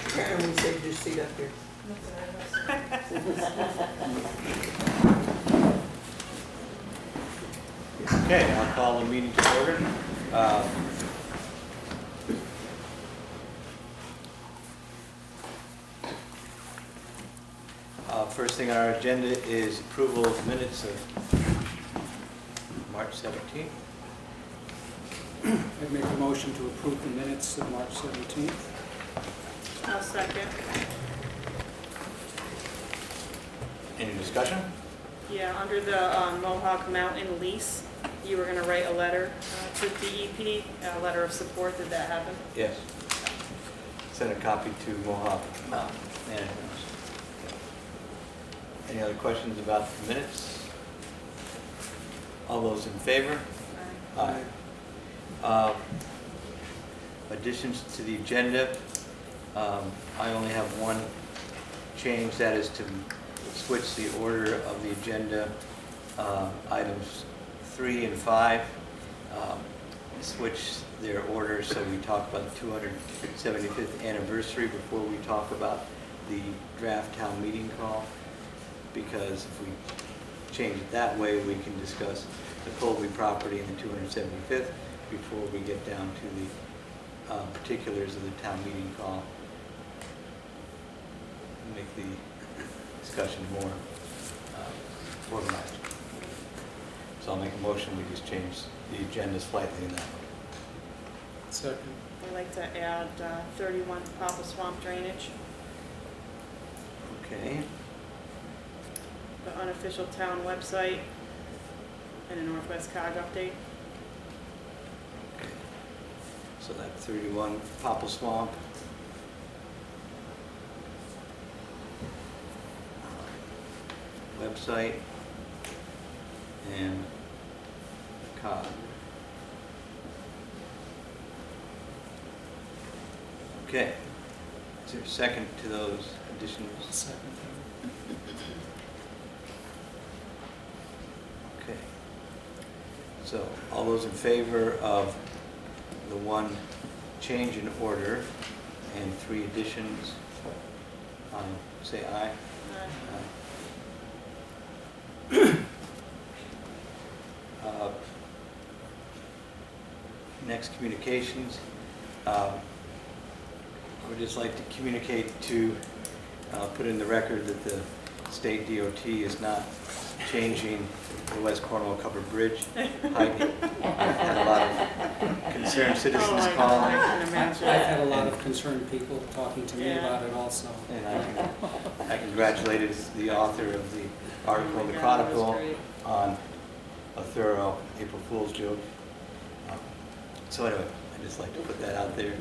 Karen, we saved your seat up here. Okay, I'll call the meeting to order. First thing on our agenda is approval of minutes of March 17th. I'd make a motion to approve the minutes of March 17th. I'll second. Any discussion? Yeah, under the Mohawk Mountain lease, you were gonna write a letter to DEP, a letter of support. Did that happen? Yes. Send a copy to Mohawk Management. Any other questions about the minutes? All those in favor? Aye. Additions to the agenda. I only have one change, that is to switch the order of the agenda. Items 3 and 5, switch their order so we talk about the 275th anniversary before we talk about the draft town meeting call. Because if we change it that way, we can discuss the Colby property and the 275th before we get down to the particulars of the town meeting call. Make the discussion more organized. So I'll make a motion, we just change the agenda slightly in that way. Second. I'd like to add 31 Papa Swamp drainage, Okay. the unofficial town website, and a Northwest COG update. Okay. So that 31 Popple Swamp. Website and COG. Okay. Is there a second to those additions? Second. Okay. So all those in favor of the one change in order and 3 additions, say aye. Aye. Next, communications. I would just like to communicate to, put in the record that the state DOT is not changing the West Cornwall covered bridge height. I've had a lot of concerned citizens call. I can imagine. I've had a lot of concerned people talking to me Yeah. about it also. And I congratulated the author of the article in the Oh my God, that was Chronicle great. on a thorough April Fool's joke. So anyway, I just like to put that out there,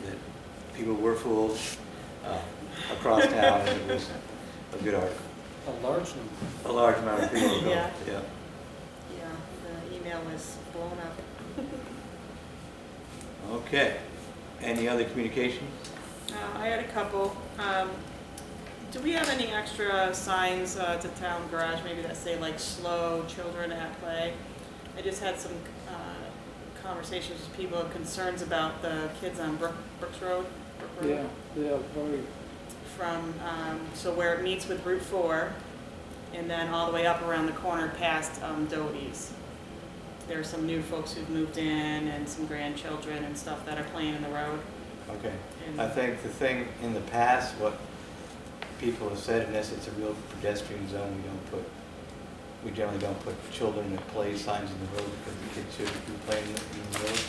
that people were fooled across town, and it was a good article. A large number. A large amount of people go, Yeah. yeah. Yeah, the email was blown up. Okay. Any other communications? I had a couple. Do we have any extra signs to town garage, maybe that say like slow children at play? I just had some conversations with people, concerns about the kids on Brooks Road. Yeah, very. From, so where it meets with Route 4, and then all the way up around the corner past Doty's. There are some new folks who've moved in and some grandchildren and stuff that are playing in the road. Okay. And- I think the thing in the past, what people have said, unless it's a real pedestrian zone, we generally don't put children at play signs in the road because the kids shouldn't be playing in the road.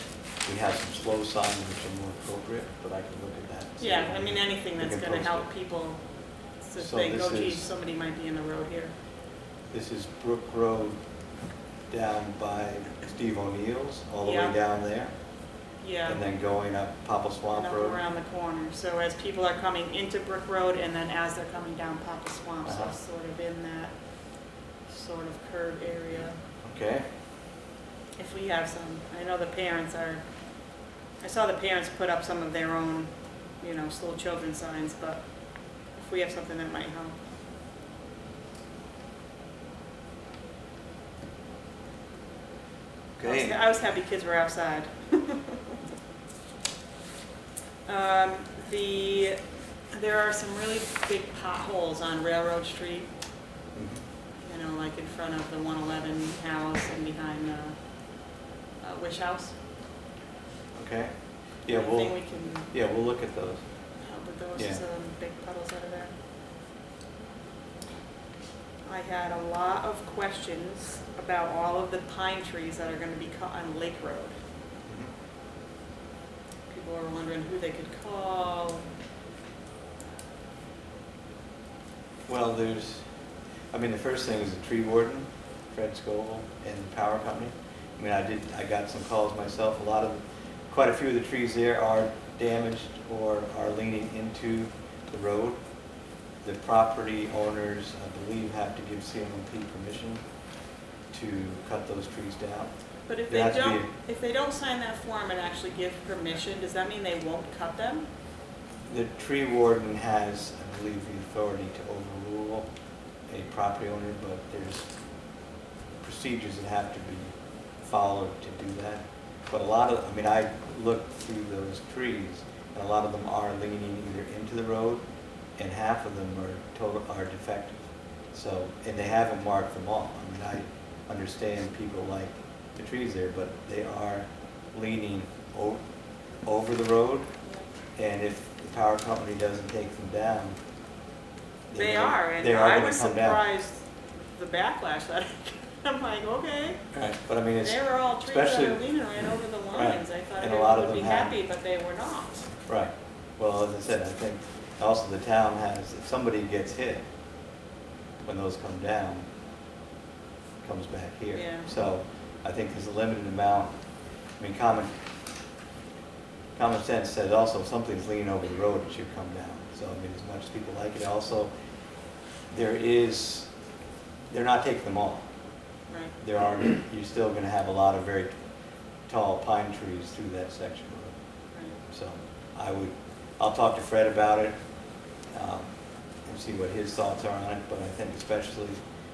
We have some slow signs which are more appropriate, but I can look at that. and see Yeah, what I mean, anything we that's can gonna post help it. people to So think, this oh geez, is- somebody might be in the road here. This is Brook Road down by Steve O'Neill's, all the Yeah. way down there, Yeah. and then going up Popple And Swamp up Road. around the corner. So as people are coming into Brook Road and then as they're coming down Papa Swamp, so Uh-huh. sort of in that sort of curved area. Okay. If we have some, I know the parents are, I saw the parents put up some of their own, you know, slow children signs, but if we have something that might help. Okay. I was happy kids were outside. There are some really big potholes on Railroad Street, Mhm. you know, like in front of the 111 house and behind the Wish House. Okay. Yeah, Anything we can we'll look at those. help with those, Yeah. big puddles that are there. I had a lot of questions about all of the pine trees that are going to be cut on Lake Road. Mhm. People were wondering who they could call. Well, the first thing is the tree warden, Fred Scoville, and the power company. I got some calls myself. Quite a few of the trees there are damaged or are leaning into the road. The property owners, I believe, have to give CMP permission to cut those trees down. But if There they has to be don't, if they don't sign that form and actually give permission, does that mean they won't cut them? The tree warden has, I believe, the authority to overrule a property owner, but there's procedures that have to be followed to do that. But I looked through those trees, and a lot of them are leaning either into the road, and half of them are defective. So, and they haven't marked them all. I understand people like the trees there, but they are leaning over the road, and if the power company doesn't take them down, They are, and they are I gonna was come down. surprised the backlash that I'm like, okay. Right, but it's, They were all trees that especially- are leaning right over the lines. I thought And a lot everyone of would be them have. happy, but they were not. right. Well, as I said, I think also the town has, if somebody gets hit, when those come down, it comes back here. Yeah. So I think there's a limited amount. Common sense says also if something's leaning over the road, it should come down. So as much as people like it, also they're not taking them all. Right. You're still going to have a lot of very tall pine trees through that section of road. Right. So I'll talk to Fred about it and see what his thoughts are on it. But I think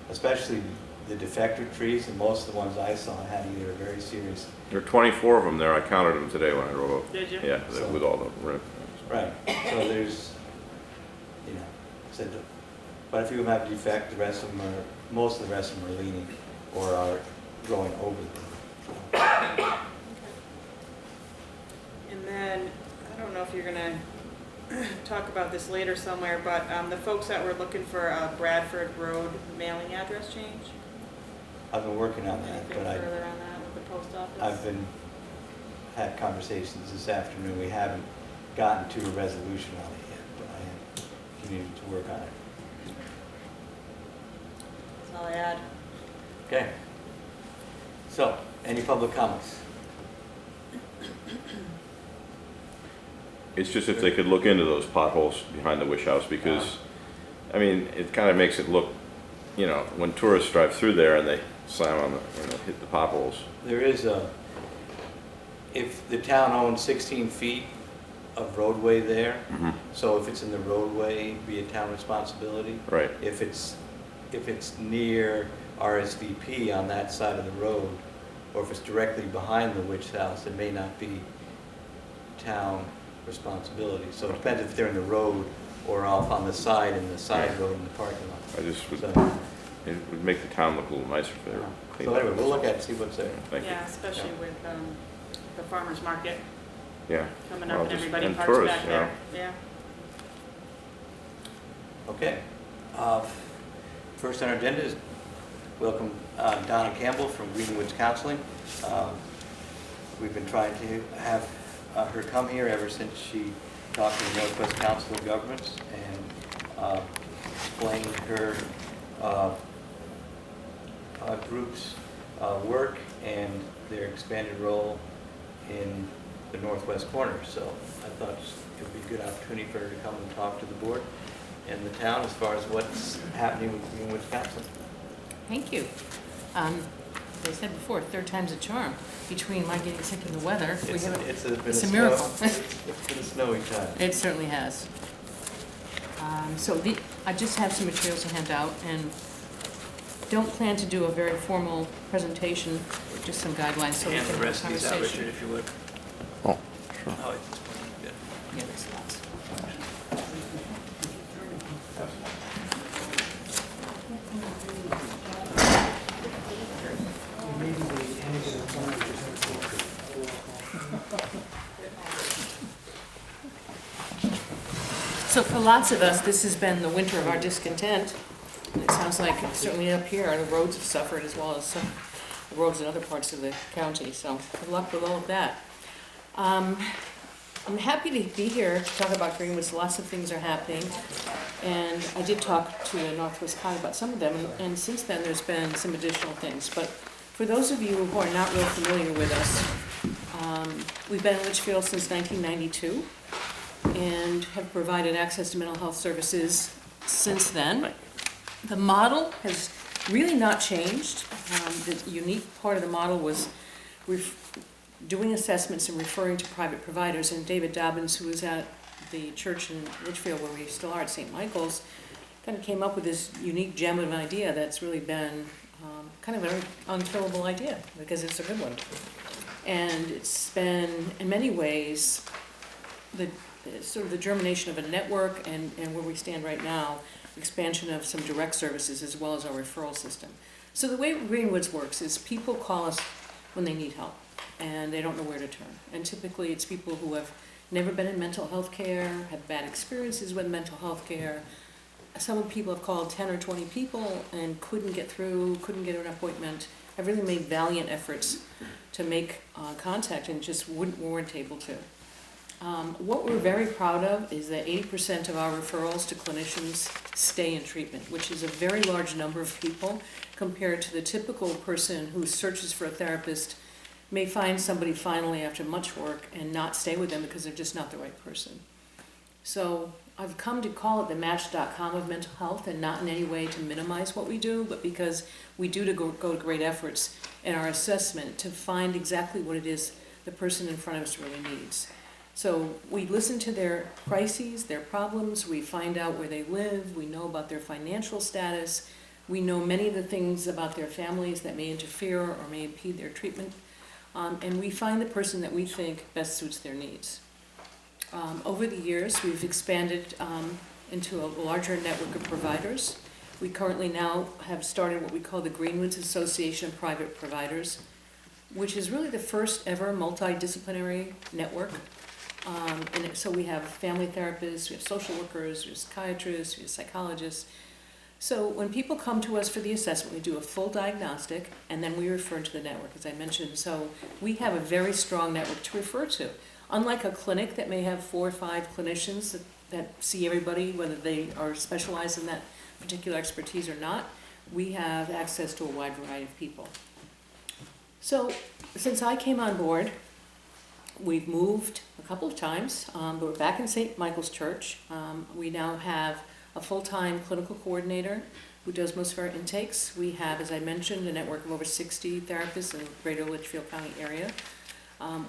especially the defective trees, and most of the ones I saw had either a very serious. There are 24 of them there. I counted them today when I drove up. Did you? Yeah, So- with all the rip. Right. So there's, but a few of them have defect. Most of the rest of them are leaning or are going over the road. Okay. And then, I don't know if you're gonna talk about this later somewhere, but the folks that were looking for a Bradford Road mailing address change? I've been working on that, Anything but further on that with the post office? I've had conversations this afternoon. We haven't gotten to a resolution on it yet, but I am continuing to work on it. That's all I had. Okay. So, any public comments? It's just if they could look into those potholes behind the Wish House, because, it kind of makes it look, when tourists drive through there and they slam on hit the potholes. There is if the town owns 16 feet of roadway there, so if it's in the roadway, it'd be a town responsibility. Right. If it's near RSVP on that side of the road, or if it's directly behind the Witch House, it may not be town responsibility. So it depends if they're in the road or off on the side in the side road in the parking lot. It would make the town look a little nicer if they were cleaned So up. anyway, we'll look at it, see what's there. Thank you. Yeah, especially with the farmer's market Yeah. coming Well, up and just- everybody and parks tourists, back you know. there. Yeah. Okay. First on our agenda is welcome Donna Campbell from Greenwoods Counseling. We've been trying to have her come here ever since she talked to the Northwest Council of Governments and explained her group's work and their expanded role in the northwest corner. So I thought it would be a good opportunity for her to come and talk to the board and the town as far as what's happening with Greenwoods Counseling. Thank you. As I said before, third time's a charm. Between my getting sick and the weather, It's it's a miracle. It's been a snowy time. It certainly has. I just have some materials to hand out and don't plan to do a very formal presentation. just some guidelines so we And can the have a rest of these out, Richard, conversation. if you would. Oh, sure. Oh, it's good. Yeah, there's lots. So for lots of us, this has been the winter of our discontent. And it sounds like certainly up here, the roads have suffered as well as some roads in other parts of the county, so good luck with all of that. I'm happy to be here to talk about Greenwoods. Lots of things are happening. And I did talk to Northwest County about some of them, and since then there's been some additional things. But for those of you who are not real familiar with us, we've been in Litchfield since 1992 and have provided access to mental health services since then. The model has really not changed. The unique part of the model was doing assessments and referring to private providers. And David Dobbins, who was at the church in Litchfield where we still are at St. Michael's, kind of came up with this unique gem of an idea that's really been kind of an unkillable idea because it's a good one. And it's been, in many ways, sort of the germination of a network and where we stand right now, expansion of some direct services as well as our referral system. So the way Greenwoods works is people call us when they need help and they don't know where to turn. And typically it's people who have never been in mental health care, have bad experiences with mental health care. Some people have called 10 or 20 people and couldn't get through, couldn't get an appointment, have really made valiant efforts to make contact and just weren't able to. What we're very proud of is that 80% of our referrals to clinicians stay in treatment, which is a very large number of people compared to the typical person who searches for a therapist, may find somebody finally after much work and not stay with them because they're just not the right person. So I've come to call it the Match.com of mental health, and not in any way to minimize what we do, but because we do go to great efforts in our assessment to find exactly what it is the person in front of us really needs. So we listen to their crises, their problems, we find out where they live, we know about their financial status, we know many of the things about their families that may interfere or may impede their treatment, and we find the person that we think best suits their needs. Over the years, we've expanded into a larger network of providers. We currently now have started what we call the Greenwoods Association of Private Providers, which is really the first ever multidisciplinary network. And so we have family therapists, we have social workers, we have psychiatrists, we have psychologists. So when people come to us for the assessment, we do a full diagnostic and then we refer to the network, as I mentioned. So we have a very strong network to refer to. Unlike a clinic that may have 4 or 5 clinicians that see everybody, whether they are specialized in that particular expertise or not, we have access to a wide variety of people. So since I came on board, we've moved a couple of times, but we're back in St. Michael's Church. We now have a full-time clinical coordinator who does most of our intakes. We have, as I mentioned, a network of over 60 therapists in the greater Litchfield County area.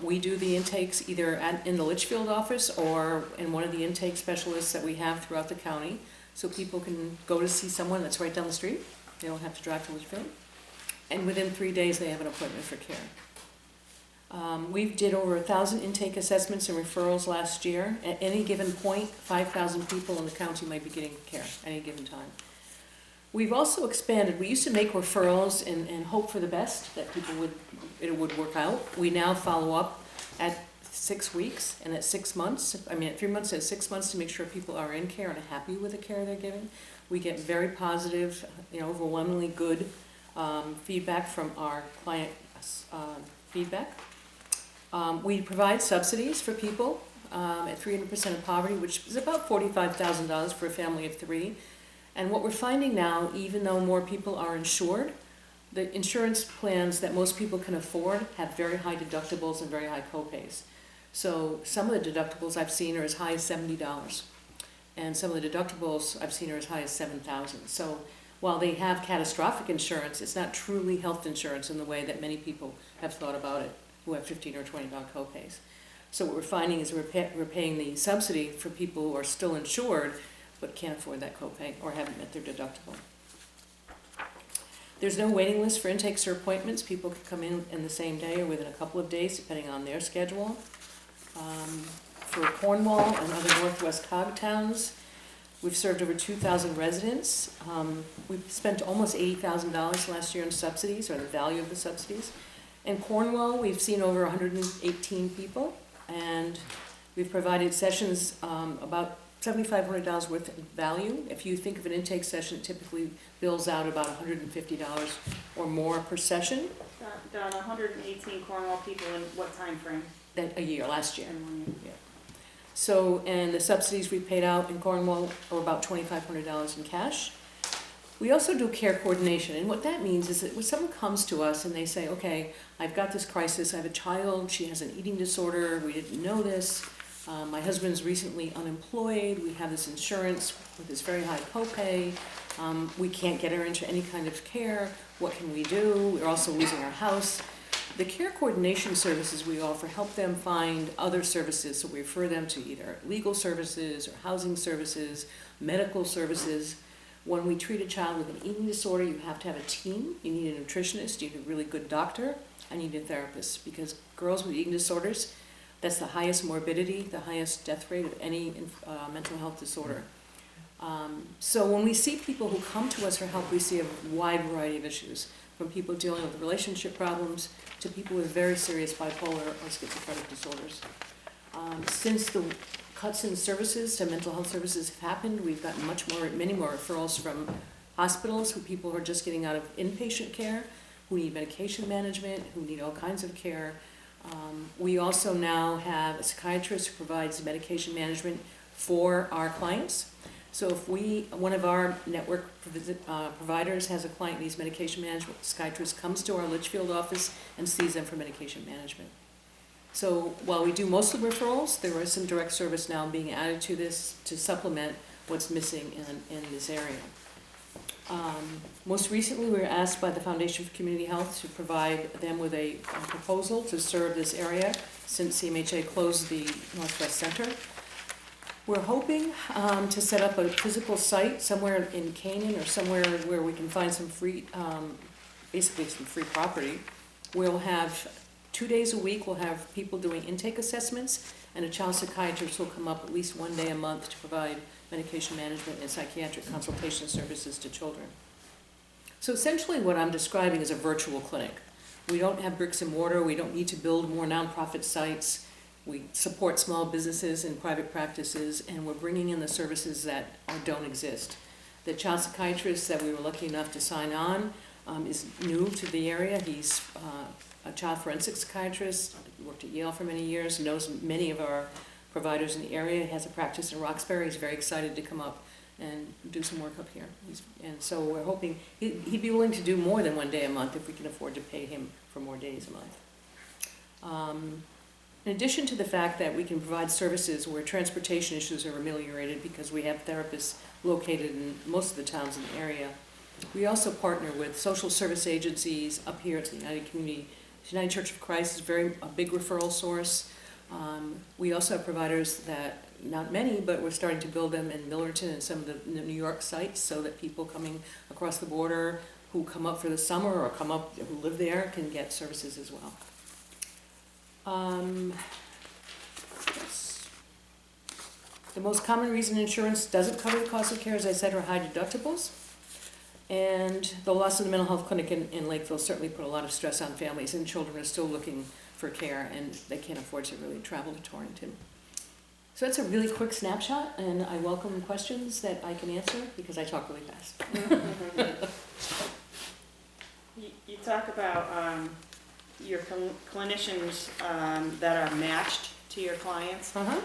We do the intakes either in the Litchfield office or in one of the intake specialists that we have throughout the county, so people can go to see someone that's right down the street. They don't have to drive to Litchfield. And within 3 days, they have an appointment for care. We did over 1,000 intake assessments and referrals last year. At any given point, 5,000 people in the county might be getting care at any given time. We've also expanded. We used to make referrals and hope for the best, that it would work out. We now follow up at 6 weeks and at 6 months, at 3 months and 6 months to make sure people are in care and are happy with the care they're getting. We get very positive, overwhelmingly good feedback from our client feedback. We provide subsidies for people at 300% of poverty, which is about $45,000 for a family of 3. And what we're finding now, even though more people are insured, the insurance plans that most people can afford have very high deductibles and very high copays. So some of the deductibles I've seen are as high as $70. And some of the deductibles I've seen are as high as $7,000. So while they have catastrophic insurance, it's not truly health insurance in the way that many people have thought about it, who have $15 or $20 copays. So what we're finding is we're paying the subsidy for people who are still insured but can't afford that copay or haven't met their deductible. There's no waiting list for intakes or appointments. People can come in the same day or within a couple of days, depending on their schedule. For Cornwall and other Northwest Cog towns, we've served over 2,000 residents. We've spent almost $80,000 last year in subsidies, or the value of the subsidies. In Cornwall, we've seen over 118 people, and we've provided sessions about $7,500 worth of value. If you think of an intake session, it typically bills out about $150 or more per session. Done 118 Cornwall people in what time frame? A year, last year. In 1 year. Yeah. So, and the subsidies we paid out in Cornwall are about $2,500 in cash. We also do care coordination, and what that means is that when someone comes to us and they say, okay, I've got this crisis, I have a child, she has an eating disorder, we didn't know this, my husband's recently unemployed, we have this insurance with this very high copay, we can't get her into any kind of care, what can we do? We're also losing our house. The care coordination services we offer help them find other services, so we refer them to either legal services or housing services, medical services. When we treat a child with an eating disorder, you have to have a team. You need a nutritionist, you need a really good doctor, and you need a therapist, because girls with eating disorders, that's the highest morbidity, the highest death rate of any mental health disorder. So when we see people who come to us for help, we see a wide variety of issues, from people dealing with relationship problems to people with very serious bipolar or schizophrenic disorders. Since the cuts in services to mental health services have happened, we've gotten many more referrals from hospitals, who people who are just getting out of inpatient care, who need medication management, who need all kinds of care. We also now have a psychiatrist who provides medication management for our clients. So if one of our network providers has a client who needs medication management, the psychiatrist comes to our Litchfield office and sees them for medication management. So while we do most of the referrals, there is some direct service now being added to this to supplement what's missing in this area. Most recently, we were asked by the Foundation for Community Health to provide them with a proposal to serve this area since CMHA closed the Northwest Center. We're hoping to set up a physical site somewhere in Canaan or somewhere where we can find some free, basically some free property. We'll have 2 days a week, we'll have people doing intake assessments, and a child psychiatrist will come up at least 1 day a month to provide medication management and psychiatric consultation services to children. So essentially what I'm describing is a virtual clinic. We don't have bricks and mortar, we don't need to build more nonprofit sites. We support small businesses and private practices, and we're bringing in the services that don't exist. The child psychiatrist that we were lucky enough to sign on is new to the area. He's a child forensic psychiatrist, worked at Yale for many years, knows many of our providers in the area, has a practice in Roxbury. He's very excited to come up and do some work up here. And so we're hoping he'd be willing to do more than 1 day a month if we can afford to pay him for more days a month. In addition to the fact that we can provide services where transportation issues are ameliorated because we have therapists located in most of the towns in the area, we also partner with social service agencies up here at the United Church of Christ is a big referral source. We also have providers that, not many, but we're starting to build them in Millerton and some of the New York sites, so that people coming across the border who come up for the summer or who live there can get services as well. Yes. The most common reason insurance doesn't cover the cost of care, as I said, are high deductibles. And the loss of the mental health clinic in Lakeville certainly put a lot of stress on families, and children are still looking for care, and they can't afford to really travel to Torrington. So that's a really quick snapshot, and I welcome questions that I can answer because I talk really fast. You talk about your clinicians that are matched to your clients. Uh-huh.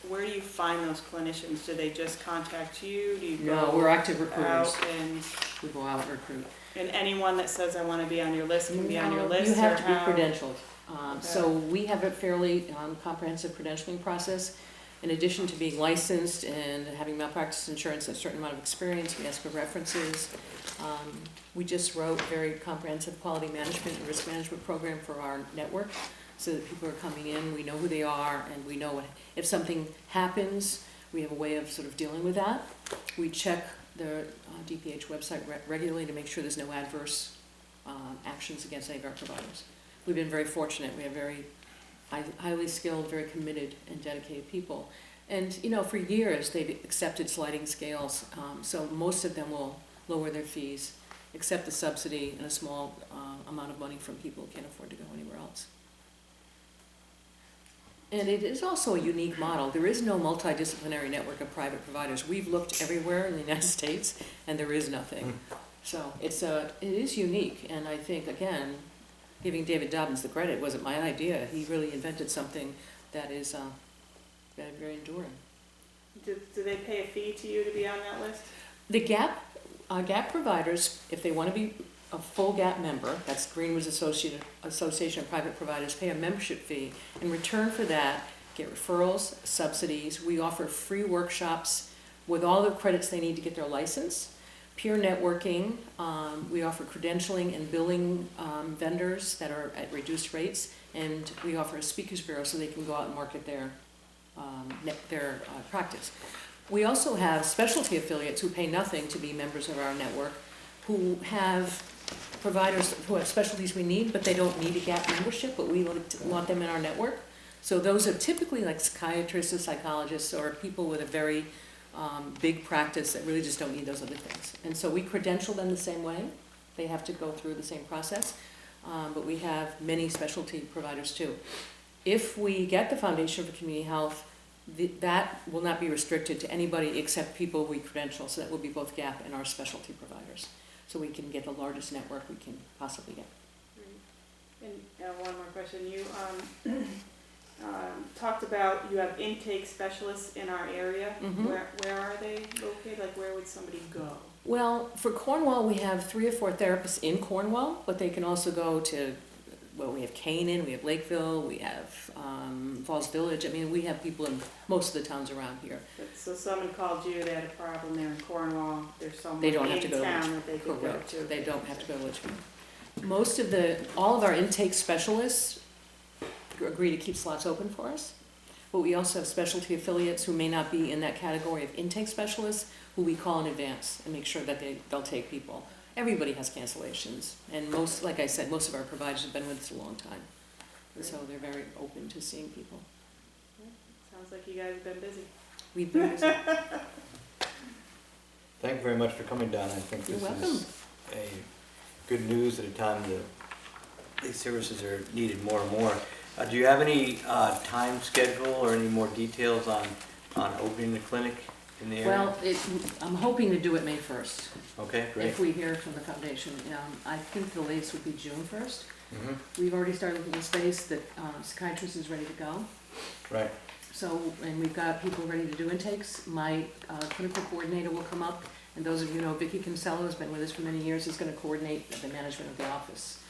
Where do you find those clinicians? Do they just contact you? Do you No, go we're active recruiters. out and We go out and recruit. anyone that says I want to be on your list can be on your No, list? you have or to be how? credentialed. Okay. So we have a fairly comprehensive credentialing process. In addition to being licensed and having malpractice insurance, a certain amount of experience, we ask for references. We just wrote a very comprehensive quality management and risk management program for our network, so that people are coming in, we know who they are, and we know if something happens, we have a way of sort of dealing with that. We check the DPH website regularly to make sure there's no adverse actions against any of our providers. We've been very fortunate. We have very highly skilled, very committed and dedicated people. And, you know, for years, they've accepted sliding scales, so most of them will lower their fees, accept the subsidy and a small amount of money from people who can't afford to go anywhere else. And it is also a unique model. There is no multidisciplinary network of private providers. We've looked everywhere in the United States, and there is nothing. So it is unique, and I think, again, giving David Dobbins the credit, wasn't my idea. He really invented something that is very enduring. Do they pay a fee to you to be on that list? The GAP providers, if they want to be a full GAP member, that's Greenwood's Association of Private Providers, pay a membership fee. In return for that, get referrals, subsidies. We offer free workshops with all the credits they need to get their license. Peer networking, we offer credentialing and billing vendors that are at reduced rates, and we offer a speakers bureau so they can go out and market their practice. We also have specialty affiliates who pay nothing to be members of our network, who have providers who have specialties we need, but they don't need a GAP membership, but we want them in our network. So those are typically like psychiatrists or psychologists or people with a very big practice that really just don't need those other things. And so we credential them the same way. They have to go through the same process, but we have many specialty providers too. If we get the Foundation for Community Health, that will not be restricted to anybody except people we credential, so that will be both GAP and our specialty providers. So we can get the largest network we can possibly get. And one more question. You talked about you have intake specialists in our area. Mm-hmm. Where are they located? Like, where would somebody go? Well, for Cornwall, we have 3 or 4 therapists in Cornwall, but they can also go to, well, we have Canaan, we have Lakeville, we have Falls Village. I mean, we have people in most of the towns around here. So someone called you, they had a problem there in Cornwall, there's someone They don't have to in go to town Richmond. that they could Correct. go to. They don't have to go to Richmond. All of our intake specialists agree to keep slots open for us, but we also have specialty affiliates who may not be in that category of intake specialists, who we call in advance and make sure that they'll take people. Everybody has cancellations, and most, like I said, most of our providers have been with us a long time, and so they're very open to seeing people. Sounds like you guys have been busy. We've been busy. Thank you very much for coming down. I think You're this welcome. is a good news at a time that these services are needed more and more. Do you have any time schedule or any more details on opening the clinic in the area? Well, I'm hoping to do it May 1st. Okay, great. If we hear from the foundation. I think the latest would be June 1st. Mm-hmm. We've already started looking at space. The psychiatrist is ready to go. Right. So, and we've got people ready to do intakes. My clinical coordinator will come up, and those of you know Vicki Kinsella has been with us for many years, is going to coordinate the management of the office,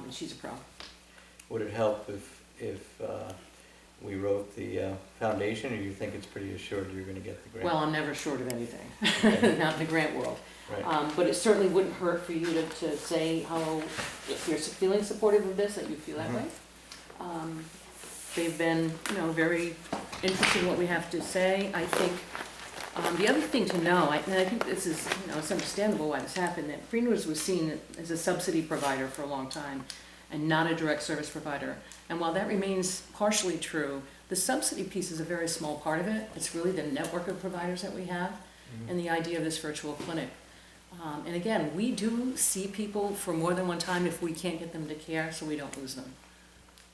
and she's a pro. Would it help if we wrote the foundation, or you think it's pretty assured you're going to get the grant? Well, I'm never short of anything, Okay. not in the grant world. Right. But it certainly wouldn't hurt for you to say how, if you're feeling supportive of this, that you feel that way. They've been, very interested in what we have to say. I think the other thing to know, and I think this is, it's understandable why this happened, that Greenwood was seen as a subsidy provider for a long time and not a direct service provider. And while that remains partially true, the subsidy piece is a very small part of it. It's really the network of providers that we have and the idea of this virtual clinic. And again, we do see people for more than one time if we can't get them to care, so we don't lose them.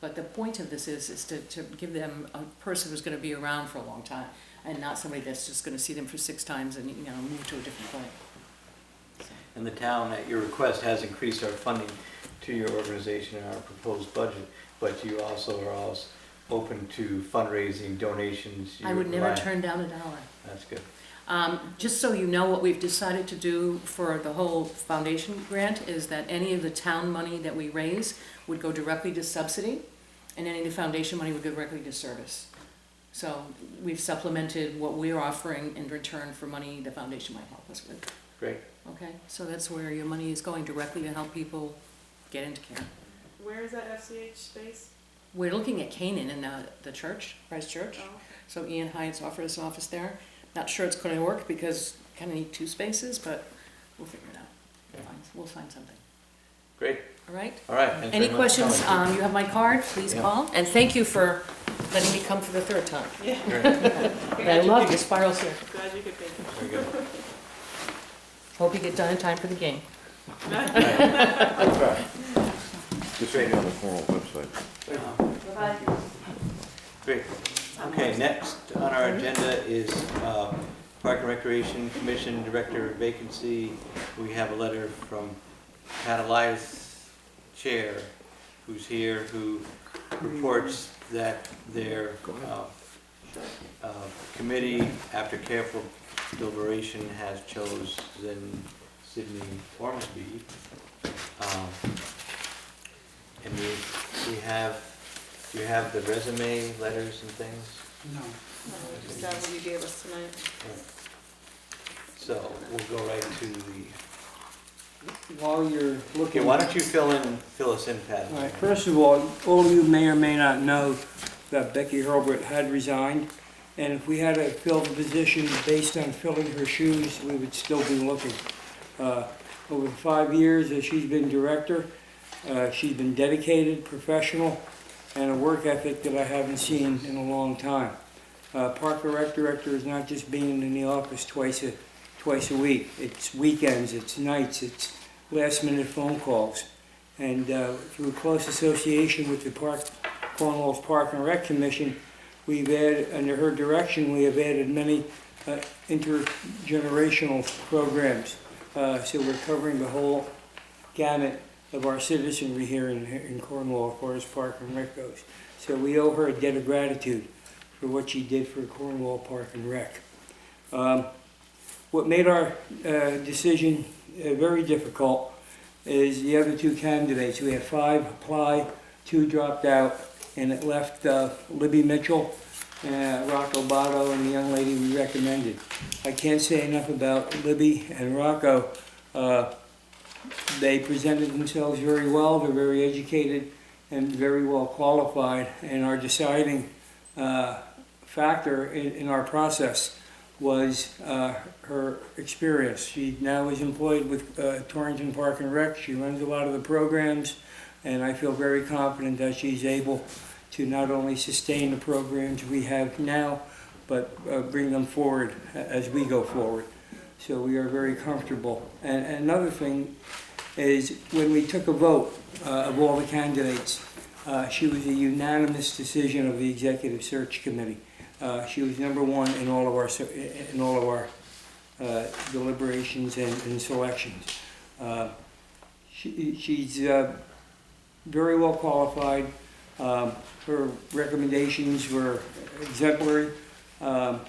But the point of this is to give them a person who's going to be around for a long time, and not somebody that's just going to see them for 6 times and move to a different clinic. So. And the town, at your request, has increased our funding to your organization in our proposed budget, but you also are open to fundraising, donations. I would never turn down $1. That's good. Just so you know, what we've decided to do for the whole foundation grant is that any of the town money that we raise would go directly to subsidy, and any of the foundation money would go directly to service. So we've supplemented what we're offering in return for money the foundation might help us with. Great. Okay, so that's where your money is going, directly to help people get into care. Where is that FCH space? We're looking at Canaan in the church, Christ Church. Oh. So Ian Hyatt's offered us an office there. Not sure it's going to work because kind of need 2 spaces, but we'll figure it out. Okay. We'll find something. Great. Great, all right? all right. thanks Any very much for questions, coming. you have my card, please Yeah. call, and thank you for letting me come for the third time. Yeah. Great, I love the spirals here. Glad you could make very good. Hope you get done in time for the game. This will be on the Cornwall website. Great. Okay, next on our agenda is Park and Recreation Commission Director vacancy. We have a letter from Pat Elias, Chair, who's here, who reports that their committee, after careful deliberation, has chosen Sydney Ormsby. And we have, do you have the resume, letters and things? No. Just that what you gave us tonight. So we'll go right to the, While you're okay, looking. why don't you fill us in, Pat? All right, first of all of you may or may not know that Becky Hurlbert had resigned. And if we had to fill the position based on filling her shoes, we would still be looking. Over the 5 years that she's been director, she's been dedicated, professional, and a work ethic that I haven't seen in a long time. Park and Rec director is not just being in the office twice a week. It's weekends, it's nights, it's last-minute phone calls. And through close association with the Cornwall's Park and Rec Commission, we've added, under her direction, we have added many intergenerational programs. So we're covering the whole gamut of our citizenry here in Cornwall as far as Park and Rec goes. So we owe her a debt of gratitude for what she did for Cornwall Park and Rec. What made our decision very difficult is the other two candidates. We had 5 apply, 2 dropped out, and it left Libby Mitchell, Rocco Botto, and the young lady we recommended. I can't say enough about Libby and Rocco. They presented themselves very well. They're very educated and very well qualified. And our deciding factor in our process was her experience. She now is employed with Torrington Park and Rec. She runs a lot of the programs, and I feel very confident that she's able to not only sustain the programs we have now, but bring them forward as we go forward. So we are very comfortable. And another thing is when we took a vote of all the candidates, she was a unanimous decision of the Executive Search Committee. She was #1 in all of our deliberations and selections. She's very well qualified. Her recommendations were exemplary, and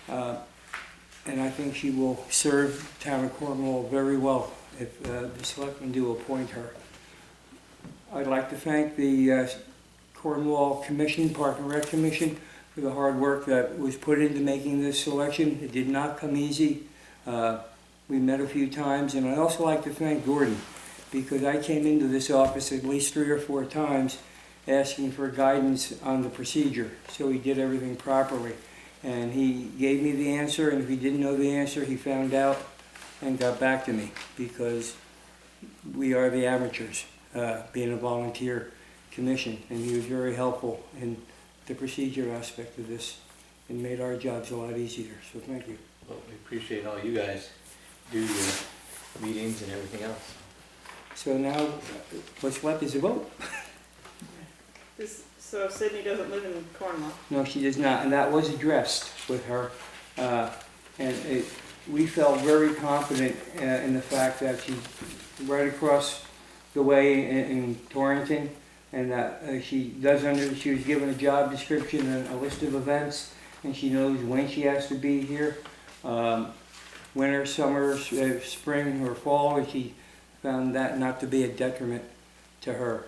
I think she will serve the town of Cornwall very well if the selectmen do appoint her. I'd like to thank the Cornwall Commission, Park and Rec Commission, for the hard work that was put into making this selection. It did not come easy. We met a few times, and I'd also like to thank Gordon, because I came into this office at least 3 or 4 times asking for guidance on the procedure, so he did everything properly. And he gave me the answer, and if he didn't know the answer, he found out and got back to me, because we are the amateurs, being a volunteer commission, and he was very helpful in the procedure aspect of this and made our jobs a lot easier, so thank you. Well, we appreciate all you guys do, your meetings and everything else. So now, what's left is a vote. So Sydney doesn't live in Cornwall? No, she does not, and that was addressed with her. We felt very confident in the fact that she's right across the way in Torrington, and that she was given a job description and a list of events, and she knows when she has to be here, winter, summer, spring, or fall, and she found that not to be a detriment to her.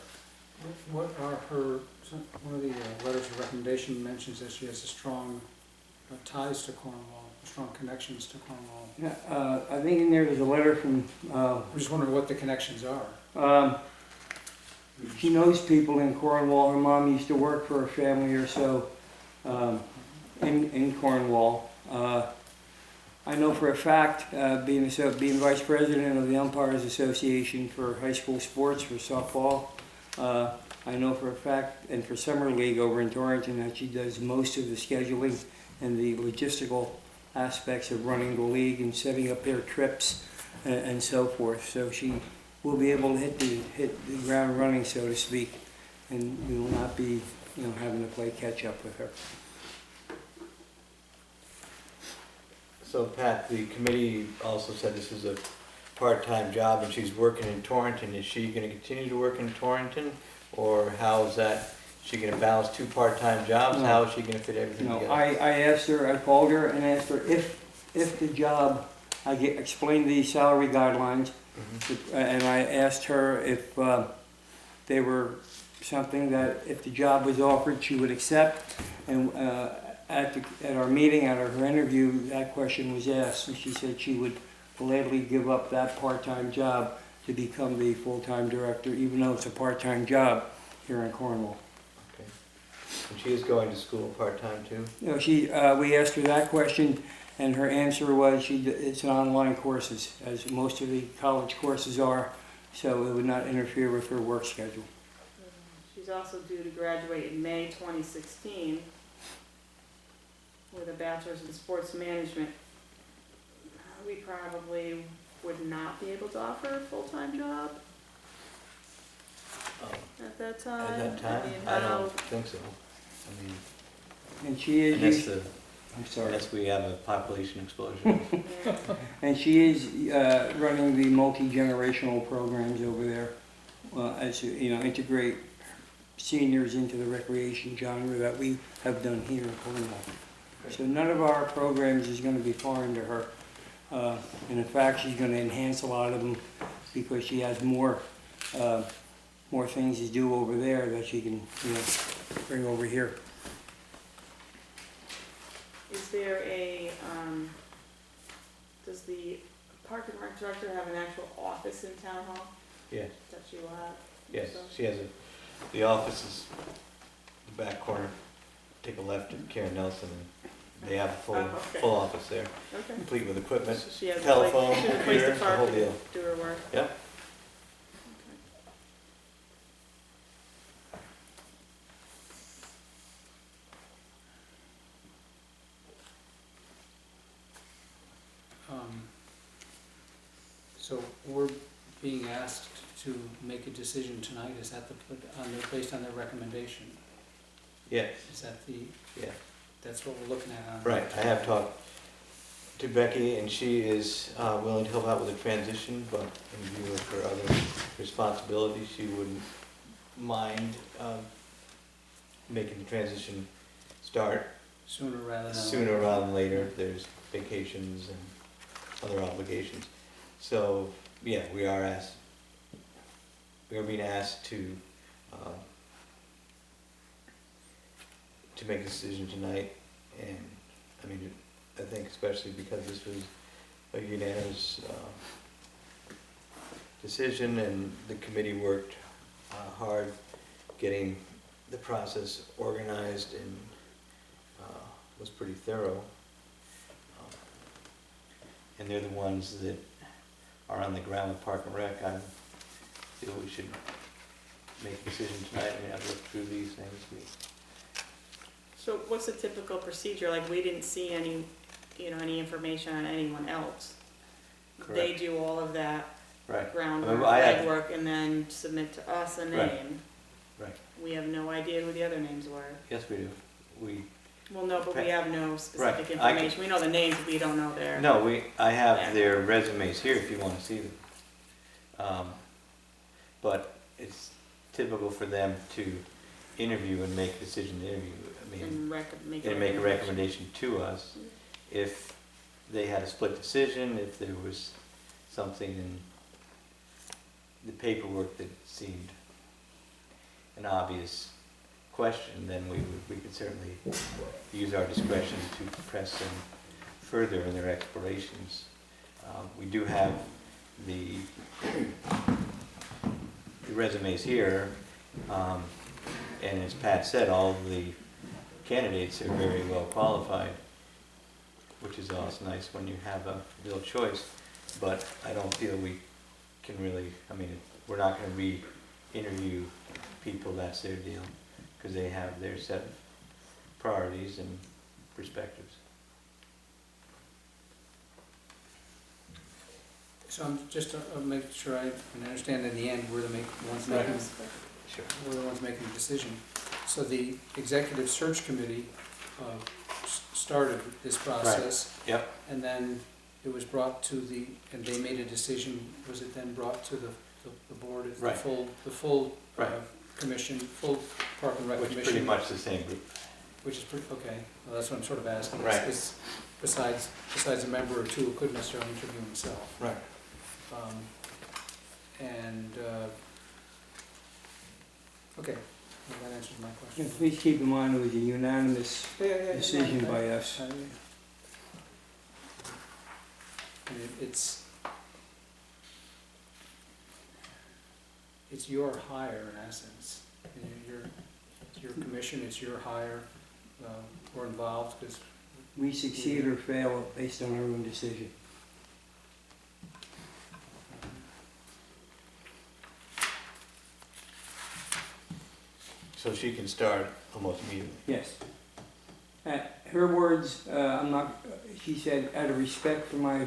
What are her, one of the letters of recommendation mentions that she has a strong ties to Cornwall, strong connections to Cornwall. Yeah, I think in there's a letter from, I'm just wondering what the connections are. she knows people in Cornwall. Her mom used to work for a family or so in Cornwall. I know for a fact, being vice president of the Umpires Association for high school sports for softball, I know for a fact, and for Summer League over in Torrington, that she does most of the scheduling and the logistical aspects of running the league and setting up their trips and so forth. So she will be able to hit the ground running, so to speak, and we will not be, having to play catch up with her. So Pat, the committee also said this is a part-time job and she's working in Torrington. Is she gonna continue to work in Torrington? Or how is that, is she gonna balance 2 part-time jobs? No. How is she gonna fit everything No, together? I asked her, I called her and asked her if the job, explained the salary guidelines, Mhm. and I asked her if they were something that if the job was offered, she would accept. And at our meeting, at her interview, that question was asked, and she said she would gladly give up that part-time job to become the full-time director, even though it's a part-time job here in Cornwall. Okay. And she is going to school part-time too? We asked her that question, and her answer was it's an online courses, as most of the college courses are, so it would not interfere with her work schedule. She's also due to graduate in May 2016 with a bachelor's in sports management. We probably would not be able to offer a full-time job at that time. At that time? mean, I how- don't think so. I mean, And she unless is, I'm sorry, unless we have a population explosion. Yeah. and she is running the multi-generational programs over there, as integrate seniors into the recreation genre that we have done here in Cornwall. So none of our programs is going to be foreign to her. And in fact, she's going to enhance a lot of them because she has more things to do over there that she can, bring over here. Is there does the park and rec director have an actual office in town hall Yes, that she will have? yes, So- she has the office is the back corner, take a left at Karen Nelson, and they have a Oh, okay. full office there, Okay. complete with equipment. So she has Telephone, she has a place computer, to the park whole and deal. do her work. Yep. Okay. So we're being asked to make a decision tonight, is that based on their recommendation? Yes, Is that the, yeah. that's what we're looking at on? Right, I have talked to Becky, and she is willing to help out with the transition, but in view of her other responsibilities, she wouldn't mind making the transition start Sooner rather than. sooner rather than later. There's vacations and other obligations. So, yeah, we are being asked to make a decision tonight, and, I mean, I think especially because this was a unanimous decision, and the committee worked hard getting the process organized and was pretty thorough. And they're the ones that are on the ground with Park and Rec. I feel we should make a decision tonight. I mean, I've looked through these things. So what's the typical procedure? Like, we didn't see any information on anyone else. They Correct. do all of that Right. groundwork, I have- legwork, and then submit to us a Right. name. Right. We have no idea who the other names were. Yes, we do. Well, no, but we have no specific Right. I can- information. We know the names, but we don't know their. No, I have Yeah. their resumes here if you want to see them. But it's typical for them to interview and make a decision to interview. I mean, And make a recommendation to us. If they had a split decision, if there was something in the paperwork that seemed an obvious question, then we could certainly use our discretion to press them further in their explorations. We do have the resumes here, and as Pat said, all of the candidates are very well qualified. which is always nice when you have a real choice, but I don't feel we can really, I mean, we're not gonna re-interview people, that's their deal, because they have their set of priorities and perspectives. So I'm just to make sure I can understand in the end, we're the ones making, Sure. we're the ones making the decision. So the executive search committee started this process. Yep. And then it was brought to the, and they made a decision, was it then brought to the board, the Right. full Right. commission, full Park and Rec Which commission? pretty much the same group. Which is, okay, well, that's what I'm sort of asking. Right. Is besides a member or two who couldn't necessarily interview himself. Right. Okay, well, that answers my And question. please keep in mind, it was a unanimous Yeah, decision by us. And it's your hire in essence. It's your commission, it's your hire. We're involved because We succeed or fail based on our own decision. So she can start almost immediately. Yes. Her words, she said, out of respect for my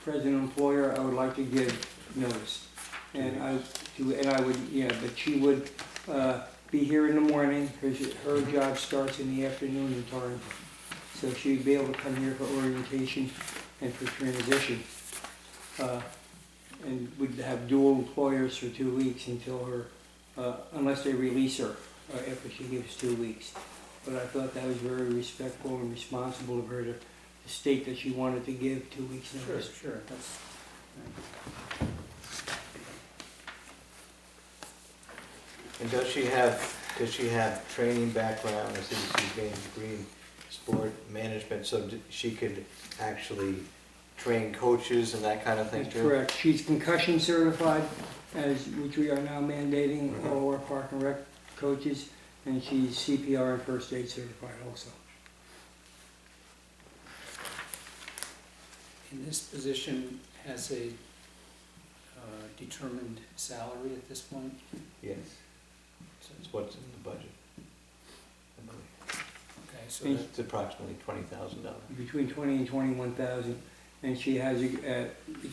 present employer, I would like to give notice. And I would, yeah, but she would be here in the morning, because her job starts in the afternoon in Torrington. So she'd be able to come here for orientation and for transition. And would have dual employers for 2 weeks until her, unless they release her after she gives 2 weeks. But I thought that was very respectful and responsible of her to state that she wanted to give 2 weeks notice. Sure, that's. And does she have training background? I see she's getting a degree in sport management, so she could actually train coaches and that kind of thing That's too? correct. She's concussion certified, which we are now mandating all our Park and Rec coaches, and she's CPR and first aid certified also. And this position has a determined salary at this point? Yes. So it's what's in the budget. I believe. Okay, so And- that, It's approximately $20,000. Between 20 and 21,000, and she has, we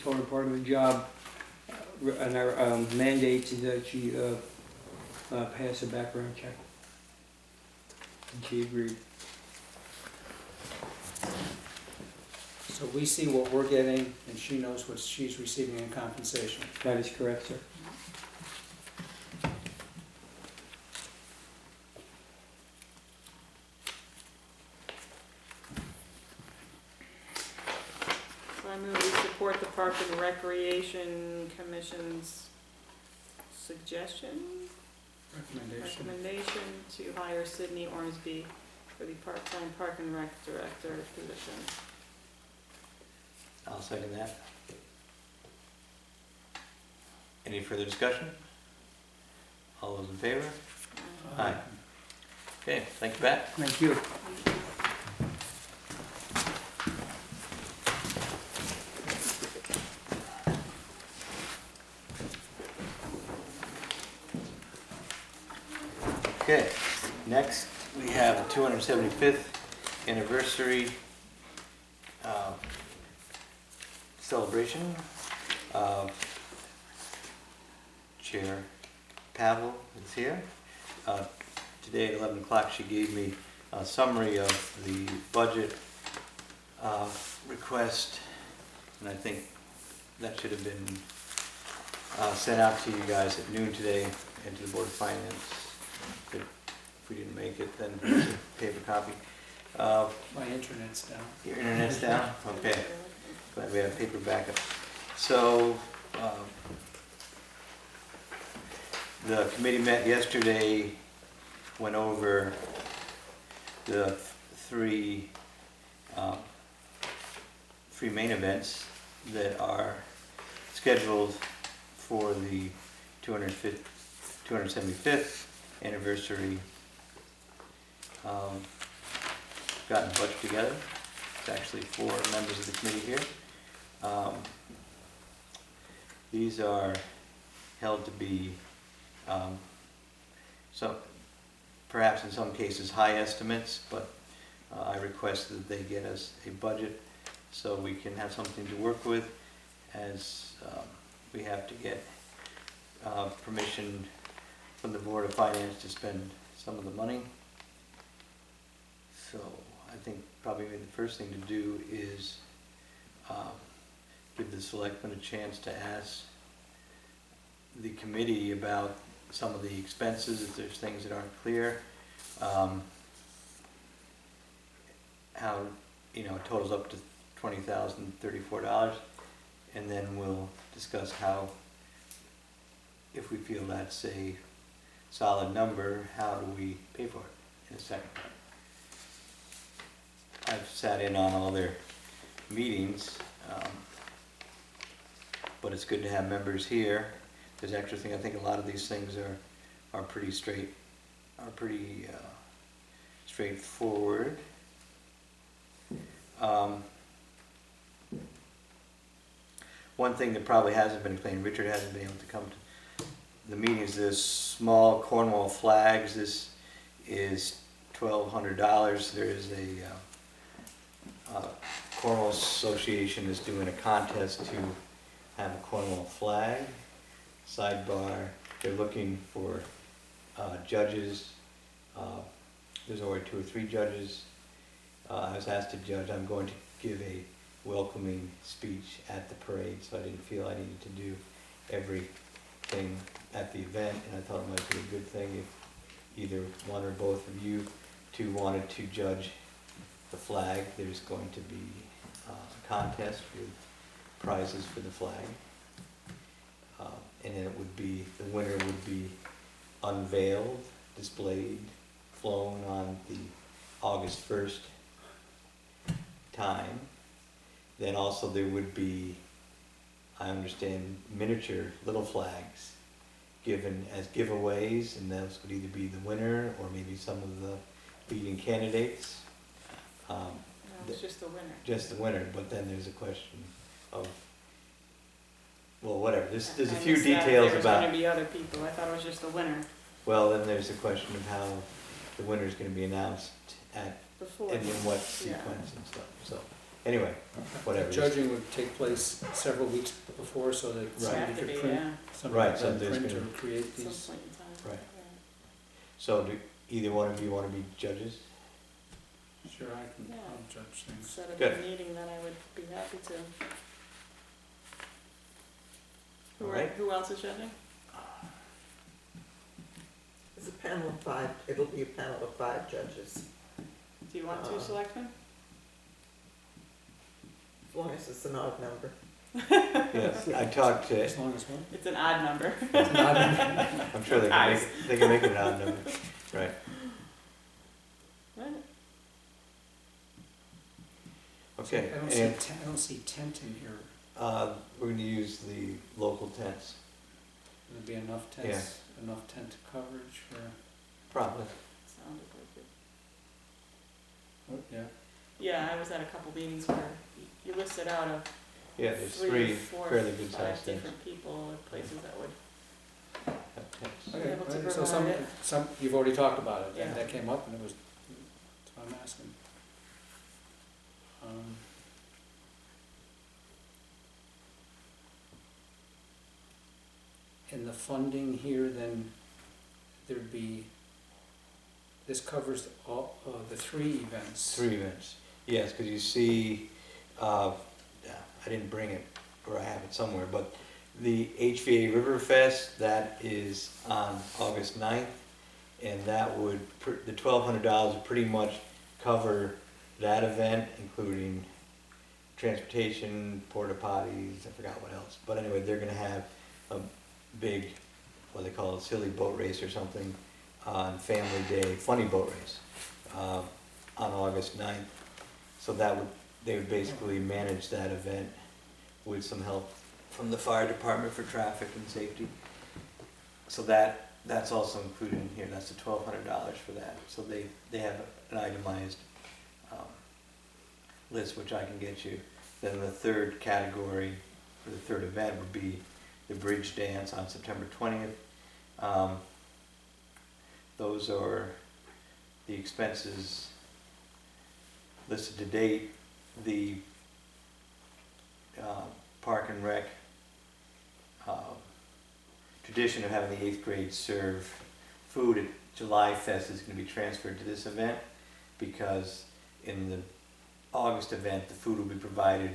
told her part of the job, and our mandates is that she pass a background check. And she agreed. so we see what we're getting, and she knows what she's receiving in compensation. That is correct, sir. So I move we support the Park and Recreation Commission's suggestion, recommendation to hire Sydney Ormsby for the part-time Park and Rec Director position. I'll second that. Any further discussion? All those in favor? Aye. Okay, thank you, Pat. Thank you. Okay, next we have the 275th anniversary celebration. Chair Pavel is here. Today at 11 o'clock she gave me a summary of the budget request, and I think that should have been sent out to you guys at noon today and to the Board of Finance. If we didn't make it, then here's a paper copy. My internet's down. Your internet's down? Okay. Glad we have paper backup. So, the committee met yesterday, went over the three main events that are scheduled for the 275th anniversary. Gotten the budget together. It's actually 4 members of the committee here. These are held to be, so perhaps in some cases high estimates, but I request that they get us a budget so we can have something to work with, as we have to get permission from the Board of Finance to spend some of the money. So I think probably the first thing to do is give the selectmen a chance to ask the committee about some of the expenses, if there's things that aren't clear. How, it totals up to $20,034, and then we'll discuss how, if we feel that's a solid number, how do we pay for it in a second. I've sat in on all their meetings, but it's good to have members here. There's extra thing, I think a lot of these things are pretty straightforward. One thing that probably hasn't been explained, Richard hasn't been able to come to the meeting, is this small Cornwall flags. This is $1,200. There is a Cornwall Association is doing a contest to have a Cornwall flag. Sidebar, they're looking for judges. There's already 2 or 3 judges. I was asked to judge. I'm going to give a welcoming speech at the parade, so I didn't feel I needed to do everything at the event, and I thought it might be a good thing if either one or both of you 2 wanted to judge the flag. There's going to be a contest with prizes for the flag, and then the winner would be unveiled, displayed, flown on the August 1st time. Then also there would be, I understand, miniature little flags given as giveaways, and those would either be the winner or maybe some of the leading candidates. No, it's just the winner. Just the winner, but then there's a question of, well, whatever, there's a I few missed that. details There's about, gonna be other people, I thought it was just the winner well, then there's a question of how the winner's gonna be announced at, before. and in what Yeah. sequence and stuff, so, anyway, whatever. Judging would take place several weeks before, so that Have somebody to could be, print, yeah, somebody Right, so could there's print or gonna- create at some these. point in time. Right. Yeah. So do either one of you wanna be judges? Sure, Yeah. I'll judge things. Set up Good. a meeting, then I would be happy to. All right. Who else is judging? It's a panel of 5, it'll be a panel of 5 judges, Do you want 2 selectmen? as long as it's an odd number. Yes, I talked to, As long as what? It's an odd number. I'm sure they can make it an odd number, right? What? Okay, I and, don't see tent in here. we're gonna use the local tents, Would there be enough tents, enough tent coverage for, probably. Sounded like it. oh, yeah. Yeah, I was at a couple meetings where you listed out of Yeah, there's 3, 3 4, fairly good 5 sized tents. different people or places that would. Have tents. Be able to Okay, so provide it. you've already talked about it, Yeah. that came up and it was, that's what I'm asking. In the funding here, then there'd be, this covers all, the 3 events. 3 events, yes, because you see, I didn't bring it, or I have it somewhere, but the HVA River Fest, that is on August 9th, and that would, the $1,200 would pretty much cover that event, including transportation, porta potties, I forgot what else, but anyway, they're gonna have a big, what they call a silly boat race or something, on Family Day, funny boat race, on August 9th. So they would basically manage that event with some help from the fire department for traffic and safety. So that's also included in here, that's the $1,200 for that. So they have an itemized list, which I can get you. Then the third category, for the third event, would be the bridge dance on September 20th. Those are the expenses listed to date. The Park and Rec tradition of having the 8th grade serve food at July Fest is going to be transferred to this event, because in the August event, the food will be provided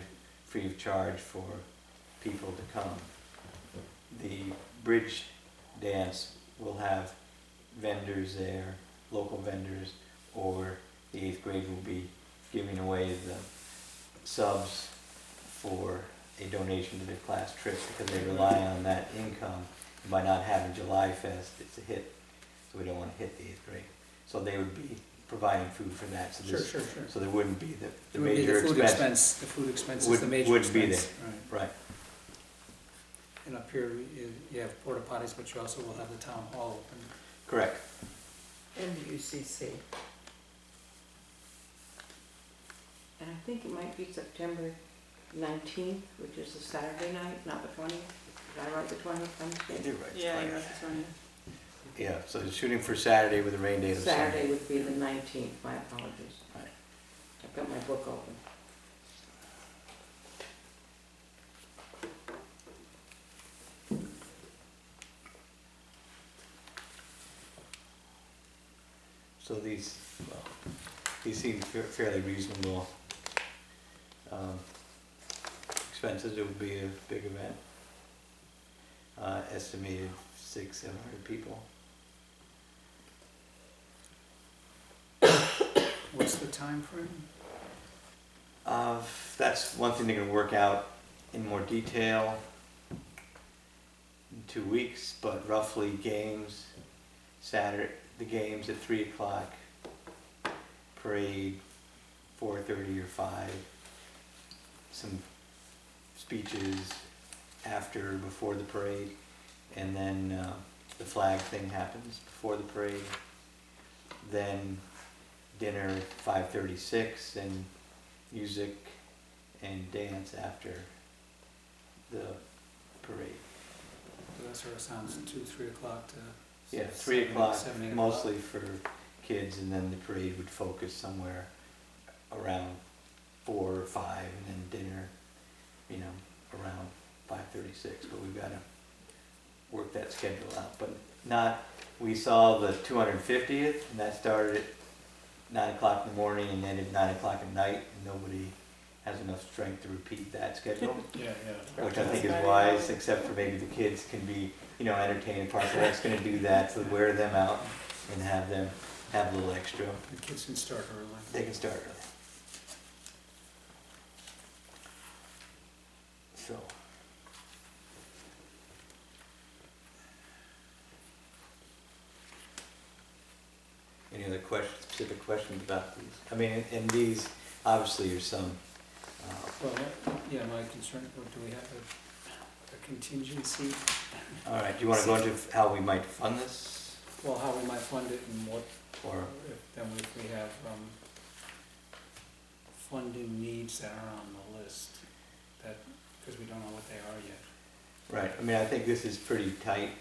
free of charge for people to come. The bridge dance will have vendors there, local vendors, or the 8th grade will be giving away the subs for a donation to their class trips, because they rely on that income. And by not having July Fest, it's a hit, so we don't want to hit the 8th grade. So they would be providing food for that. So Sure, this, sure, sure. so there wouldn't be the It would be major the food expense. The food expense is Would- the major would be expense. Right. Right. And up here, you have porta potties, but you also will have the town hall open. Correct. And UCC. And I think it might be September 19th, which is a Saturday night, not the 20th. Did I write the 20th? I'm You mistaken? did right. Yeah, you're right, this one. Yeah, so it's shooting for Saturday with a rain date of Saturday Sunday. would be the 19th, my apologies. Right. I've got my book open. So these, well, these seem fairly reasonable expenses. It would be a big event. Estimated 600-700 people. What's the time frame? That's one thing they're gonna work out in more detail in 2 weeks, but roughly games, Saturday, the games at 3 o'clock, parade 4:30 or 5, some speeches after, before the parade, and then the flag thing happens before the parade, then dinner 5:36, and music and dance after the parade. So that sort of sounds 2, 3 o'clock to. Yeah, 7, 3 o'clock, 7, 8 mostly for kids, and then the parade would focus somewhere around 4 or 5, and then dinner, you know, around 5:36, but we've gotta work that schedule out, but not, we saw the 250th, and that started at 9 o'clock in the morning and ended at 9 o'clock at night, and nobody has enough strength to repeat that schedule, Yeah, yeah. which I think is wise, except for maybe the kids can be, you know, entertained. Park and Rec's gonna do that, so wear them out and have them have a little extra. The kids can start early. They can start early. So. Any other questions, specific questions about these? I mean, in these, obviously, there's some, Well, yeah, my concern, do we have a contingency? all right, do you wanna go into how we might fund this, Well, how we might fund it and what, or? if we have funding needs that are on the list, that, because we don't know what they are yet. Right, I mean, I think this is pretty tight,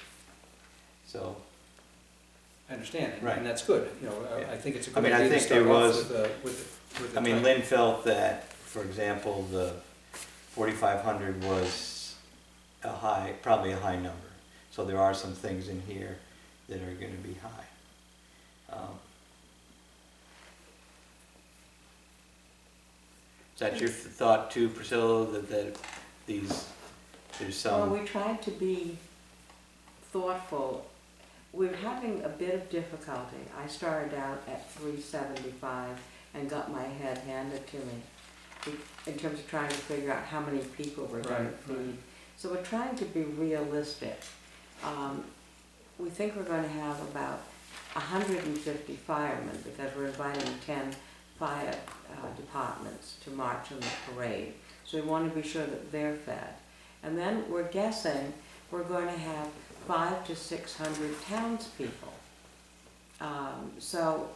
so, I understand, Right. and that's good, you know, Yeah. I think it's a I good mean, I idea to think start there off was- with the I mean, time. Lynn felt that, for example, the 4,500 was a high, probably a high number. So there are some things in here that are gonna be high. Is that your thought too, Priscilla, that these, there's Well, some, we tried to be thoughtful. We're having a bit of difficulty. I started out at 375 and got my head handed to me in terms of trying to figure out how many people we're going to Right, feed. right. So we're trying to be realistic. We think we're going to have about 150 firemen, because we're inviting 10 fire departments to march in the parade. So we want to be sure that they're fed. And then we're guessing we're going to have 500 to 600 townspeople. So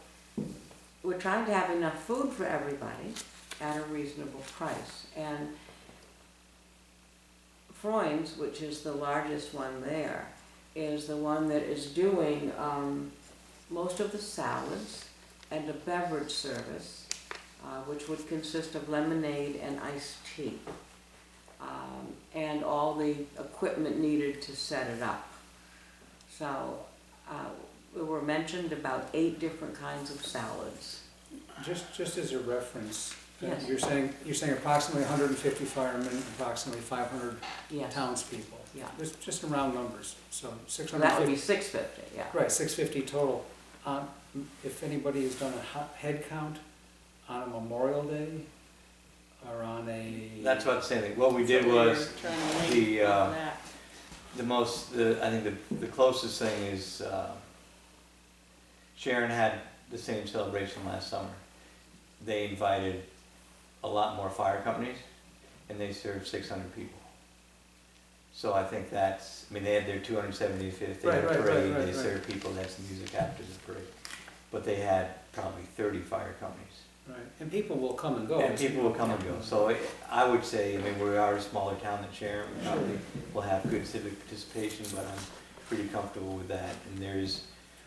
we're trying to have enough food for everybody, at a reasonable price. And Freund's, which is the largest one there, is the one that is doing most of the salads and a beverage service, which would consist of lemonade and iced tea, and all the equipment needed to set it up. So we were mentioned about 8 different kinds of salads. Just as a reference, Yes. you're saying approximately 150 firemen, approximately 500 Yes. townspeople. Yeah. Just in round numbers, so So that would 650. be 650, yeah. Right, 650 total. If anybody has done a head count on a Memorial Day or on a... That's what I'm saying, what we did So were was, trying to link the, on that. I think the closest thing is, Sharon had the same celebration last summer. They invited a lot more fire companies, and they served 600 people. So I think that's, I mean, they had their 275th, they had a Right, parade, right, they right. served people, that's the music after the parade. But they had probably 30 fire companies. Right, and people will come and go. And people will come and go. So I would say, I mean, we are a smaller town than Sharon, we probably will have good civic participation, but I'm pretty comfortable with that. And there's,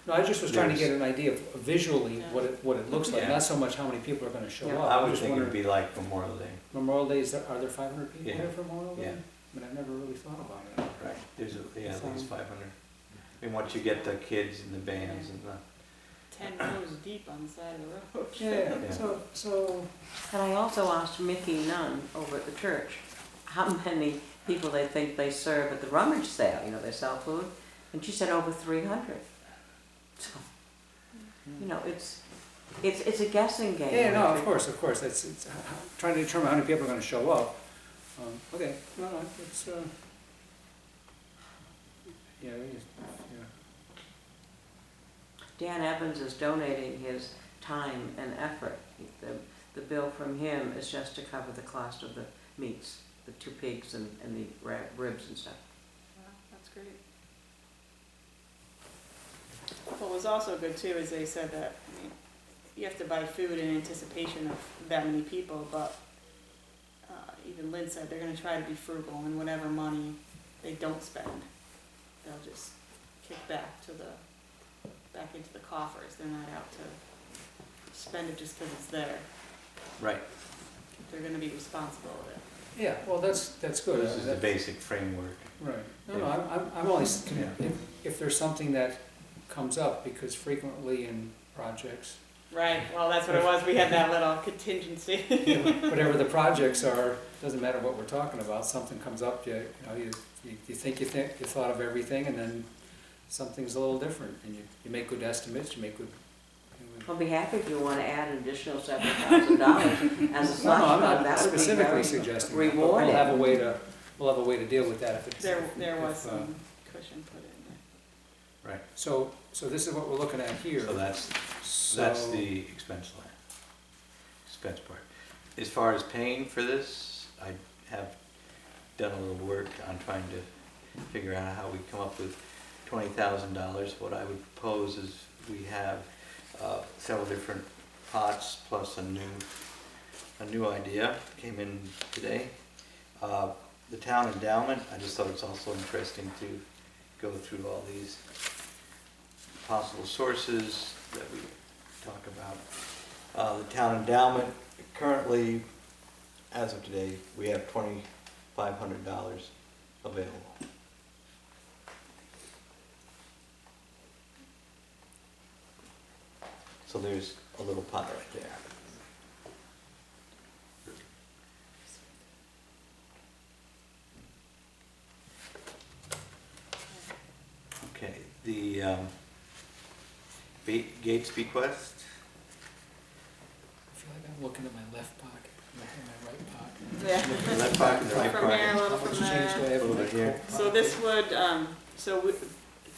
No, I just was trying to There's- get an idea of visually what it looks like, Yeah. not so much how many people are gonna show Yeah. up. I I'm would just think it'd wondering, be like Memorial Day. Memorial Day, are there 500 people Yeah. there for Memorial Day? Yeah. I mean, I've never really thought about it. Right. There's, at So- least 500. And once you get the kids and the bands and the, 10 rows deep on the side of the road. Yeah, Yeah. so, And I also asked Mickey Nunn over at the church how many people they think they serve at the rummage sale, you know, they sell food, and she said over 300. So, you know, it's a guessing game. yeah, no, of course, it's trying to determine how many people are gonna show up. Okay, no, it's, yeah, Dan Evans is donating his time and effort. The bill from him is just to cover the cost of the meats, the 2 pigs and the ribs and stuff. Wow, that's great. What was also good too is they said that, I mean, you have to buy food in anticipation of that many people, but even Lynn said they're gonna try to be frugal, and whatever money they don't spend, they'll just kick back into the coffers. They're not out to spend it just because it's there. right. They're gonna be responsible with it. yeah, well, that's good. This is the basic framework. Right, no, I'm only, Yeah. if there's something that comes up, because frequently in projects, Right, well, that's what it was, we had that little contingency. whatever the projects are, doesn't matter what we're talking about, something comes up, you think you thought of everything, and then something's a little different, and you make good estimates, you make good. I'll be happy if you want to add an additional $7,000 as a slush No, I'm fund. not That would be specifically very suggesting that, but rewarding. we'll have a way to deal with that if it's. There was if, some cushion put in there. Right. So this is what we're looking at here. So that's So- the expense line, expense part. As far as paying for this, I have done a little work on trying to figure out how we come up with $20,000. What I would propose is we have several different pots plus a new idea came in today. The town endowment, I just thought it's also interesting to go through all these possible sources that we talk about. The town endowment, currently, as of today, we have $2,500 available. So there's a little pot right there. Okay, the Gates bequest, I feel like I'm looking at my left pocket, looking at my right pocket. Yeah. the left pocket, the right From there, a pocket. little How much from change do I there. have A in little my bit here. coat So pocket? this would,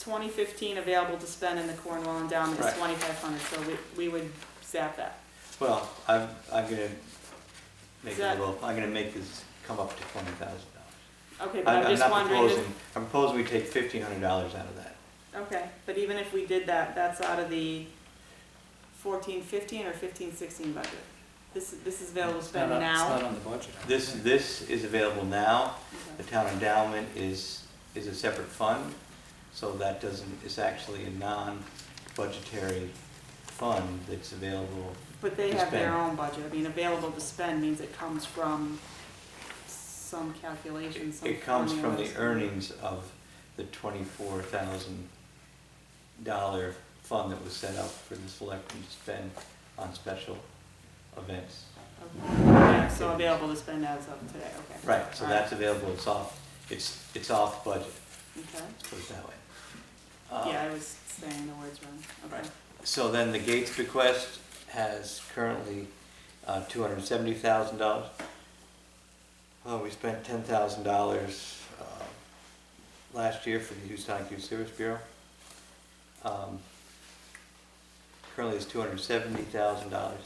2015 available to spend in the Cornwall endowment is Right. 2,500, so we would zap that. Well, I'm gonna make Is it a that- little, I'm gonna make this come up to $20,000. Okay, but I'm just not wondering, proposing, I'm proposing we take $1,500 out of that. okay, but even if we did that, that's out of the 14-15 or 15-16 budget? This is available to It's spend not on- It's now? not on the budget. I don't This, think. this is available now. The Okay. town endowment is a separate fund, so that doesn't, it's actually a non-budgetary fund that's available. But they to have their spend. own budget. I mean, available to spend means it comes from some calculation, some It comes from the formulas. earnings of the $24,000 fund that was set up for the selectmen to spend on special events. Okay. Yeah, so available to spend as of today, okay. Right, so All that's available, it's off budget, Okay. let's put it that way. Yeah, I was saying the words wrong. Okay. Right. So then the Gates bequest has currently $270,000. Oh, we spent $10,000 last year for the Housatonic Youth Service Bureau. Currently it's $270,000.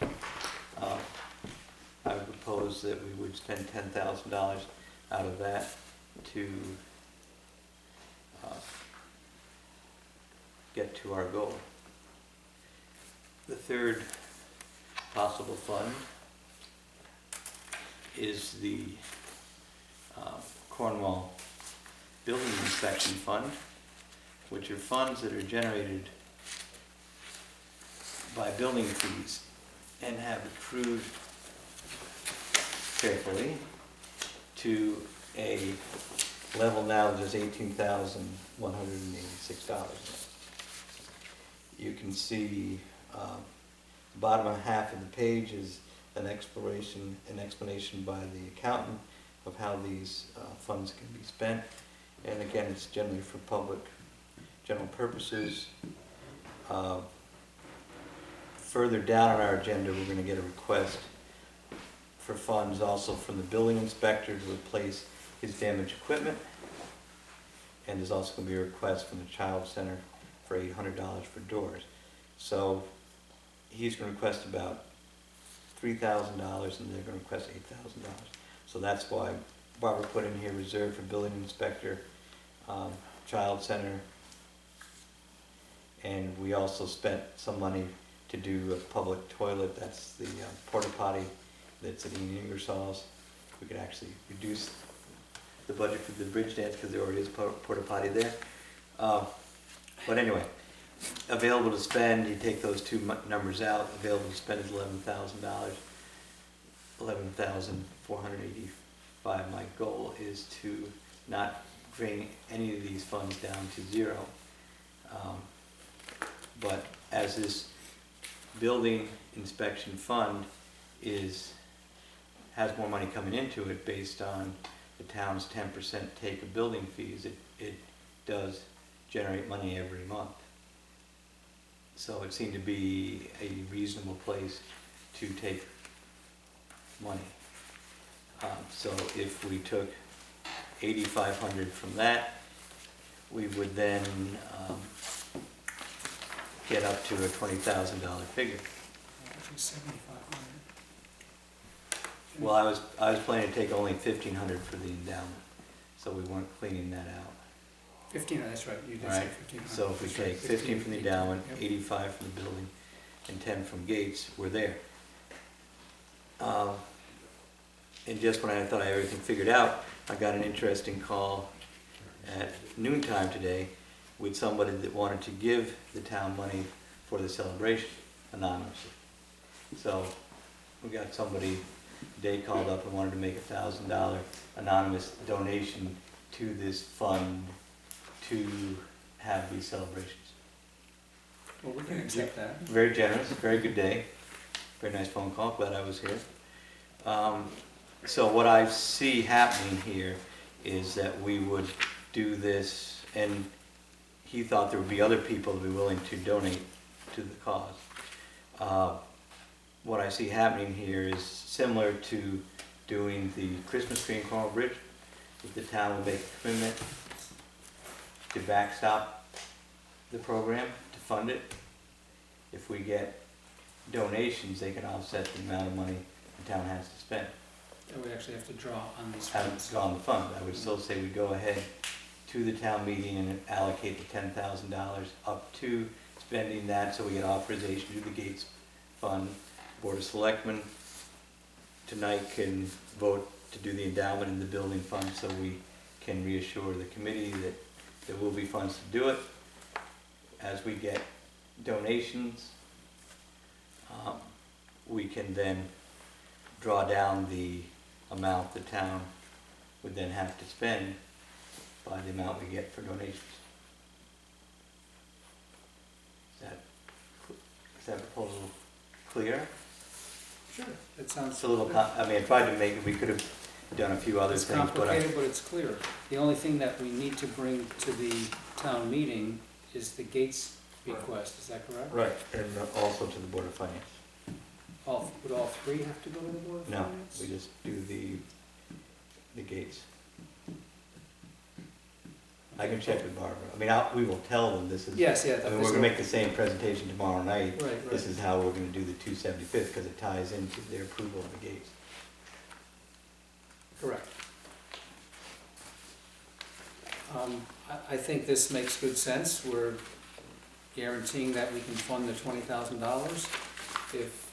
I would propose that we would spend $10,000 out of that to get to our goal. The third possible fund is the Cornwall Building Inspection Fund, which are funds that are generated by building fees and have accrued carefully to a level now that is $18,186. You can see the bottom half of the page is an explanation by the accountant of how these funds can be spent. And again, it's generally for public general purposes. Further down on our agenda, we're going to get a request for funds also from the building inspector to replace his damaged equipment. And there's also going to be a request from the Child Center for $800 for doors. So he's going to request about $3,000 and they're going to request $8,000. So that's why Barbara put in here reserved for building inspector, Child Center, and we also spent some money to do a public toilet. That's the porta potty that's at Ian Ingersoll's. We could actually reduce the budget for the bridge dance because there already is a porta potty there. But anyway, available to spend, you take those two numbers out, available to spend is $11,000, $11,485. My goal is to not bring any of these funds down to zero. But as this building inspection fund has more money coming into it based on the town's 10% take of building fees, it does generate money every month. So it seemed to be a reasonable place to take money. So if we took $8,500 from that, we would then get up to a $20,000 figure. Actually, 7,500. Well, I was planning to take only $1,500 for the endowment, so we weren't cleaning that out. 15, that's right, you did say Right. 1,500. So if we That's right, take 15 from the endowment, Yep. 85 from the building, and 10 from Gates, we're there. And just when I thought I had everything figured out, I got an interesting call at noontime today with somebody that wanted to give the town money for the celebration anonymously. So we got somebody today called up and wanted to make $1,000 anonymous donation to this fund to have these celebrations. Well, we can accept that. Very generous, very good day, very nice phone call, glad I was here. So what I see happening here is that we would do this, and he thought there would be other people that would be willing to donate to the cause. What I see happening here is similar to doing the Christmas tree in Cornwall Bridge. If the town would make a commitment to backstop the program, to fund it. If we get donations, they can offset the amount of money the town has to spend. And we actually have to draw on these Haven't funds. gone the fund. I would still say we go ahead to the town meeting and allocate the $10,000 up to spending that, so we get authorization to the Gates Fund. Board of Selectmen tonight can vote to do the endowment in the building fund, so we can reassure the committee that there will be funds to do it. As we get donations, we can then draw down the amount the town would then have to spend by the amount we get for donations. Is that proposal clear? Sure. It sounds. It's a little, I mean, I tried to make it, we could have done a few other It's things, but complicated, but it's clear. The only thing that we need to bring to the town meeting is the Gates request, is that correct? Right, and also to the Board of Finance. Would all three have to go to the Board of No, Finance? we just do the gates. I can check with Barbara. I mean, we will tell them this is. Yes, yeah. I mean, we're gonna make the same presentation tomorrow night. Right, This right. is how we're gonna do the 275th, because it ties into their approval of the gates. Correct. I think this makes good sense. We're guaranteeing that we can fund the $20,000. If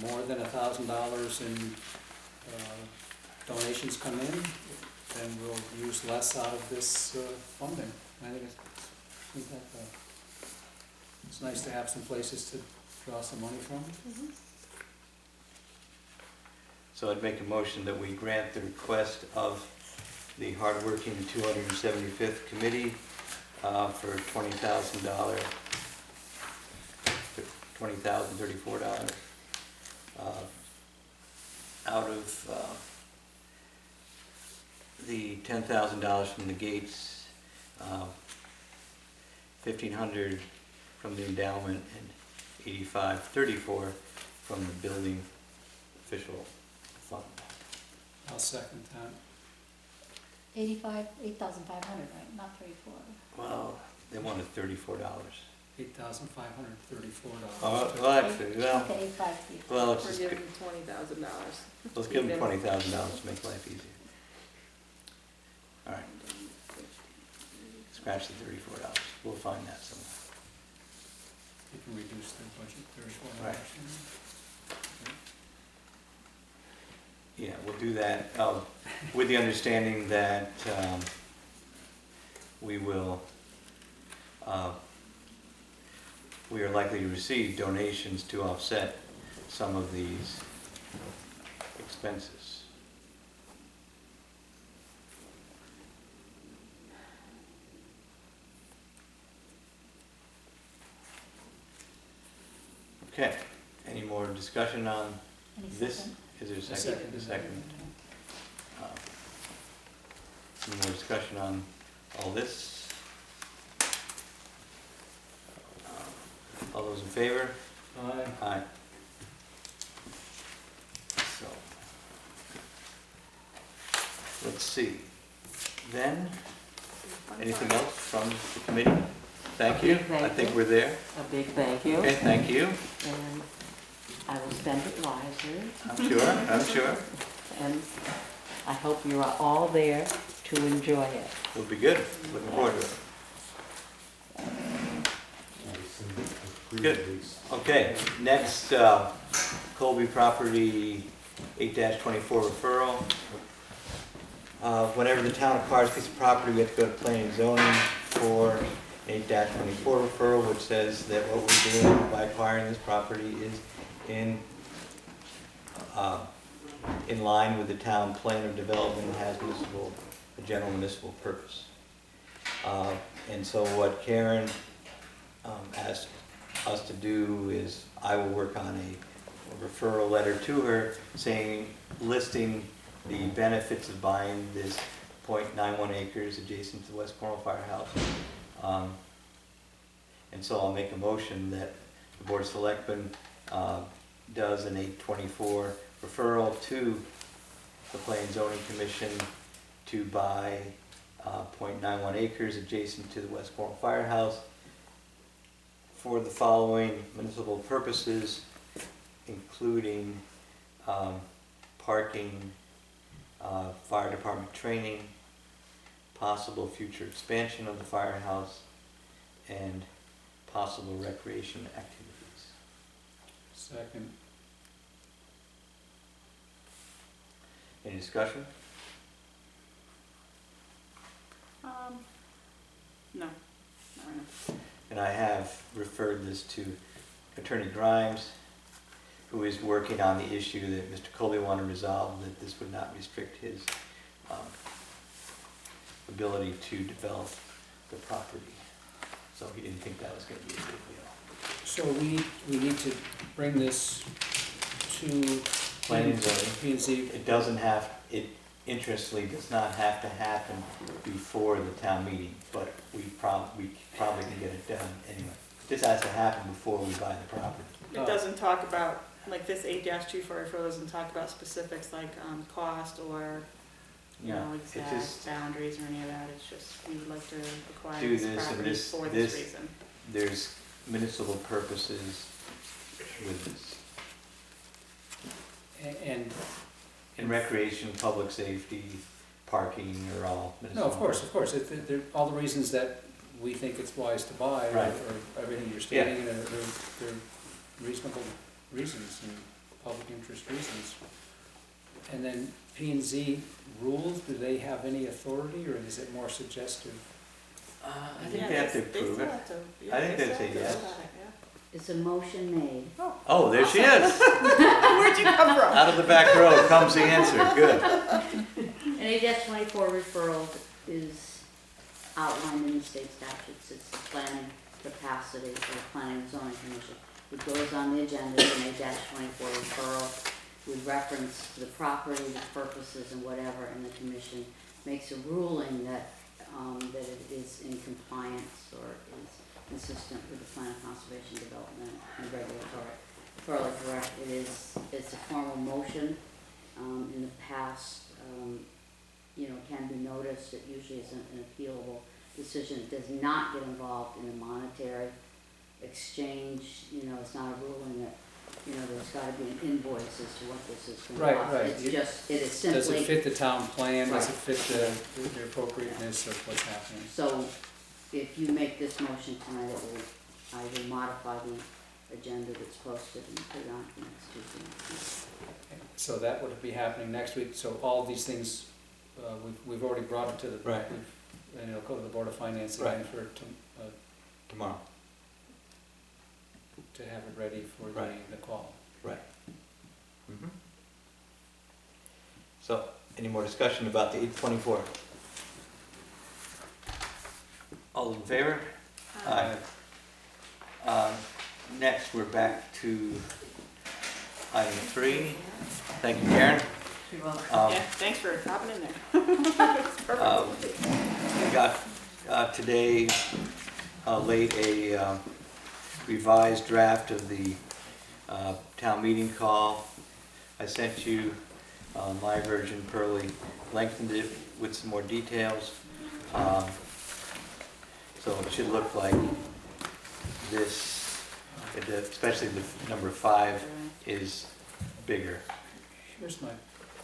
more than $1,000 in donations come in, then we'll use less out of this funding. I think it's nice to have some places to draw some money from. So I'd make a motion that we grant the request of the hardworking 275th Committee for $20,000, $20,034 out of the $10,000 from the Gates, $1,500 from the endowment, and $85.34 from the building official fund. I'll second that. 8,500, right, not 34. Well, they wanted $34. $8,534. Well, actually, well, Okay, 8,534. well, let's We're just, giving $20,000. let's give them $20,000 to make life easier. All right, scratch the $34. We'll find that somewhere. You can reduce the budget $34. Right. Yeah, we'll do that, with the understanding that we are likely to receive donations to offset some of these expenses. Okay, any more discussion on Any this? second? Is there a second? Second. A second. Any more discussion on all this? All those in favor? Aye. Aye. So, let's see. Then, anything else from the committee? Thank you. Thank I think you. we're there. A big thank you, Okay, thank you. and I will spend it wisely, I'm sure. and I hope you are all there to enjoy it. We'll be good. Looking forward to it. Good. Okay, next, Colby property 8-24 referral. Whenever the town acquires a piece of property, we have to go to planning and zoning for 8-24 referral, which says that what we're doing by acquiring this property is in line with the town plan of development and has a general municipal purpose. And so what Karen asked us to do is I will work on a referral letter to her listing the benefits of buying this .91 acres adjacent to the West Cornwall Firehouse. And so I'll make a motion that the Board of Selectmen does an 824 referral to the Planning and Zoning Commission to buy .91 acres adjacent to the West Cornwall Firehouse for the following municipal purposes, including parking, fire department training, possible future expansion of the firehouse, and possible recreation activities. Second. Any discussion? No, not right now. And I have referred this to Attorney Grimes, who is working on the issue that Mr. Colby wanted resolved, that this would not restrict his ability to develop the property. So he didn't think that was gonna be a big deal. So we need to bring this to Planning and zoning. P and Z. It doesn't have, it interestingly does not have to happen before the town meeting, but we probably can get it done anyway. This has to happen before we buy the property. It doesn't talk about, like this 8-244 doesn't talk about specifics like cost or, you know, It's exact just, boundaries or any of that. It's just, we would like to acquire Do this this and property this- for this- this reason. there's municipal purposes with this. And, In recreation, public safety, parking are all no, municipal. of course, all the reasons that we think it's wise to buy, Right. or everything you're stating, they're reasonable reasons and public interest reasons. And then P and Z rules, do they have any authority, or is it more suggestive? I think they have to approve it. I think that's a yes. Is a motion made? Oh, there she is. Where'd you come from? Out of the back row comes the answer. Good. An 8-24 referral is outlined in the state statutes. It's the planning capacity for the Planning and Zoning Commission. It goes on the agenda as an 8-24 referral with reference to the property, the purposes and whatever, and the commission makes a ruling that it is in compliance or is consistent with the plan of conservation development and regulatory. Fairly correct. It's a formal motion. In the past, can be noticed. It usually is an appealable decision. It does not get involved in a monetary exchange. It's not a ruling that, there's gotta be an invoice as to what this is going to cost. Right. It's just, it is simply. Does it fit the town plan, does it Right. fit the appropriateness of what's happening? So if you make this motion tonight, I will modify the agenda that's posted and put it on for next Tuesday. So that would be happening next week, so all these things, we've already brought it to the. Right. And it'll go to the Board of Finance again Right. for, Tomorrow. to have it ready for Right. the call. Right. So, any more discussion about the 824? All in favor? Aye. Next, we're back to item 3. Thank you, Karen. You're welcome. Yeah, thanks for hopping in there. It's perfect. We got today late a revised draft of the town meeting call. I sent you my version. Pearlie lengthened it with some more details. So it should look like this, especially the number 5 is bigger. Here's my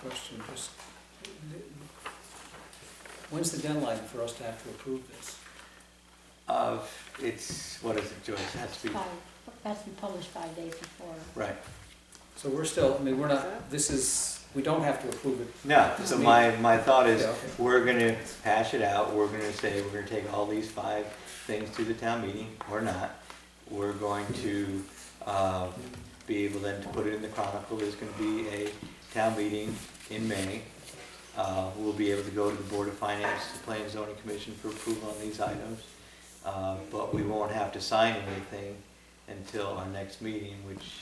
question, just, when's the deadline for us to have to approve this? It's, what is it, Joyce? It has to be, That's been published 5 days before. right. So we're still, we're not, we don't have to approve it. No, so my thought is, Yeah, okay. we're gonna hash it out, we're gonna say, we're gonna take all these 5 things to the town meeting, or not. We're going to be able then to put it in the Chronicle. There's gonna be a town meeting in May. We'll be able to go to the Board of Finance, the Planning and Zoning Commission for approval on these items. But we won't have to sign anything until our next meeting, which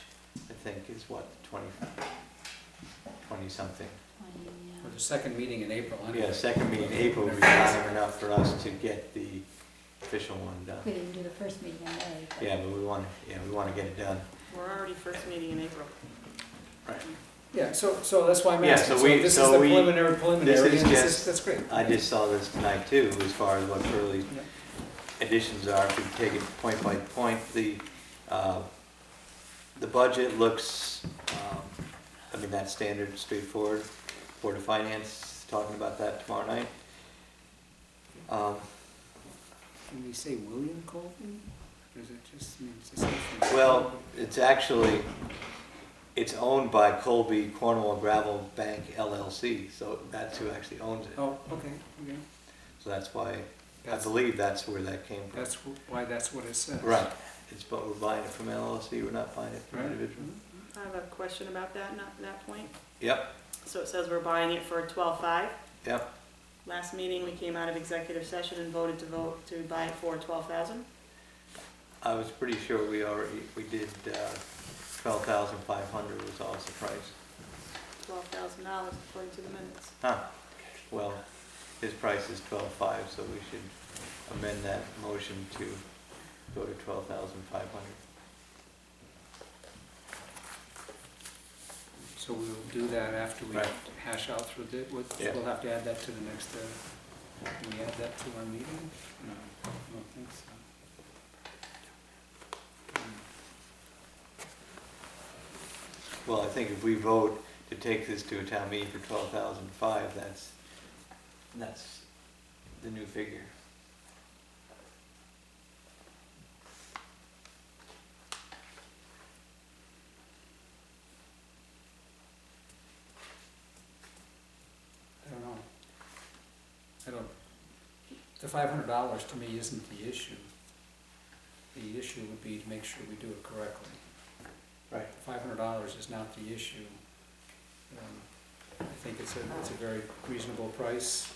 I think is what, 20-something. For the second meeting in April, anyway. Yeah, second meeting in April will be time enough for us to get the official one done. We didn't do the first meeting in May. but- Yeah, but we want to get it done. We're already first meeting in April. Right. Yeah, so that's why I'm Yeah, asking, so so we- this so is the we- preliminary, this is and just- that's great. I just saw this tonight too, as far as what Pearlie's Yeah. additions are. If we take it point by point, the budget looks, that's standard, straightforward. Board of Finance, talking about that tomorrow night. Can we say William Colton? Or is it just, it's the same thing? Well, it's actually, It's owned by Colby Cornwall Gravel Bank LLC, so that's who actually owns it. Oh, okay, okay. So that's why, I That's- believe that's where that came from. That's why that's what it says. Right, it's, but we're buying it from LLC, we're not buying it from Right. individual. I have a question about that point. Yep, So it says we're buying it for 12.5. yep. Last meeting, we came out of executive session and voted to buy it for 12,000. I was pretty sure we did, 12,500 was also the price. $12,000 according to the minutes. Huh, well, his price is 12,500, so we should amend that motion to go to 12,500. So we'll do that after we Right. hash out through the, Yeah. we'll have to add that to the next, can we add that to our meeting? No, I don't think so. Well, I think if we vote to take this to a town meeting for 12,500, that's the new figure. I don't know. The $500 to me isn't the issue. The issue would be to make sure we do it correctly. Right. $500 is not the issue. I think it's a very reasonable price,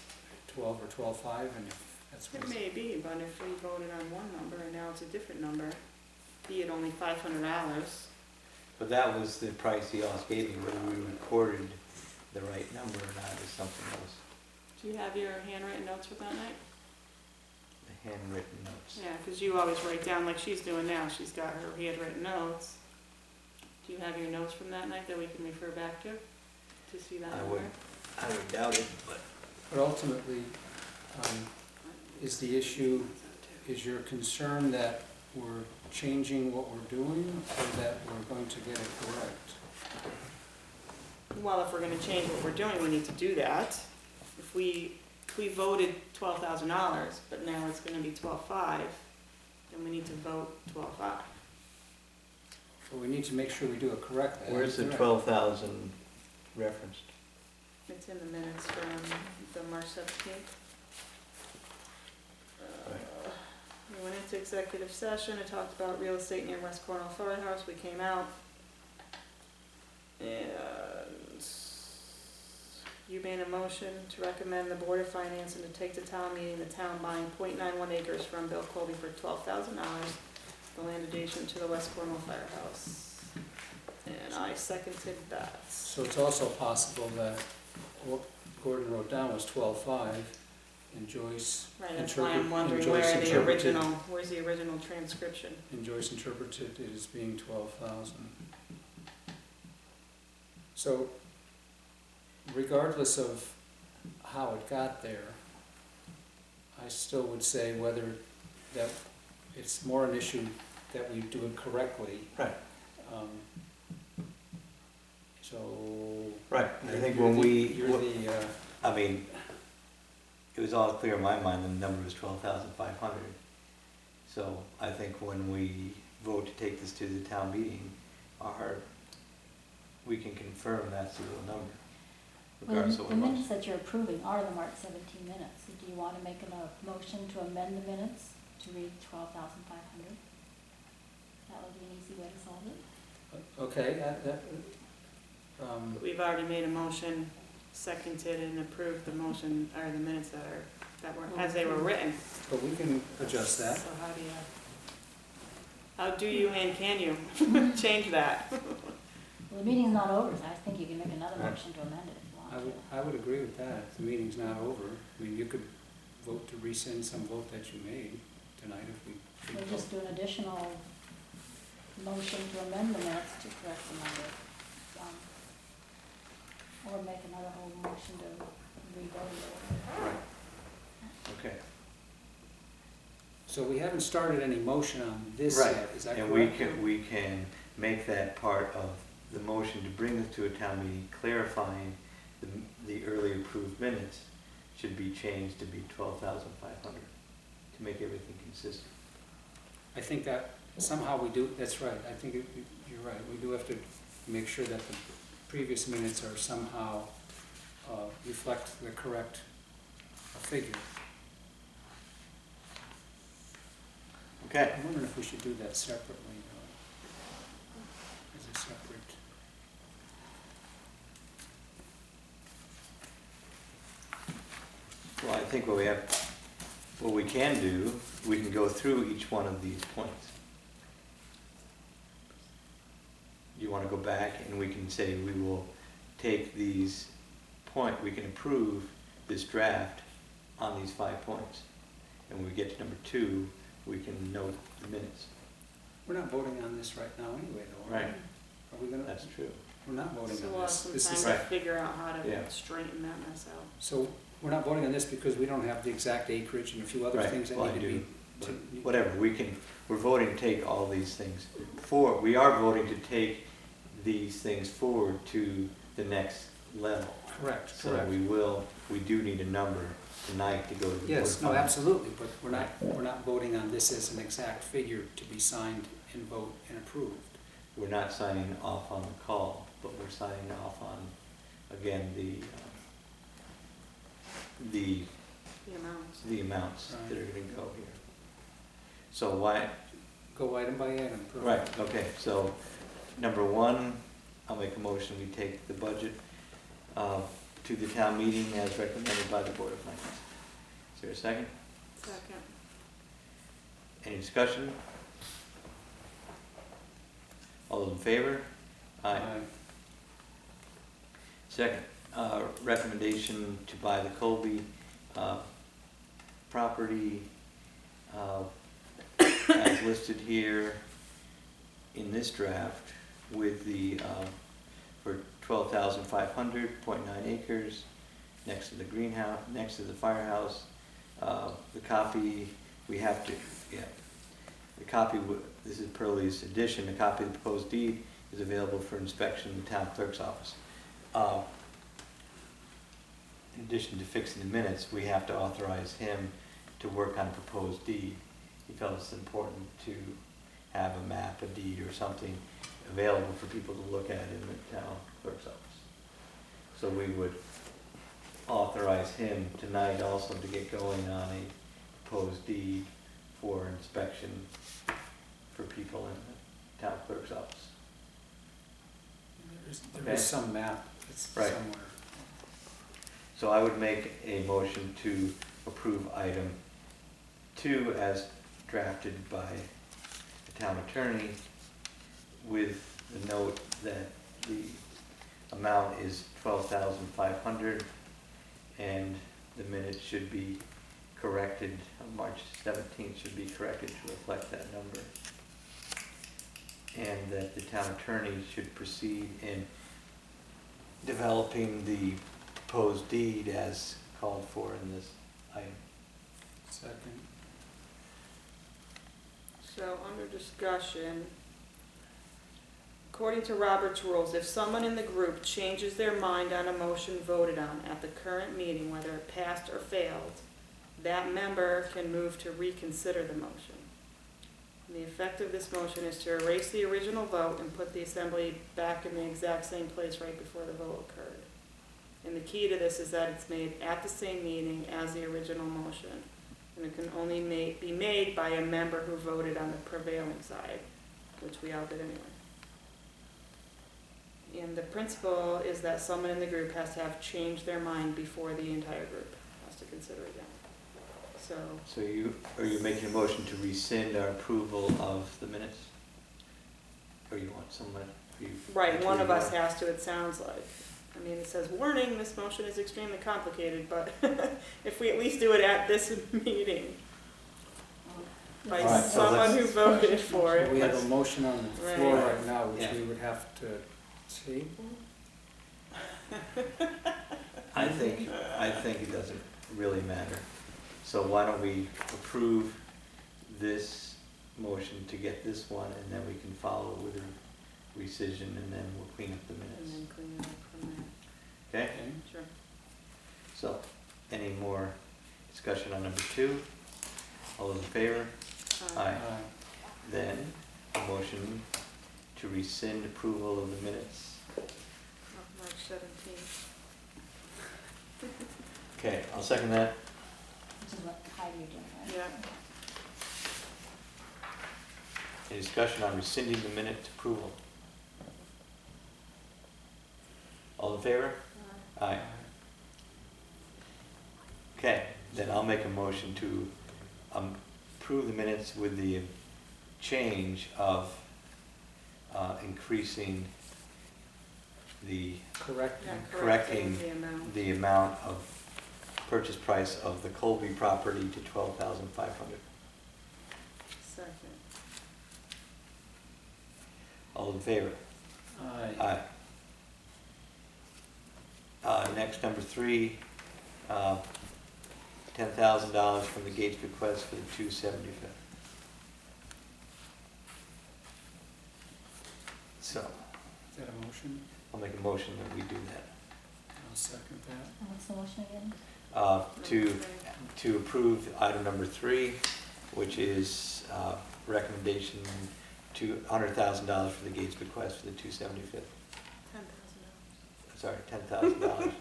12 or 12.5, and if that's what It it's. may be, but if we voted on one number and now it's a different number, be it only $500. But that was the price he also gave me, whether we recorded the right number or not is something else. Do you have your handwritten notes for that night? The handwritten notes. Yeah, because you always write down like she's doing now. She's got her handwritten notes. Do you have your notes from that night that we can refer back to see that I number? would doubt it, but But ultimately, is the issue, is your concern that we're changing what we're doing, or that we're going to get it correct? Well, if we're gonna change what we're doing, we need to do that. If we voted $12,000, but now it's gonna be 12.5, then we need to vote 12.5. But we need to make sure we do it correctly. where's the Correct. 12,000 referenced? It's in the minutes from the March 17th. We went into executive session, it talked about real estate near West Cornwall Firehouse, we came out. And you made a motion to recommend the Board of Finance and to take to town meeting the town buying .91 acres from Bill Colby for $12,000, the land adjacent to the West Cornwall Firehouse. And I seconded that. So it's also possible that what Gordon wrote down was 12.5, and Joyce Right, that's why I'm interpreted, wondering and where Joyce the interpreted, original, where's the original transcription? and Joyce interpreted it as being 12,000. So regardless of how it got there, I still would say whether that it's more an issue that we do it correctly. Right. So. Right, I think you're when the- we, You're the, I mean, it was all clear in my mind, the number was 12,500. So I think when we vote to take this to the town meeting, we can confirm that's the real number, regardless of The what it minutes was. that you're approving are the March 17 minutes. Do you want to make a motion to amend the minutes to read 12,500? That would be an easy way to solve it. okay, We've already made a motion, seconded and approved the motion, or the minutes that were, as they were written. but we can adjust that. So how do you and can you change that? Well, the meeting's not over, so I think you can make another motion to amend it if you want to. I would agree with that. If the meeting's not over, I mean, you could vote to rescind some vote that you made tonight if we. We'll just do an additional motion to amend the minutes to correct the number. Or make another whole motion to revote it. Right. Okay. So we haven't started any motion on this Right, yet, is that and correct? we can make that part of the motion to bring this to a town meeting, clarifying the early approved minutes should be changed to be 12,500, to make everything consistent. I think that somehow we do, that's right, I think you're right, we do have to make sure that the previous minutes are somehow, reflect the correct figure. Okay, I'm wondering if we should do that separately, as a separate. well, I think what we can do, we can go through each one of these points. You wanna go back and we can say we will take these we can approve this draft on these 5 points. And when we get to number 2, we can note the minutes. We're not voting on this right now anyway, though, are we? Right. Are we gonna? That's true. We're not voting So on we'll have this. some This is, time to Right. figure out how Yeah. to straighten that mess out. so we're not voting on this because we don't have the exact acreage and a few other Right. things that Well, I need to do, be. but to- whatever, we're voting to take all these things we are voting to take these things forward to the next level. Correct, So correct. we do need a number tonight to go to the board. Yes, of no, Finance. absolutely, but we're not voting on this as an exact figure to be signed and vote and approved. We're not signing off on the call, but we're signing off on, again, the The amounts. amounts that are Right. gonna go here. So why, Go item by item. perfect. right, okay, so number 1, I'll make a motion, we take the budget to the town meeting as recommended by the Board of Finance. Is there a second? Second. Any discussion? All those in favor? Aye. Second, recommendation to buy the Colby property as listed here in this draft with the, for 12,500, 0.9 acres, next to the greenhouse, next to the firehouse. The copy, we have to, yeah. The copy, this is Pearlie's addition, a copy of the proposed deed is available for inspection in the town clerk's office. In addition to fixing the minutes, we have to authorize him to work on a proposed deed. He felt it's important to have a map, a deed, or something available for people to look at in the town clerk's office. So we would authorize him tonight also to get going on a proposed deed for inspection for people in the town clerk's office. There Okay. is some map that's Right. somewhere. So I would make a motion to approve item 2 as drafted by the town attorney with the note that the amount is 12,500 and the minutes should be corrected, on March 17th should be corrected to reflect that number. And that the town attorney should proceed in developing the proposed deed as called for in this item. Second. So under discussion, according to Robert's rules, if someone in the group changes their mind on a motion voted on at the current meeting, whether it passed or failed, that member can move to reconsider the motion. And the effect of this motion is to erase the original vote and put the assembly back in the exact same place right before the vote occurred. And the key to this is that it's made at the same meeting as the original motion. And it can only be made by a member who voted on the prevailing side, which we all did anyway. And the principle is that someone in the group has to have changed their mind before the entire group has to consider again. So, So are you making a motion to rescind our approval of the minutes? Or you want someone, right, one of us has to, it sounds like. I mean, it says, warning, this motion is extremely complicated, but if we at least do it at this meeting by All right, so someone who let's- voted for So we it. have a motion on the floor Right. right now, which Yeah. we would have to table. I think it doesn't really matter. So why don't we approve this motion to get this one, and then we can follow with a rescission, and then we'll clean up the And minutes. then clean it up from Okay? Okay. there. Sure. So, any more discussion on number 2? All those in favor? Aye. Then, a motion to rescind approval of the minutes. Of March 17th. Okay, I'll second that. Which is what Heidi you're doing, right? Yeah. Any discussion on rescinding the minute approval? All in favor? Aye. Okay, then I'll make a motion to approve the minutes with the change of increasing the, Correct. Yeah, correcting the amount. the amount of purchase price of the Colby property to $12,500. Second. All in favor? Aye. Next, number 3, $10,000 from the Gates bequest for the 275th. So, Is that a motion? I'll make a motion that we do that. I'll second that. And what's the motion again? To approve item number 3, which is recommendation to $100,000 for the Gates bequest for the 275th. $10,000. Sorry, $10,000,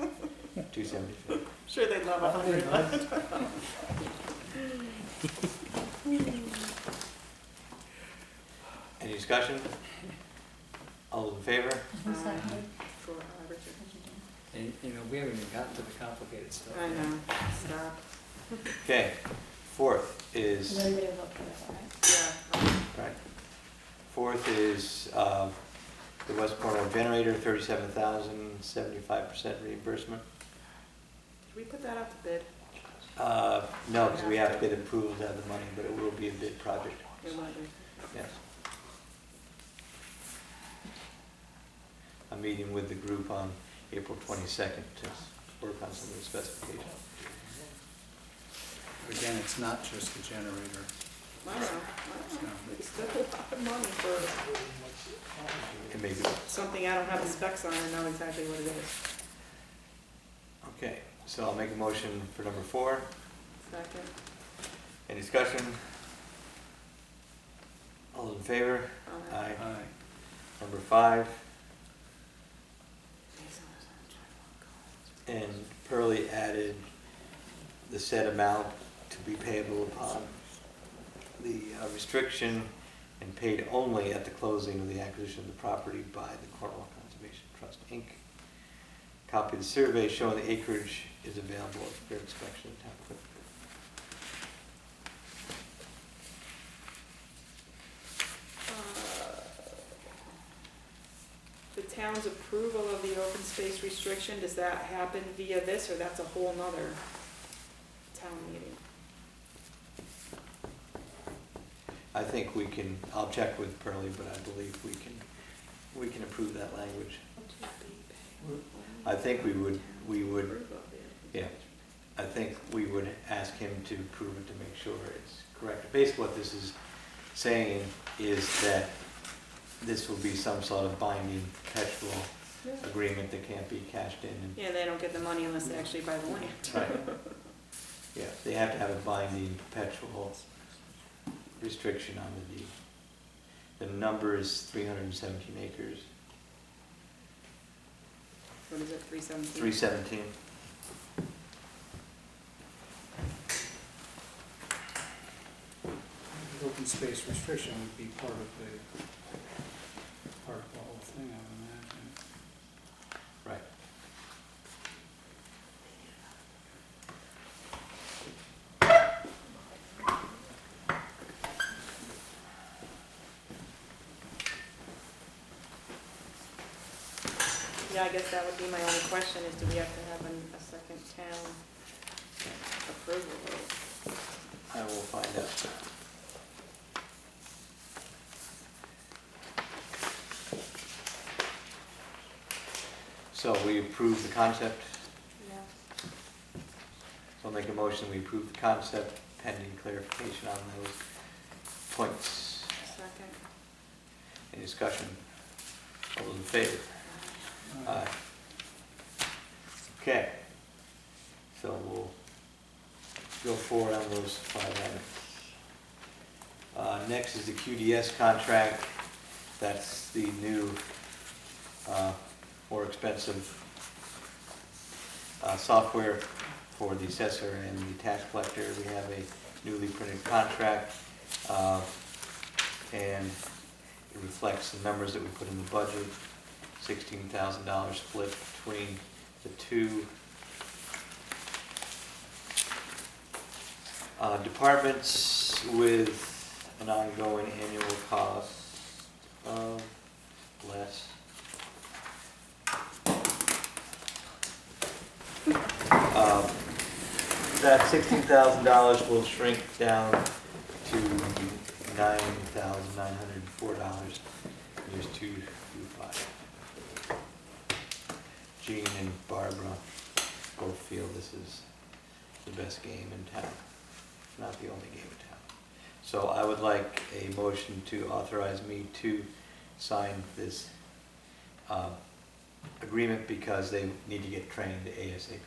275th. Sure, they'd love 100. Any discussion? All in favor? Who seconded? For Richard. And, you know, we haven't even gotten to the complicated stuff. I know, stop. Okay, 4th Does is, everybody vote for that, right? Yeah. right, 4th is the West Cornwall generator, $37,000, 75% reimbursement. Did we put that out to bid? No, because we have to get approval to have the money, but it will be a bid project, It might be. yes. I'm meeting with the group on April 22nd to work on some of the specifications. Again, it's not just the generator. I know. It's still a lot of money for It may be, something I don't have the specs on and know exactly what it is. okay, so I'll make a motion for number 4. Second. Any discussion? All in favor? Aye. Aye. Number 5, and Pearlie added the said amount to be payable upon the restriction and paid only at the closing of the acquisition of the property by the Cornwall Conservation Trust, Inc. Copy of the survey showing the acreage is available for inspection at town clerk. The town's approval of the open space restriction, does that happen via this, or that's a whole nother town meeting? I think we can, I'll check with Pearlie, but I believe we can approve that language. I think we would, yeah, I think we would ask him to prove it to make sure it's correct. Basically what this is saying is that this will be some sort of binding perpetual agreement that can't be cashed in. And, Yeah, they don't get the money unless they actually buy the land. right. Yeah, they have to have a binding perpetual restriction on the deed. The number is 317 acres. What is it, 317? 317. The open space restriction would be part of the whole thing, I would imagine. Right. Yeah, I guess that would be my only question, is do we have to have a second town approval vote? I will find out. So we approve the concept. Yeah. So I'll make a motion, we approve the concept pending clarification on those points. Second. Any discussion? All those in favor? Aye. Okay. So we'll go forward on those 5 items. Next is the QDS contract. That's the new, more expensive software for the assessor and the tax collector. We have a newly printed contract, and it reflects the numbers that we put in the budget. $16,000 split between the two departments, with an ongoing annual cost of less. That $16,000 will shrink down to $9,904 in years 2 through 5. Jean and Barbara both feel this is the best game in town, not the only game in town. So I would like a motion to authorize me to sign this agreement, because they need to get trained ASAP.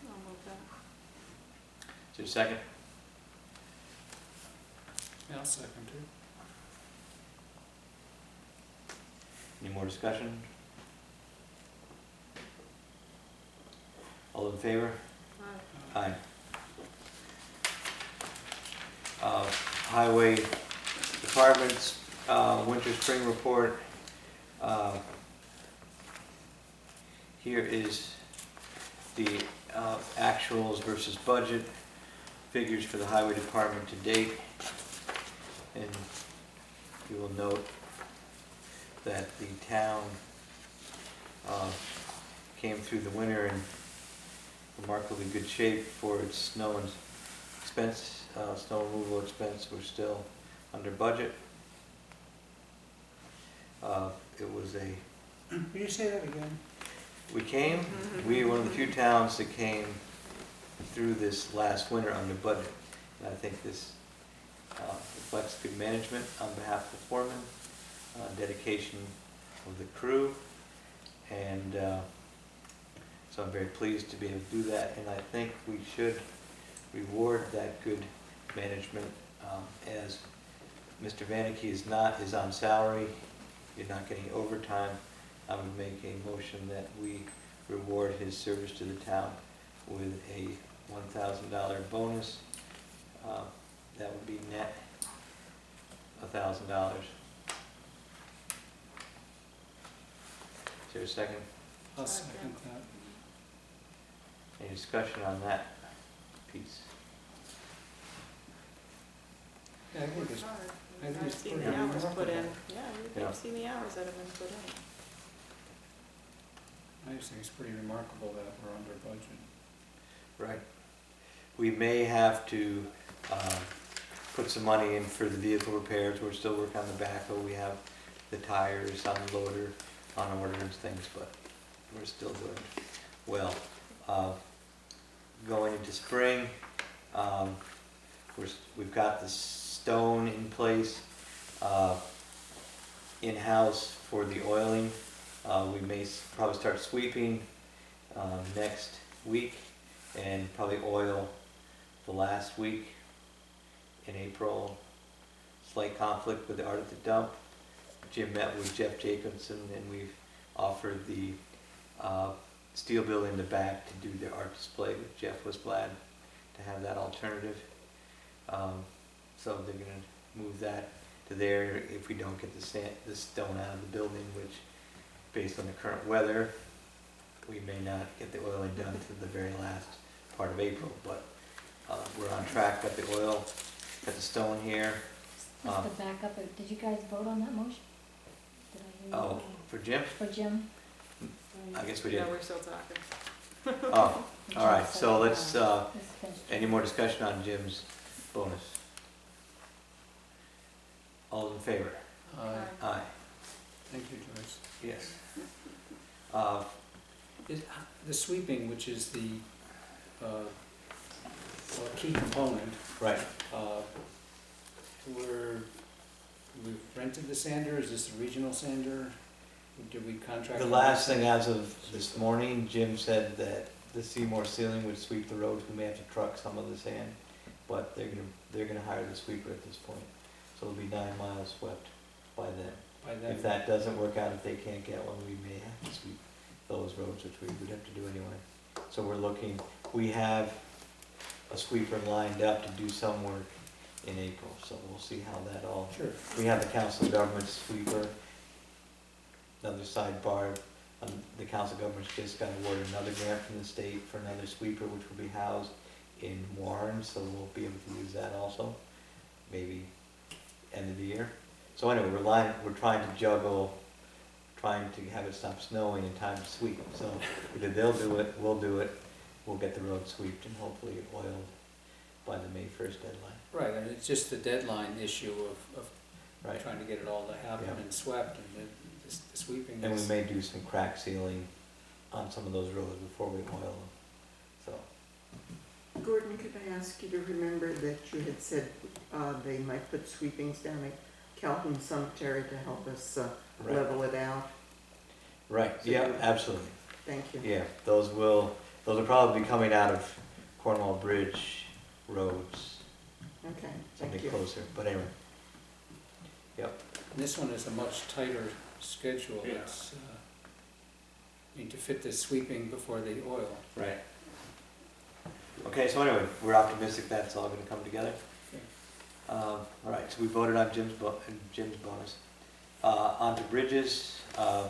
I'll move that. Is there a second? Yeah, I'll second it. Any more discussion? All in favor? Aye. Aye. Highway Department's winter spring report. Here is the actuals versus budget figures for the Highway Department to date. And you will note that the town came through the winter in remarkably good shape for its snow and expense, snow removal expense. We're still under budget. It was a, Will you say that again? we were one of the few towns that came through this last winter under budget. And I think this reflects good management on behalf of the foreman, dedication of the crew, and so I'm very pleased to be able to do that, and I think we should reward that good management, as Mr. Vannicky is on salary, you're not getting overtime. I would make a motion that we reward his service to the town with a $1,000 bonus. That would be net $1,000. Is there a second? I'll second that. Any discussion on that piece? Yeah, I think it's, Hard. I think I've it's seen pretty the hours put in. remarkable. Yeah, Yeah. you've seen the hours that have been put in. I just think it's pretty remarkable that we're under budget. Right. We may have to put some money in for the vehicle repairs. We're still working on the backhoe. We have the tires on the loader on order and things, but we're still doing well. Going into spring, we've got the stone in place in-house for the oiling. We may probably start sweeping next week, and probably oil the last week in April. Slight conflict with the art at the dump. Jim met with Jeff Jacobson, and we've offered the steel building in the back to do the art display. Jeff was glad to have that alternative. So they're going to move that to there if we don't get the stone out of the building, which, based on the current weather, we may not get the oiling done to the very last part of April, but we're on track. Got the oil, got the stone here. Just to back up, did you guys vote on that motion? Did I hear you? Oh, for Jim? For Jim? I guess we did. Yeah, we're still talking. Oh, all right, so let's, Let's finish. any more discussion on Jim's bonus? All in favor? Aye. Thank you, Joyce. Yes. Is, the sweeping, which is the key component, Right. we've rented the sander, is this a regional sander? Did we contract? The last thing as of this morning, Jim said that the Seymour Ceiling would sweep the roads. We may have to truck some of the sand, but they're gonna hire the sweeper at this point. So it'll be 9 miles swept by them. by then. If that doesn't work out, if they can't get one, we may have to sweep those roads, which we would have to do anyway. So we're looking, we have a sweeper lined up to do some work in April, so we'll see how that all. Sure. We have the council of governments sweeper. Another sidebar, the council of governments just got awarded another grant from the state for another sweeper, which will be housed in Warren, so we'll be able to use that also, maybe end of the year. So anyway, we're trying to juggle, trying to have it stop snowing in time to sweep. So either they'll do it, we'll get the road sweeped and hopefully oiled by the May 1st deadline. Right, and it's just the deadline issue of Right. trying to get it all to happen Yeah. and swept, and the sweeping And we is. may do some crack sealing on some of those roads before we oil them, so. Gordon, could I ask you to remember that you had said they might put sweepings down at Calhoun Cemetery to help us Right. level it out? Right, So yeah, you- absolutely. Thank you. Yeah, those will probably be coming out of Cornwall Bridge roads, Okay, something thank you. closer, but anyway. Yep, This one is a much tighter schedule. Yeah. It's, I mean, to fit the sweeping before the oil. right. Okay, so anyway, we're optimistic that's all gonna come together. Okay. All right, so we voted on Jim's bonus. On to bridges. I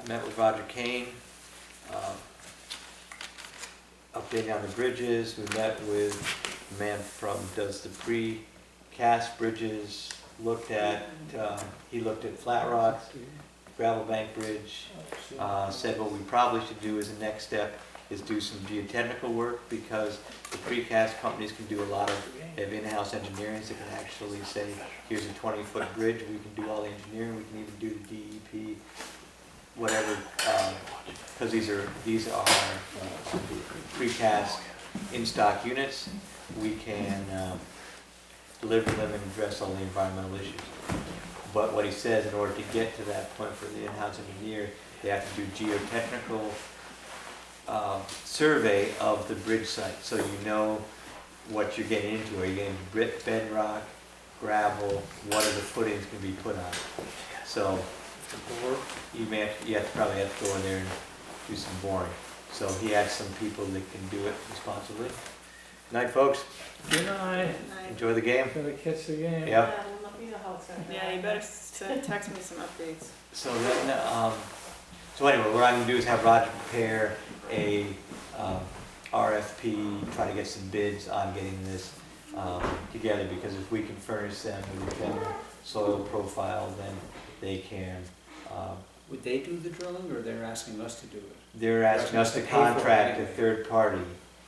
met with Roger Kane. Updating on the bridges. We met with the man does the precast bridges. He looked at Flat Rocks, Gravel Bank Bridge. Said what we probably should do as a next step is do some geotechnical work, because the precast companies can do a lot of, they have in-house engineering that can actually say, here's a 20-foot bridge, we can do all the engineering, we can even do the DEP, whatever, because these are precast in-stock units. We can deliver them and address all the environmental issues. But what he says, in order to get to that point for the in-house engineer, they have to do geotechnical survey of the bridge site, so you know what you're getting into. Are you getting bedrock, gravel, what are the footings can be put on? So you probably have to go in there and do some boring. So he has some people that can do it responsibly. Night, folks. Good night. Enjoy the game. Gonna catch the game. Yep. Yeah, you better text me some updates. So then, so anyway, what I'm gonna do is have Roger prepare a RFP, try to get some bids on getting this together, because if we can furnish them with a general soil profile, then they can. Would they do the drilling, or they're asking us to do it? They're asking us to Pay for it contract a anyway. third party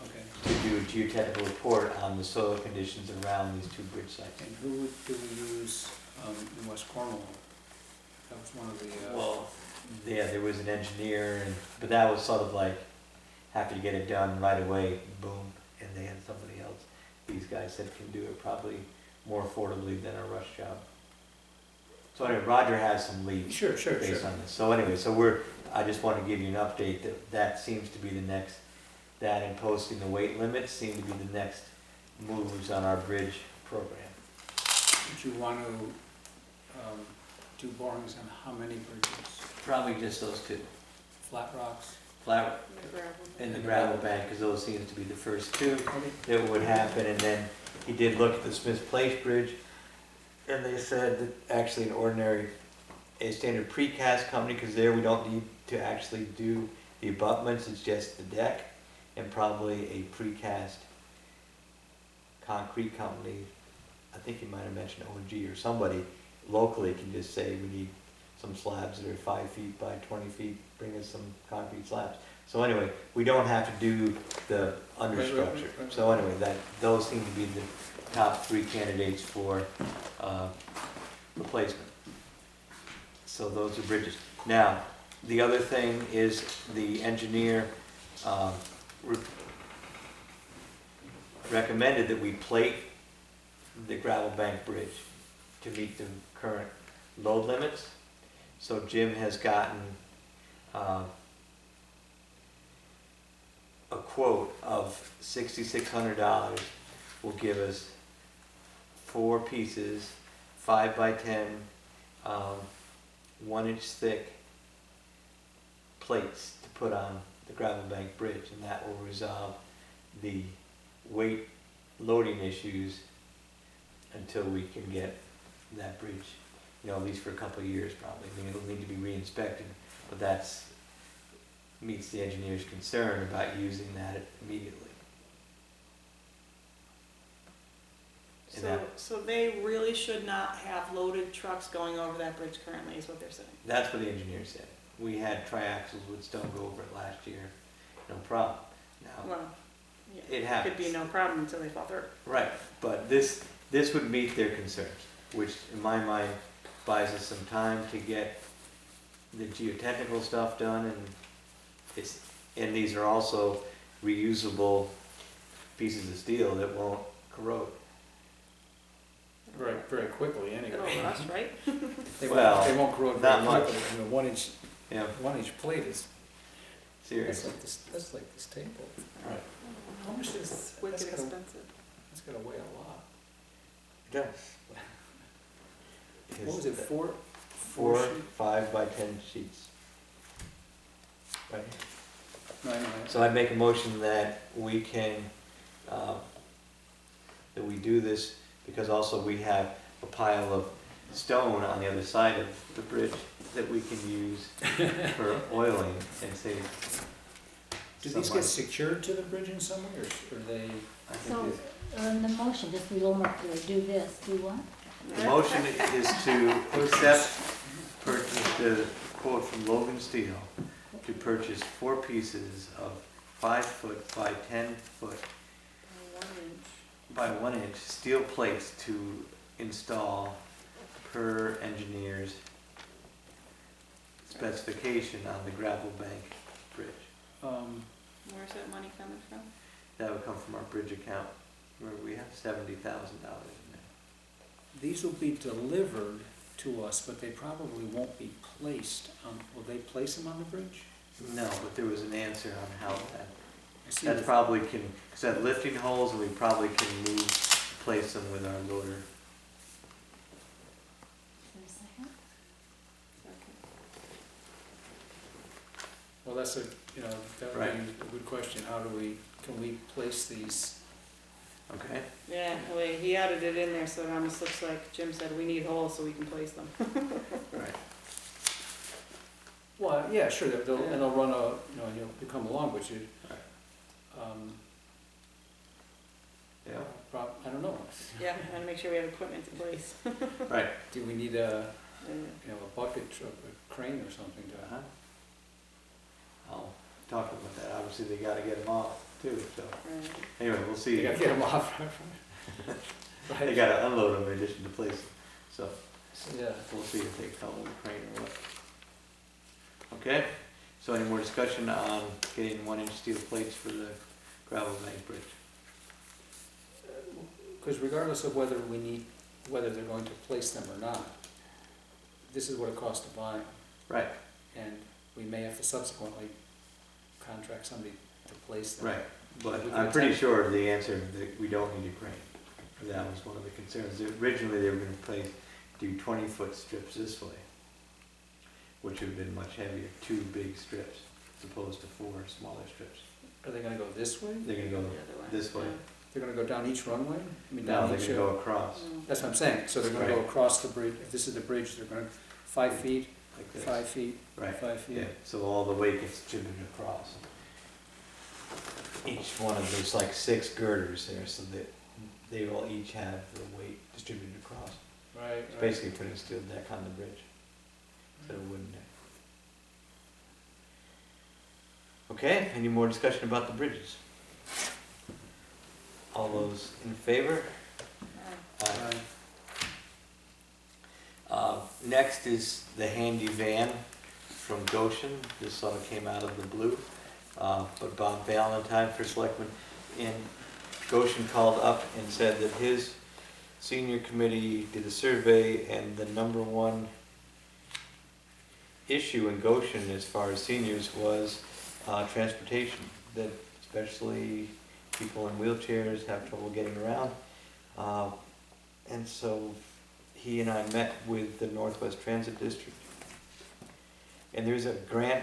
Okay. to do a geotechnical report on the soil conditions around these two bridge sites. And who do we use in West Cornwall? That was one of the. Well, yeah, there was an engineer, but that was sort of like, after you get it done right away, boom, and they had somebody else. These guys said can do it probably more affordably than a rush job. So anyway, Roger has some leads Sure, based on this. So anyway, I just want to give you an update that seems to be the next, that and posting the weight limits seem to be the next moves on our bridge program. Would you want to do borings on how many bridges? Probably just those two, Flat rocks? Flat The gravel. and the gravel bank, because those seems to be the first two that would happen. And then he did look at the Smith Place Bridge, and they said that actually a standard precast company, because there we don't need to actually do the abutments, it's just the deck, and probably a precast concrete company, I think you might have mentioned OG or somebody locally, can just say we need some slabs that are 5 feet by 20 feet, bring us some concrete slabs. So anyway, we don't have to do the understructure. Right. So anyway, those seem to be the top three candidates for replacement. So those are bridges. Now, the other thing is the engineer recommended that we plate the gravel bank bridge to meet the current load limits. So Jim has gotten a quote of $6,600 will give us 4 pieces, 5x10, 1 inch thick plates to put on the gravel bank bridge, and that will resolve the weight loading issues until we can get that bridge, you know, at least for a couple of years probably. I mean, it'll need to be re-inspected, but that's, meets the engineer's concern about using that immediately. And So, so they really should not have loaded trucks going over that bridge currently, is what they're saying. That's what the engineer said. We had triaxles with stone go over it last year, no problem. Now, Well, yeah, it could happens. be no problem until they fall through. Right, but this would meet their concerns, which in my mind buys us some time to get the geotechnical stuff done, and these are also reusable pieces of steel that won't corrode. Very, very quickly It'll anyway. rust, right? Well, They won't corrode not very much. quickly. I mean, 1 inch, Yeah, 1 inch plate is, seriously. that's like this table. Right. How much is, It's wicked that's gotta, expensive. that's gotta weigh a lot. Yeah. What was it, four? Four sheet? 5x10 sheets. Right. No, I know. So I'd make a motion that we can, that we do this, because also we have a pile of stone on the other side of the bridge that we can use for oiling and save. Do some these money. get secured to the bridge in some way, or are they? I think So, this- in the motion, just we will do this, do what? the motion is to accept purchase the quote from Logan Steel to purchase 4 pieces of 5 foot by 10 foot 1 inch. by 1 inch steel plates to install per engineer's specification on the gravel bank bridge. Where's that money coming from? That would come from our bridge account, where we have $70,000 in there. These will be delivered to us, but they probably won't be placed on, will they place them on the bridge? No, but there was an answer on how that, I see that the- probably can, because that lifting holes, and we probably can place them with our loader. Is there a second? Well, that's a, you know, that would be a good question. How do we, can we place these? Okay? Yeah, well, he added it in there, so it almost looks like Jim said, we need holes so we can place them. Right. Well, yeah, sure, and they'll run a, you know, you'll come along, but you, Yeah, I don't know. Yeah, and make sure we have equipment in place. right. Do we need a, Yeah. you know, a bucket, a crane or something to? Uh-huh. I'll talk about that. Obviously, they gotta get them off too, so. Right. Anyway, we'll see. You gotta get them off. They gotta unload them in addition to place them. So Yeah. we'll see if they come with a crane or what. Okay, so any more discussion on getting 1 inch steel plates for the gravel bank bridge? Because regardless of whether we need, whether they're going to place them or not, this is what it costs to buy them. Right, And we may have to subsequently contract somebody to place them. right. But We can I'm pretty attempt- sure the answer that we don't need a crane. That was one of the concerns. Originally, they were gonna do 20-foot strips this way, which would have been much heavier, 2 big strips as opposed to 4 smaller strips. Are they gonna go this way? They're gonna go The other way. this way. They're gonna go down each runway? I mean, Now down they're each, gonna go across Yeah. that's what I'm saying, so they're gonna go Right. across the bridge, if this is the bridge, they're gonna, 5 feet, like this. 5 feet, Right, 5 feet. yeah, so all the weight gets distributed across. Each one of there's like 6 girders there, so that they will each have the weight distributed across. Right, It's basically putting a steel deck on the bridge, instead of a wooden deck. Okay, any more discussion about the bridges? All those in favor? Aye. Next is the handy van from Goshen. This sort of came out of the blue. But Bob Valentine, first selectman in Goshen, called up and said that his senior committee did a survey, and the #1 issue in Goshen as far as seniors was transportation, that especially people in wheelchairs have trouble getting around. And so he and I met with the Northwest Transit District. And there's a grant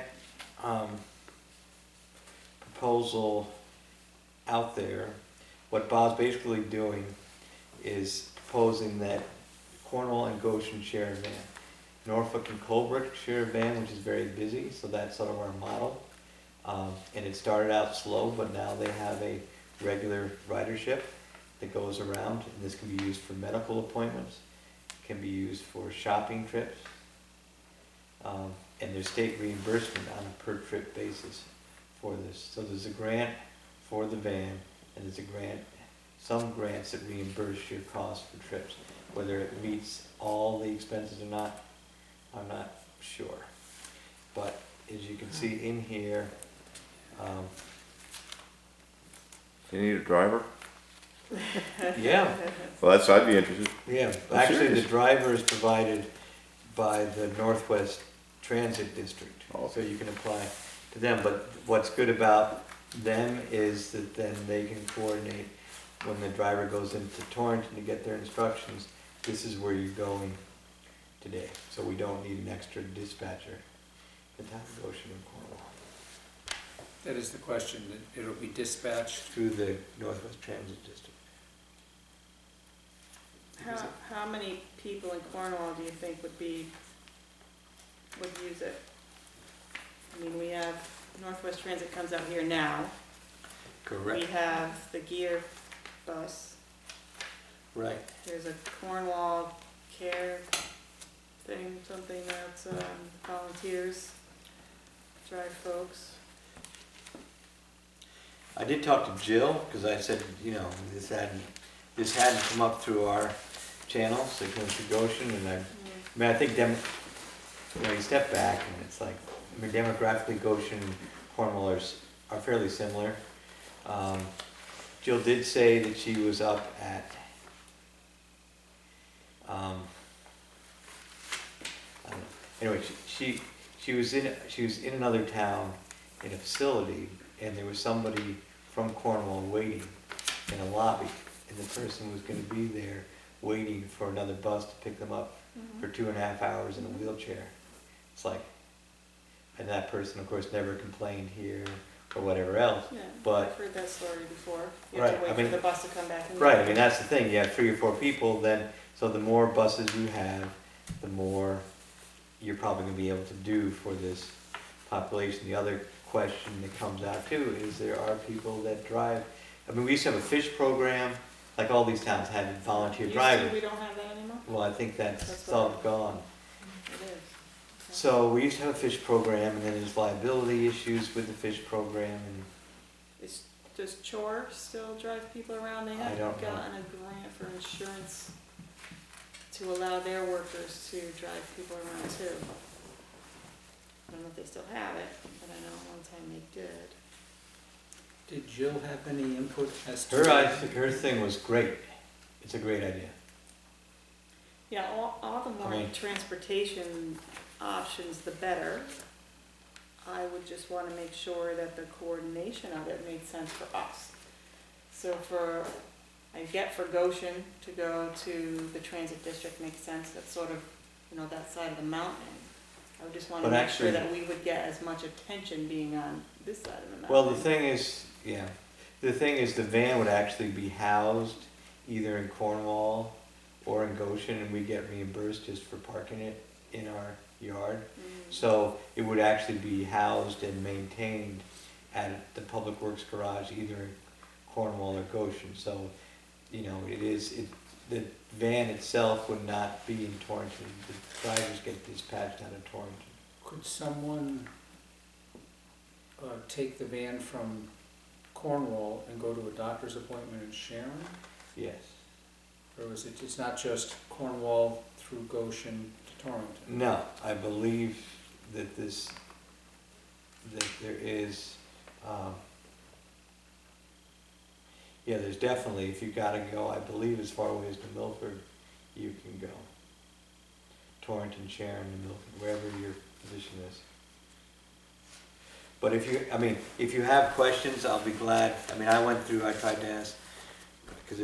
proposal out there. What Bob's basically doing is proposing that Cornwall and Goshen share a van. Norfolk and Colebrook share a van, which is very busy, so that's sort of our model. And it started out slow, but now they have a regular ridership that goes around, and this can be used for medical appointments, can be used for shopping trips, and there's state reimbursement on a per trip basis for this. So there's a grant for the van, and there's a grant, some grants that reimburse your cost for trips. Whether it meets all the expenses or not, I'm not sure. But as you can see in here, You need a driver? yeah, Well, I'd be interested. yeah. Oh, Actually, the serious? driver is provided by the Northwest Transit District. Oh. So you can apply to them, but what's good about them is that then they can coordinate when the driver goes into Torrington to get their instructions, this is where you're going today. So we don't need an extra dispatcher in town of Goshen and Cornwall That is the question, that it'll be dispatched. through the Northwest Transit District. How many people in Cornwall do you think would use it? I mean, we have Northwest Transit comes out here now. Correct. We have the Gear bus. Right. There's a Cornwall Care thing, something that's volunteers drive folks. I did talk to Jill, because I said, you know, this hadn't come up through our channel, so it comes through Goshen, and I mean, I think you know, you step back and it's like, I mean, demographically Goshen and Cornwall are fairly similar. Jill did say that she was up at, I don't know. Anyway, she was in another town in a facility, and there was somebody from Cornwall waiting in a lobby, and the person was going to be there waiting for another bus to pick them up for 2.5 hours in a wheelchair. It's like, and that person, of course, never complained here or whatever else. Yeah, But- I've heard that story before. You Right, have to I wait mean- for the bus to come back. And Right, I mean, that's the thing, you have 3 or 4 people, then, so the more buses you have, the more you're probably gonna be able to do for this population. The other question that comes out too is there are people that drive, I mean, we used to have a fish program, like all these towns had volunteer Used to, drivers. we don't have that anymore? Well, I think That's that's what- all gone. It is. Okay. So we used to have a fish program, and then there's liability issues with the fish program, and Does Chore still drive people around? They I have don't know. gotten a grant for insurance to allow their workers to drive people around too. I don't know if they still have it, but I know one time they did. Did Jill have any input as to? her thing was great. It's a great idea. Yeah, all the more mean- transportation options, the better. I would just want to make sure that the coordination of it made sense for us. So I get for Goshen to go to the transit district makes sense. That's sort of, you know, that side of the mountain. I would just want to But make sure actually- that we would get as much attention being on this side of the mountain. Well, the thing is, the van would actually be housed either in Cornwall or in Goshen, and we get reimbursed just for parking it in our yard. So it would actually be housed and maintained at the Public Works garage, either in Cornwall or Goshen. So, you know, the van itself would not be in Torrington. The drivers get dispatched out of Torrington. Could someone take the van from Cornwall and go to a doctor's appointment in Sharon? Yes. Or is it, it's not just Cornwall through Goshen to Torrington? No, I believe that there is, there's definitely, if you gotta go, I believe as far away as to Milford, you can go. Torrington, Sharon, and Milford, wherever your position is. But if you have questions, I'll be glad. I mean, I tried to ask, because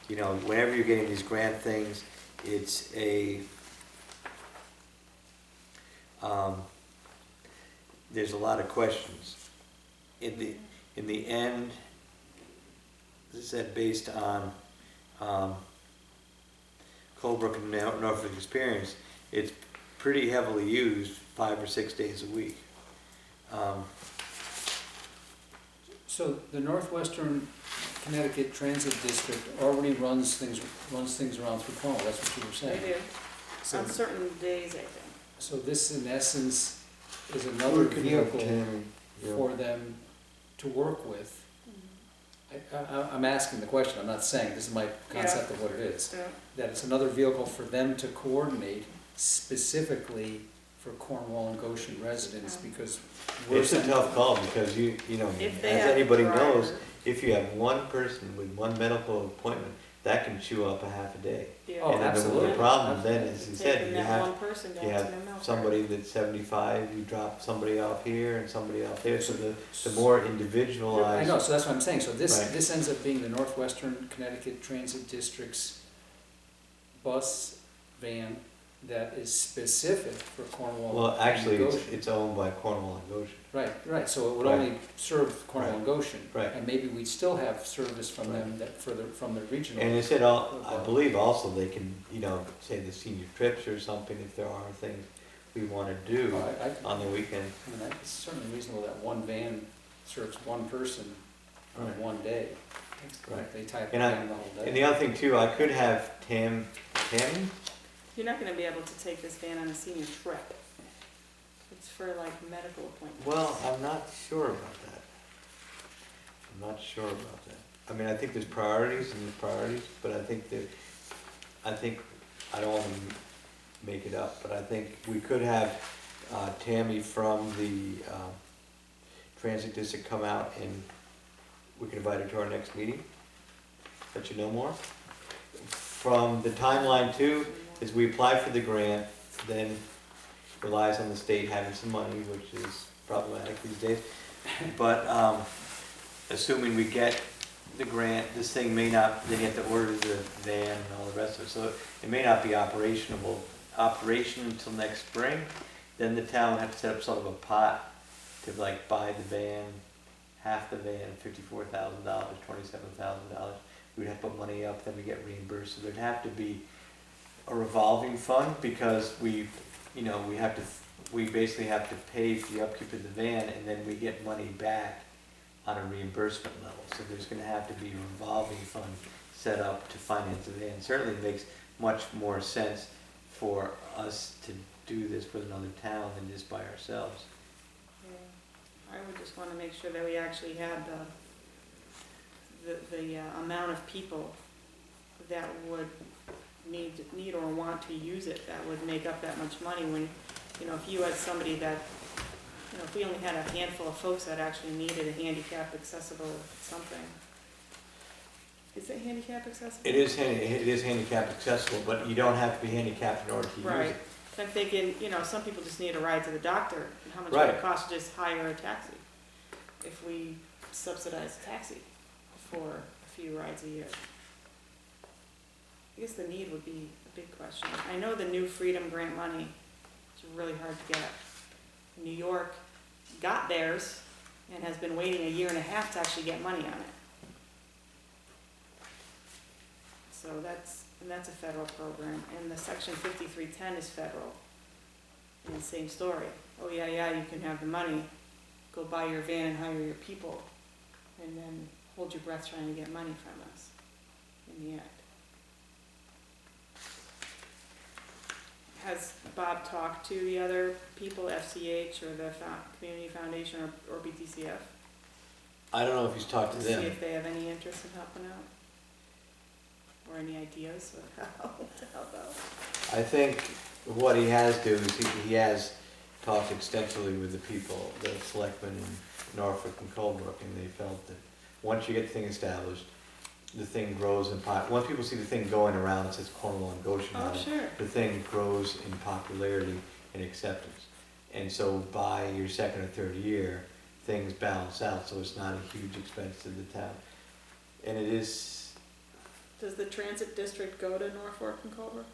you know, whenever you're getting these grant things, it's there's a lot of questions. In the end, as I said, based on Colebrook and Norfolk experience, it's pretty heavily used 5 or 6 days a week. So the Northwestern Connecticut Transit District already runs things around through Cornwall, that's what you were saying? They do, So, on certain days, I think. so this in essence is another vehicle for them to work with. I'm asking the question, I'm not saying, this is my concept of what it is. Yeah. That it's another vehicle for them to coordinate specifically for Cornwall and Goshen residents, because we're It's a sending- tough call because you know, If as they have a anybody knows, driver. if you have one person with one medical appointment, that can chew up a half a day. Yeah. Oh, And then absolutely. the problem then, as you said, Taking you that have, one person down you to have their milk somebody that's 75, you drop somebody off here and somebody off there, so the more I individualized. know, so that's what I'm saying, so this, Right. this ends up being the Northwestern Connecticut Transit District's bus van that is specific for Cornwall Well, and actually, Goshen. it's owned by Cornwall and Goshen. Right, so it would Right. only serve Cornwall and Goshen. Right. And maybe we'd still have service from them that from the regional. And they said, I believe also they can, you know, say the senior trips or something, if there are things we wanna do Well, I on the weekend. mean, it's certainly reasonable that one van serves one person on Right. one day. Right. They type And in the whole day. And the other thing too, I could have Tammy? You're not gonna be able to take this van on a senior trip. It's for like medical appointments. Well, I'm not sure about that. I'm not sure about that. I mean, I think there's priorities and there's priorities, but I think, I don't wanna make it up, but I think we could have Tammy from the transit district come out and we can invite her to our next meeting, let you know more. From the timeline too, is we apply for the grant, then relies on the state having some money, which is problematic these days. But assuming we get the grant, this thing may not, they have to order the van and all the rest of it, so it may not be operation until next spring. Then the town would have to set up sort of a pot to like buy the van, half the van, $54,000, $27,000. We'd have to put money up, then we get reimbursed, so there'd have to be a revolving fund, because we basically have to pay for the upkeep of the van, and then we get money back on a reimbursement level. So there's gonna have to be a revolving fund set up to finance the van. Certainly makes much more sense for us to do this with another town than just by ourselves. Yeah. I would just wanna make sure that we actually had the amount of people that would need or want to use it, that would make up that much money. When, you know, if you had somebody that, you know, if we only had a handful of folks that actually needed a handicap accessible something. Is it handicap accessible? It is handicap accessible, but you don't have to be handicapped in order to use Right. it. I'm thinking, you know, some people just need a ride to the doctor, and how much would Right. it cost to just hire a taxi? If we subsidize a taxi for a few rides a year. I guess the need would be a big question. I know the new Freedom Grant money is really hard to get. New York got theirs and has been waiting a year and a half to actually get money on it. So that's a federal program, and the Section 5310 is federal. And same story. Oh yeah, you can have the money, go buy your van and hire your people, and then hold your breath trying to get money from us in the end. Has Bob talked to the other people, FCH or the Community Foundation or BTCF? I don't know if he's talked to To see them. if they have any interest in helping out? Or any ideas of how to help out? I think what he has do is he has talked extensively with the people, the selectmen in Norfolk and Colebrook, and they felt that once you get the thing established, the thing grows in once people see the thing going around, it says Cornwall and Goshen on Oh, it, sure. the thing grows in popularity and acceptance. And so by your second or third year, things balance out, so it's not a huge expense to the town. And it is Does the transit district go to Norfolk and Colebrook?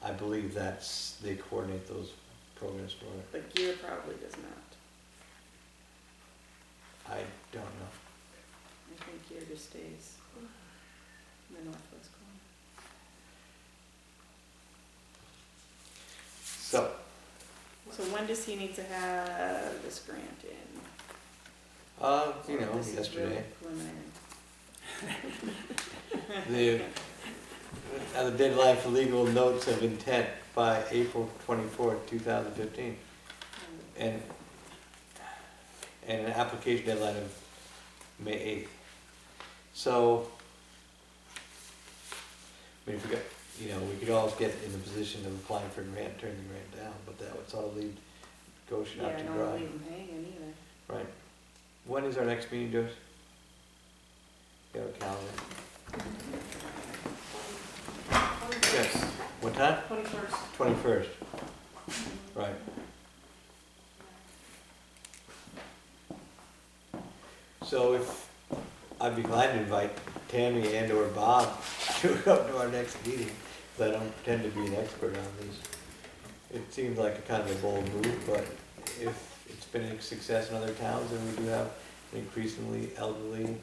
I believe they coordinate those programs for it. The gear probably does not. I don't know. I think gear just stays in the northwest corner. So, So when does he need to have this grant in? you know, This is really yesterday. preliminary. The deadline for legal notes of intent by April 24th, 2015. And an application deadline of May 8th. So, I mean, if we got, you know, we could always get in the position of applying for a grant, turn the grant down, but that would sort of leave Goshen Yeah, out I to don't dry. leave them hanging either. Right. When is our next meeting, Joyce? You have a calendar? Yes. What time? 21st. 21st. Right. So if, I'd be glad to invite Tammy and or Bob to come to our next meeting, because I don't pretend to be an expert on this. It seems like a kind of a bold move, but if it's been a success in other towns, and we do have an increasingly elderly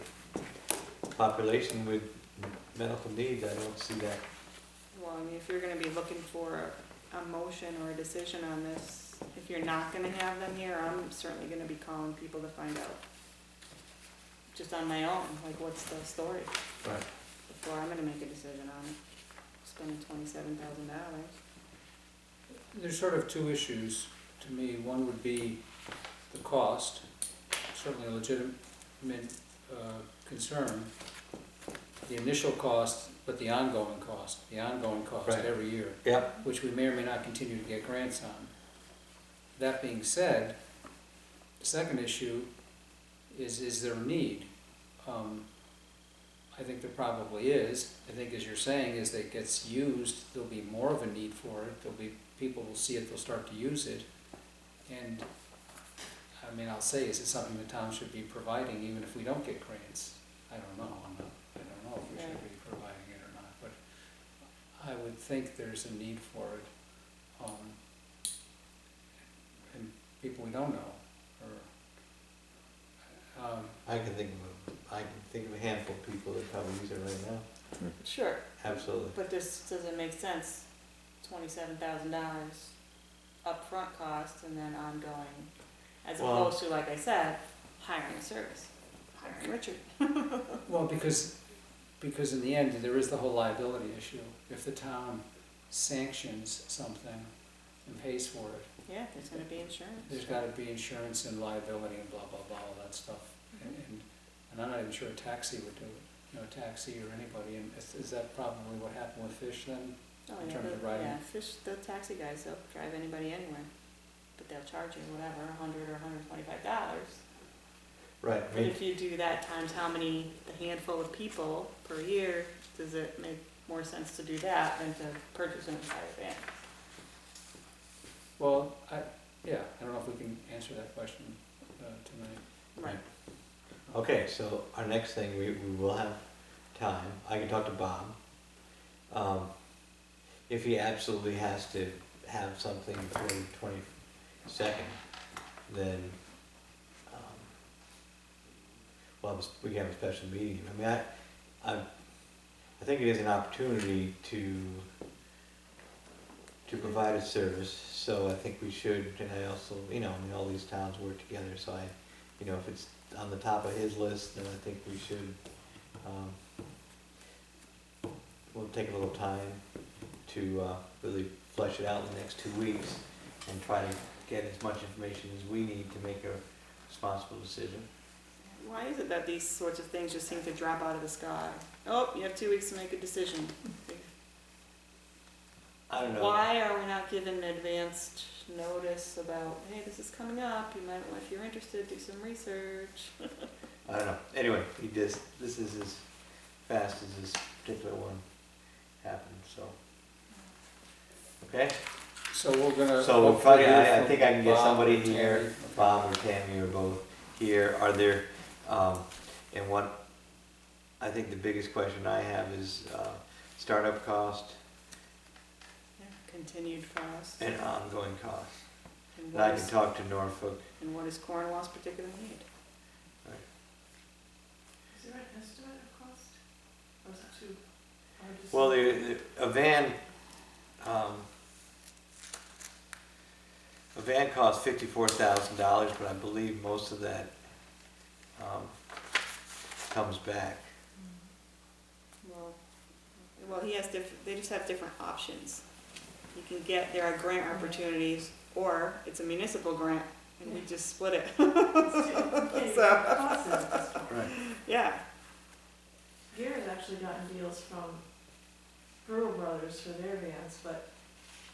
population with medical needs, I don't see that. Well, I mean, if you're gonna be looking for a motion or a decision on this, if you're not gonna have them here, I'm certainly gonna be calling people to find out. Just on my own, like, what's the story, Right. before I'm gonna make a decision on it. Spending $27,000. There's sort of two issues to me. One would be the cost, certainly a legitimate concern. The initial cost, but the ongoing cost Right. every year, Yep. which we may or may not continue to get grants on. That being said, the second issue is there a need? I think there probably is. I think, as you're saying, as it gets used, there'll be more of a need for it. There'll be, people will see it, they'll start to use it. And, I mean, I'll say, is it something the town should be providing even if we don't get grants? I don't know. I don't know if we should be providing it or not, but I would think there's a need for it. And people we don't know, or, I can think of a handful of people that probably use it right now. Sure, Absolutely. but this doesn't make sense, $27,000 upfront cost and then ongoing, as Well- opposed to, like I said, hiring a service, hiring Richard. well, because in the end, there is the whole liability issue. If the town sanctions something and pays for it, Yeah, there's gonna be insurance. there's gotta be insurance and liability and blah, blah, blah, all that stuff. And I'm not even sure a taxi would do it, you know, a taxi or anybody, and is that probably what happened with Fish then? Oh, in yeah, terms of riding. yeah, the taxi guys, they'll drive anybody anywhere, but they'll charge you whatever, $100 or $125. Right. But if you do that times how many, the handful of people per year, does it make more sense to do that than to purchase an entire van? Well, I don't know if we can answer that question tonight. Right. Okay, so our next thing, we will have time. I can talk to Bob. If he absolutely has to have something before the 22nd, then we can have a special meeting. I mean, I think it is an opportunity to provide a service, so I think we should, and I also, you know, I mean, all these towns work together, so if it's on the top of his list, then I think we should, we'll take a little time to really flesh it out in the next 2 weeks and try to get as much information as we need to make a responsible decision. Why is it that these sorts of things just seem to drop out of the sky? Oh, you have 2 weeks to make a decision. I don't know. Why are we not given advanced notice about, hey, this is coming up, you might, if you're interested, do some research? I don't know. Anyway, this is as fast as this particular one happened, so. Okay? So we're gonna. So we'll hopefully probably, hear I from think I can get Bob somebody or Tammy. here, Okay. Bob or Tammy or both here. Are there, and what I think the biggest question I have is startup cost Yeah, continued cost. and ongoing cost. And And what I can is, talk to Norfolk. and what is Cornwall's particular need? Right. Is there an estimate of cost? Or is it too hard to say? Well, a van costs $54,000, but I believe most of that comes back. Well, he has they just have different options. You can get, there are grant opportunities, or it's a municipal grant, and we just split it. Right. Yeah, Gary's actually gotten deals from Brewer Brothers for their vans, but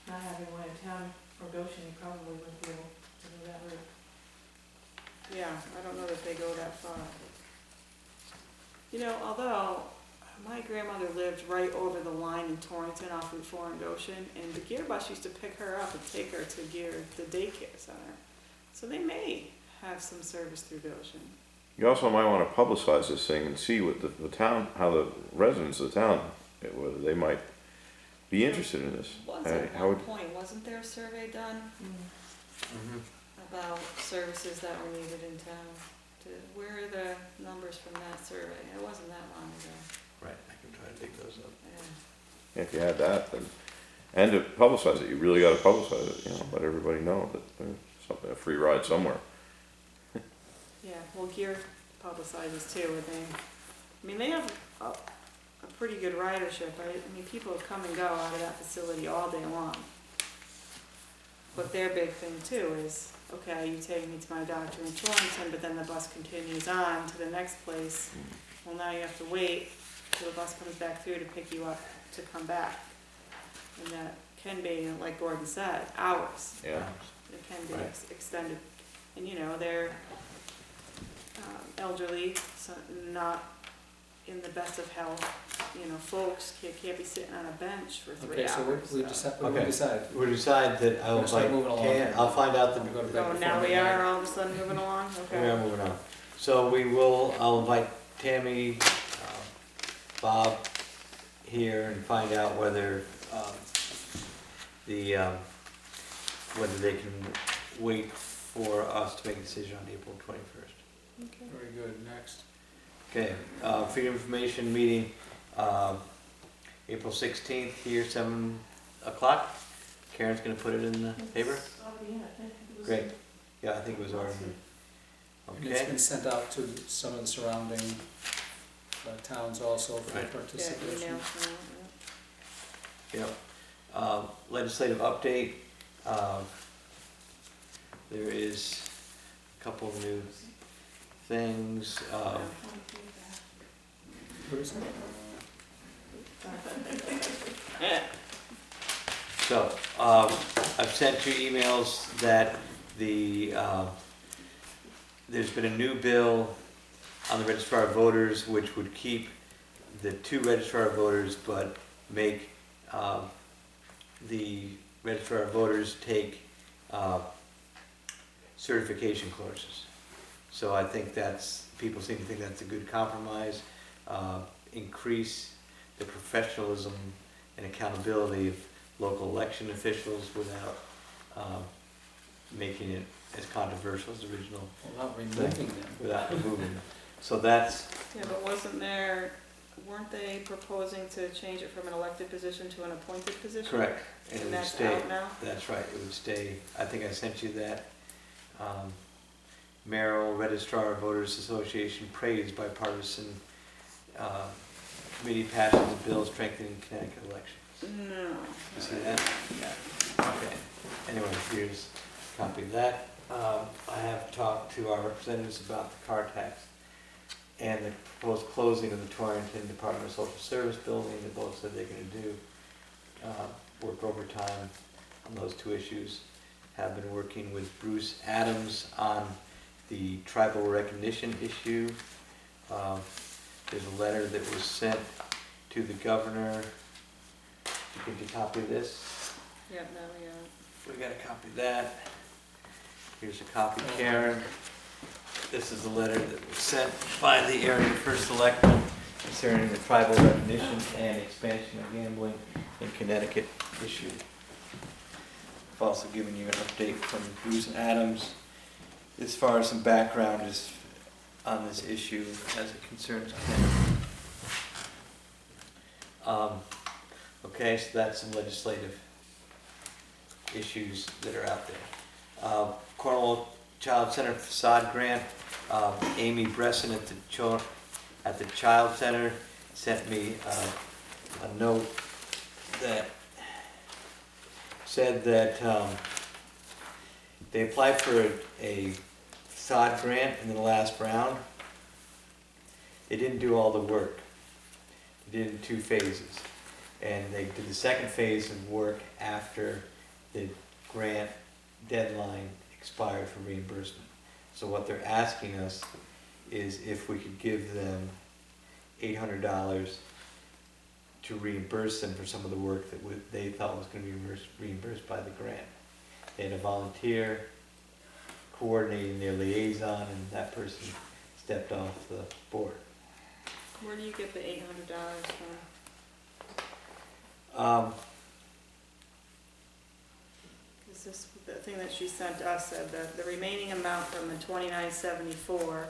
not having one in town or Goshen, you probably wouldn't be able to go that route. yeah, I don't know that they go that far. You know, although my grandmother lived right over the line in Torrington off Route 4 in Goshen, and the Gear bus used to pick her up and take her to the daycare center. So they may have some service through Goshen. You also might want to publicize this thing and see what the town, how the residents of the town, whether they might be interested in this. Was I- at how one would- point, wasn't there a survey done Mm-hmm. about services that were needed in town? Where are the numbers from that survey? It wasn't that long ago. Right, I can try to dig those up. Yeah. If you had that, then, and to publicize it, you really gotta publicize it, let everybody know that there's something, a free ride somewhere. Yeah, well, Gear publicizes too, and I mean, they have a pretty good ridership. I mean, people come and go out of that facility all day long. But their big thing too is, okay, you take me to my doctor in Torrington, but then the bus continues on to the next place. Well, now you have to wait till the bus comes back through to pick you up to come back. And that can be, like Gordon said, hours. Yeah. It can be Right. extended. And, they're elderly, so not in the best of health. Folks can't be sitting on a bench for 3 Okay, so hours. we decide, we Okay. decide. We decide that I will We'll start invite moving along Tam, here. I'll find out the, We'll go to bed Oh, before now we midnight. are all of a sudden moving along? we are Okay. moving on. So I'll invite Tammy, Bob here and find out whether whether they can wait for us to make a decision on April 21st. Okay. Very good, next. Okay, Freedom of Information meeting, April 16th here, 7 o'clock. Karen's gonna put it in the paper? It's already in, I think. It was- Great. Yeah, I think it was already. And it's Okay, been sent out to some of the surrounding towns also for Right. Yeah, participation. email from yep. Legislative update, there is a couple of new things. Where is it? Yeah. So, I've sent you emails that there's been a new bill on the registrar of voters which would keep the 2 registrar of voters but make the registrar of voters take certification courses. So I think people seem to think that's a good compromise, increase the professionalism and accountability of local election officials without making it as controversial as the original, Well, not removing them. without removing them. So that's, Yeah, but weren't they proposing to change it from an elected position to an appointed position? correct, and it And would that's stay, out now? that's right, it would stay, I think I sent you that. Merrill Registrar of Voters Association praised bipartisan committee passes a bill strengthening Connecticut elections. No. You see that? Yeah. Okay. Anyway, here's a copy of that. I have talked to our representatives about the car tax and the proposed closing of the Torrington Department of Social Service building. They both said they're gonna do work overtime on those 2 issues. Have been working with Bruce Adams on the tribal recognition issue. There's a letter that was sent to the governor. Did you copy of this? Yeah, no, yeah. We got a copy of that. Here's a copy, Karen. This is a letter that was sent by the area first selectman concerning the tribal definition and expansion of gambling in Connecticut issued. I've also given you an update from Bruce Adams as far as some background is on this issue as it concerns Connecticut. Okay, so that's some legislative issues that are out there. Cornwall Child Center facade grant. Amy Bresson at the Child Center sent me a note that said that they applied for a facade grant in the last round. They didn't do all the work. They did it in 2 phases. And they did the second phase of work after the grant deadline expired for reimbursement. So what they're asking us is if we could give them $800 to reimburse them for some of the work that they thought was going to be reimbursed by the grant. They had a volunteer coordinating their liaison, and that person stepped off the board. Where do you get the $800 from? This, the thing that she sent us said that the remaining amount from the 2974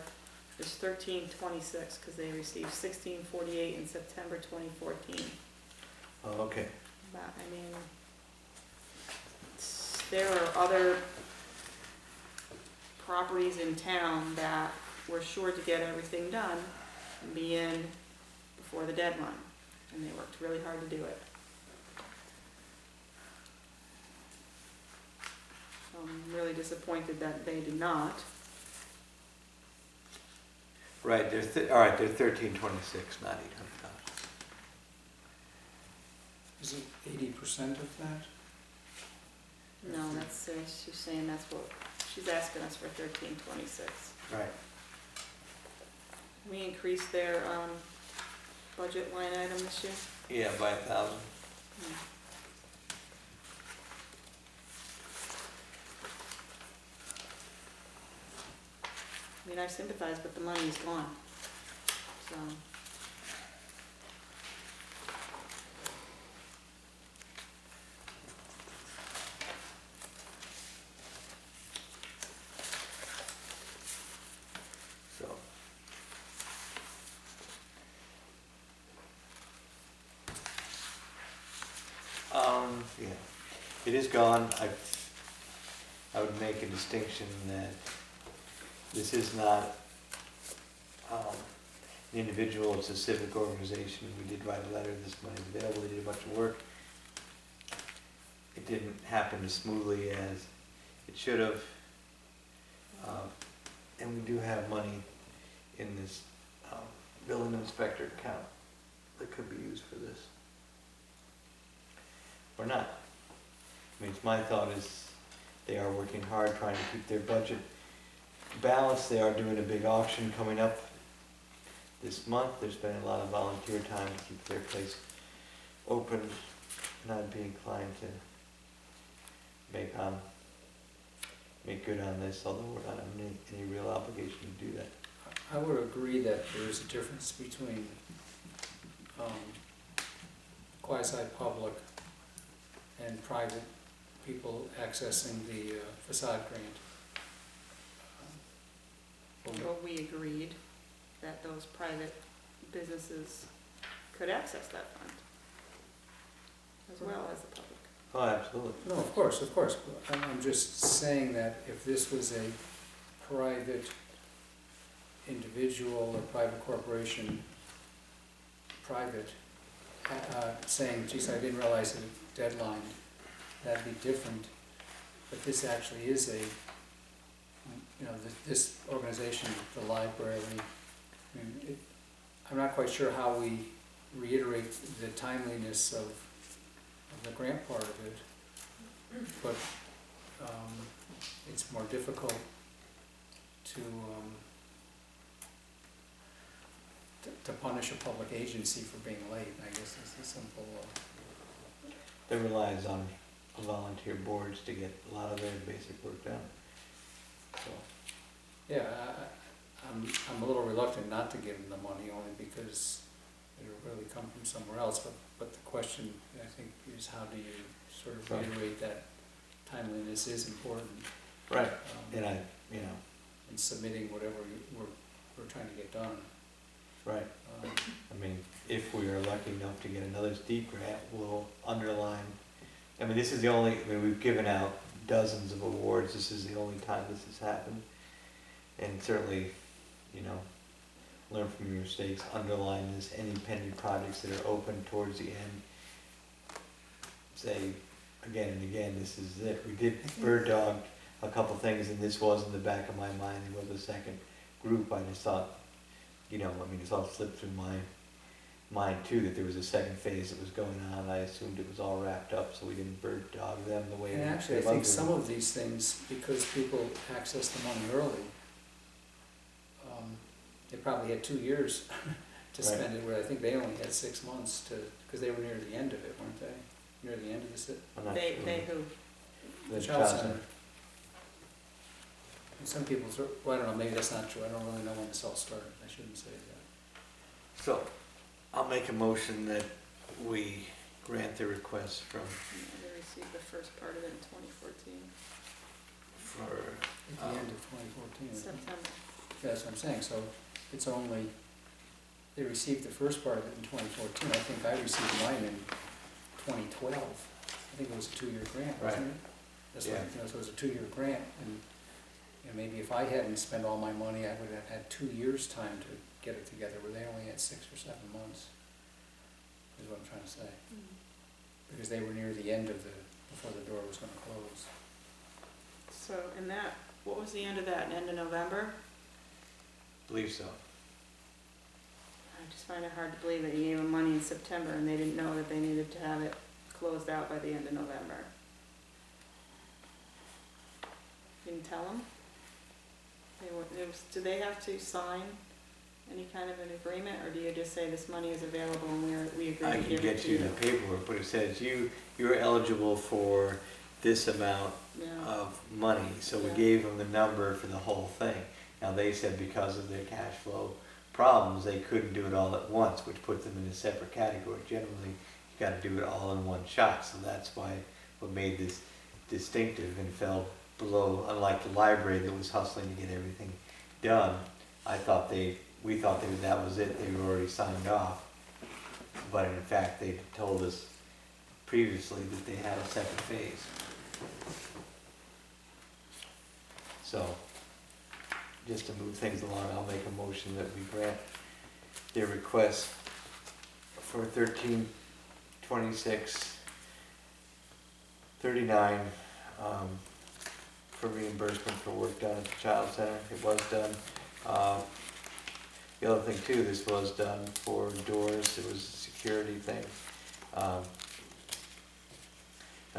is 1326 because they received 1648 in September 2014. Oh, okay. But I mean, there are other properties in town that were sure to get everything done and be in before the deadline, and they worked really hard to do it. So I'm really disappointed that they did not. Right, they're all right. They're 1326, not $800. Is it 80% of that? No, that's, she's saying that's what, she's asking us for 1326. Right. We increased their budget line item this year. Yeah, by 1,000. I mean, I sympathize, but the money's gone, so. So. Yeah, it is gone. I would make a distinction that this is not an individual, it's a civic organization. We did write a letter, this money's available, they did a bunch of work. It didn't happen as smoothly as it should have. And we do have money in this building inspector account that could be used for this. Or not. I mean, it's my thought is they are working hard trying to keep their budget balanced. They are doing a big auction coming up this month. They're spending a lot of volunteer time to keep their place open, and I'd be inclined to make good on this, although we're not under any real obligation to do that. I would agree that there is a difference between quasi-public and private people accessing the facade grant. Well, we agreed that those private businesses could access that fund, as well as the public. Oh, absolutely. No, of course. I'm just saying that if this was a private individual or private corporation, saying, geez, I didn't realize the deadline, that'd be different. But this actually is this organization, the library, I mean, I'm not quite sure how we reiterate the timeliness of the grant part of it, but it's more difficult to punish a public agency for being late, I guess is the simple. It relies on volunteer boards to get a lot of their basic work done. So. Yeah, I'm a little reluctant not to give them the money only because it'll really come from somewhere else, but the question, I think, is how do you sort of reiterate that timeliness is important? Right, and in submitting whatever we're trying to get done. right. I mean, if we are lucky enough to get another steep grant, we'll underline, I mean, this is the only, I mean, we've given out dozens of awards, this is the only time this has happened. And certainly, learn from your mistakes, underline this, any pending projects that are open towards the end. Say again and again, this is it. We did bird dog a couple things, and this was in the back of my mind. There was a second group. I just thought, it's all slipped through my mind too, that there was a second phase that was going on. I assumed it was all wrapped up, so we didn't bird dog them the way. And actually, I think some of these things, because people access the money early, they probably had 2 years to spend it, where I think they only had 6 months because they were near the end of it, weren't they? Near the end of the sit. They who? The child center. And some people, well, I don't know, maybe that's not true. I don't really know when this all started. I shouldn't say that. So, I'll make a motion that we grant the request from, They received the first part of it in 2014, for, At the end of 2014. isn't it? September. Yeah, that's what I'm saying. So it's only, they received the first part of it in 2014. I think I received mine in 2012. I think it was a 2-year grant, wasn't it? That's what, so it was a 2-year grant, and maybe if I hadn't spent all my money, I would have had 2 years' time to get it together, where they only had 6 or 7 months, is what I'm trying to say. Because they were near the end of before the door was gonna close. So, what was the end of that, end of November? believe so. I just find it hard to believe that you gave them money in September and they didn't know that they needed to have it closed out by the end of November. Didn't tell them? Do they have to sign any kind of an agreement, or do you just say this money is available and we agree I to can give it get to you the paperwork, but it says you're eligible for this amount Yeah. of money, so we Yeah. gave them the number for the whole thing. Now, they said because of their cash flow problems, they couldn't do it all at once, which puts them in a separate category. Generally, you gotta do it all in one shot, so that's why what made this distinctive and fell below, unlike the library that was hustling to get everything done. We thought that was it, they were already signed off. But in fact, they told us previously that they had a second phase. So, just to move things along, I'll make a motion that we grant their request for 13/26/39 for reimbursement for work done at the child center. It was done. The other thing too, this was done for doors. It was a security thing. I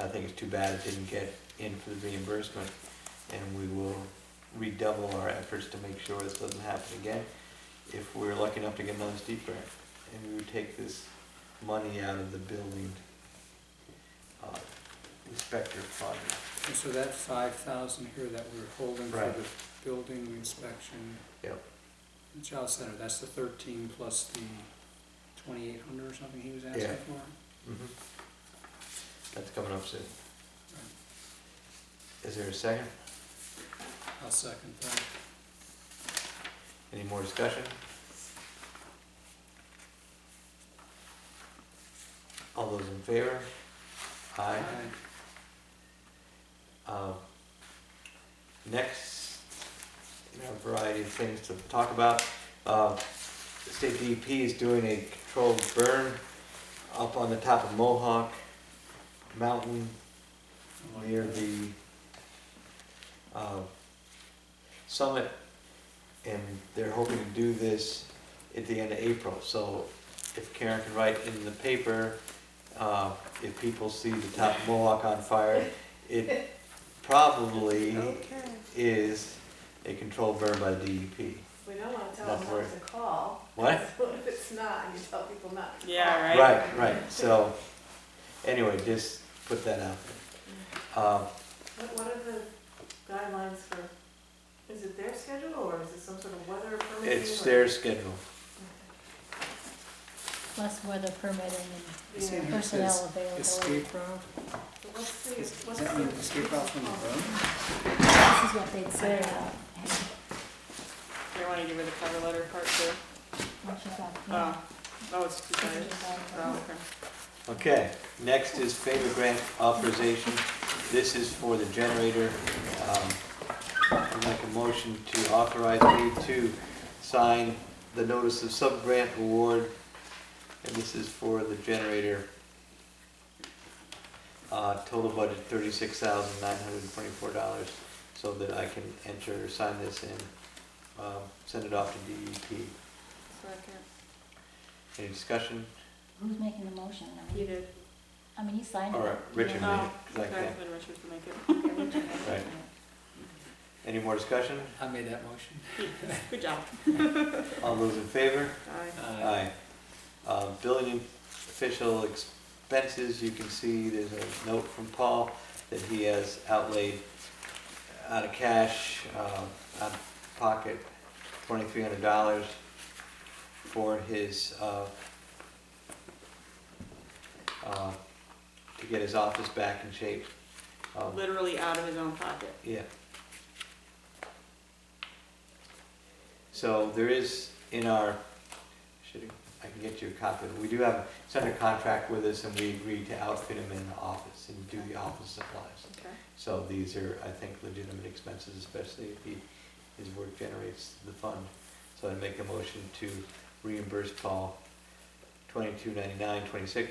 think it's too bad it didn't get in for the reimbursement, and we will redouble our efforts to make sure this doesn't happen again if we're lucky enough to get another steep grant. And we would take this money out of the building inspector fund. And so that 5,000 here that we're holding for Right. the building inspection. Yep. The child center, that's the 13 plus the 2,800 or something he was asking Yeah. for? That's coming up soon. Is there a second? I'll second that. Any more discussion? All those in favor? Aye. Next, we have a variety of things to talk about. The state DEP is doing a controlled burn up on the top of Mohawk Mountain near the summit, and they're hoping to do this at the end of April. So if Karen can write in the paper, if people see the top of Mohawk on fire, it probably is a controlled burn by the DEP. We don't wanna tell Not them to what worry. to call. What? So if it's not, you tell people not to call. Yeah, right. Right, so, anyway, just put that out there. What are the guidelines for, is it their schedule or is it some sort of weather permitting? It's or- their schedule. Plus weather permitting It's in and here, it personnel says availability. escape route. So let's see, Does what's that mean the- escape route from the road? This is what they'd say, You want to give her the cover letter part too? once she's out. Oh, it's two sides. Oh, okay. Okay, next is favor grant authorization. This is for the generator. I'd make a motion to authorize me to sign the notice of sub-grant award. And this is for the generator. Total budget $36,924, so that I can sign this and send it off to DEP. Second. Any discussion? Who's making the motion? He did. I mean, he signed it. All right, Richard made Oh, it, 'cause I okay, can't. then Richard's gonna make it. Right. Any more discussion? I made that motion. Good job. All those in favor? Aye. Aye. Billing official expenses, you can see there's a note from Paul that he has outlaid out of cash, out of pocket, $2,300 for his, to get his office back in shape. Literally out of his own pocket. Yeah. So there is in our, I can get you a copy of it. We do have, it's under contract with us and we agreed to outfit him in the office and do the office supplies. Okay. So these are, I think, legitimate expenses, especially if his work generates the fund. So I make a motion to reimburse Paul $22.99.26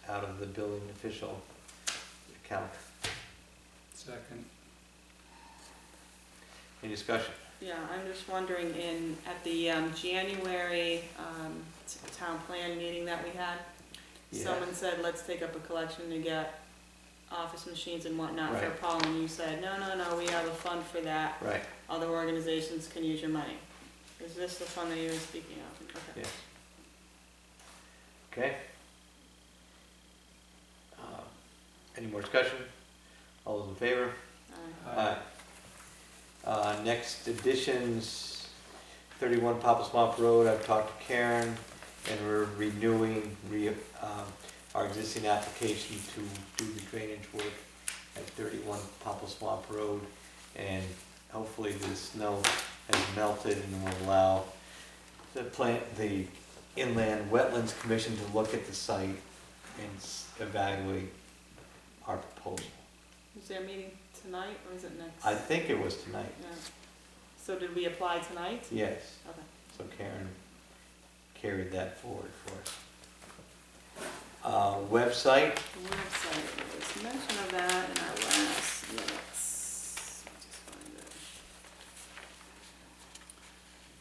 out of the billing official account. Second. Any discussion? Yeah, I'm just wondering, at the January town plan meeting that we had, Yeah. someone said, let's take up a collection to get office machines and whatnot for Right. Paul, and you said, no, we have a fund for that. Right, Other organizations can use your money. Is this the fund that you were speaking of? Okay. yes. Okay. Any more discussion? All those in favor? Aye. Aye. Next additions, 31 Papa Swamp Road, I've talked to Karen, and we're renewing our existing application to do the drainage work at 31 Papa Swamp Road, and hopefully the snow has melted and will allow the Inland Wetlands Commission to look at the site and evaluate our proposal. Is there a meeting tonight, or is it next? I think it was tonight, Yeah. So did we apply tonight? yes. Okay. So Karen carried that forward for us. Website, The website, there was mention of that in our last minutes. Let me just find it.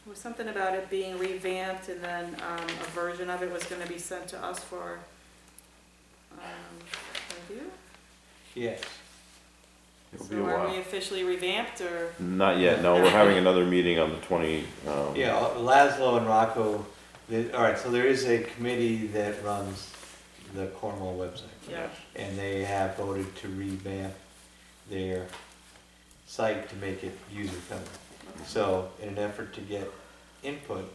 There was something about it being revamped, and then a version of it was gonna be sent to us for review. yes. It'll be a So are we while. officially revamped, or? Not yet, no, we're having another meeting on the 20, Yeah, Laszlo and Rocco, all right, so there is a committee that runs the Cornwall website. Yeah. And they have voted to revamp their site to make it user-friendly. So in an effort to get input,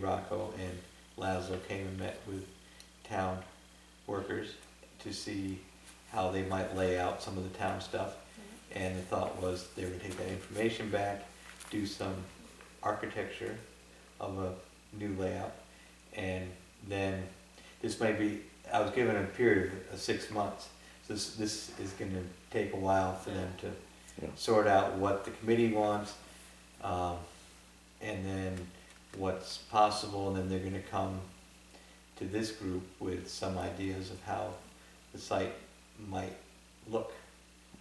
Rocco and Laszlo came and met with town workers to see how they might lay out some of the town stuff. And the thought was they would take that information back, do some architecture of a new layout, and then this may be, I was given a period of 6 months. So this is gonna take a while for them to Yeah. sort out what the committee wants, and then what's possible, and then they're gonna come to this group with some ideas of how the site might look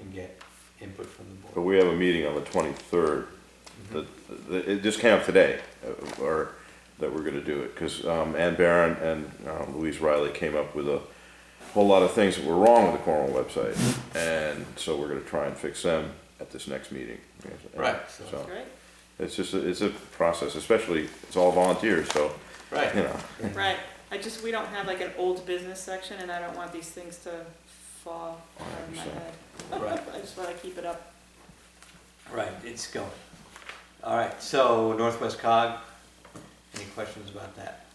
and get input from the but board. we have a meeting on the 23rd. Mhm. It just came up today, or that we're gonna do it, because Ann Barron and Louise Riley came up with a whole lot of things that were wrong with the Cornwall website, and so we're gonna try and fix them at this next meeting. Right. So, Great, it's just, it's a process, especially, it's all volunteers, so, Right. you know. right. We don't have like an old business section, and I don't want these things to fall out of my 100%. head. Right. I just wanna keep it up. Right, it's going. All right, so Northwest Cog, any questions about that?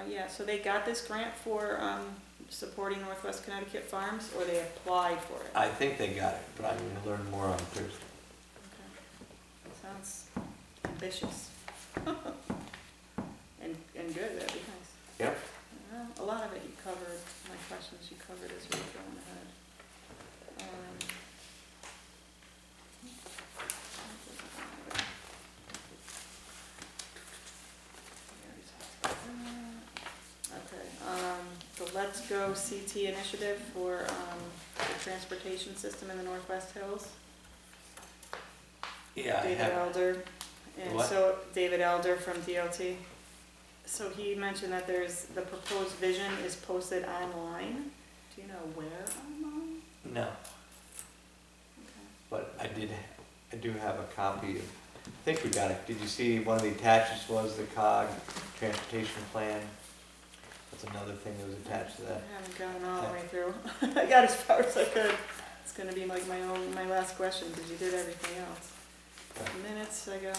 Yeah, so they got this grant for, supporting Northwest Connecticut farms, or they applied for it? I think they got it, but I'm gonna learn more on Thursday. Okay. Sounds ambitious. And good, that'd be nice. Yep. Well, a lot of it you covered, my questions you covered as we were going ahead. The Let's Go CT initiative for, the transportation system in the Northwest Hills. Yeah, I David have, Elder, and What? so David Elder from DOT. So he mentioned that there's, the proposed vision is posted online. Do you know where online? no, Okay. but I do have a copy of, I think we got it. Did you see one of the attachments was the COG transportation plan? That's another thing that was attached to that. I haven't gotten all the way through. I got as far as I could. It's gonna be like my last question, because you did everything else. Minutes, I got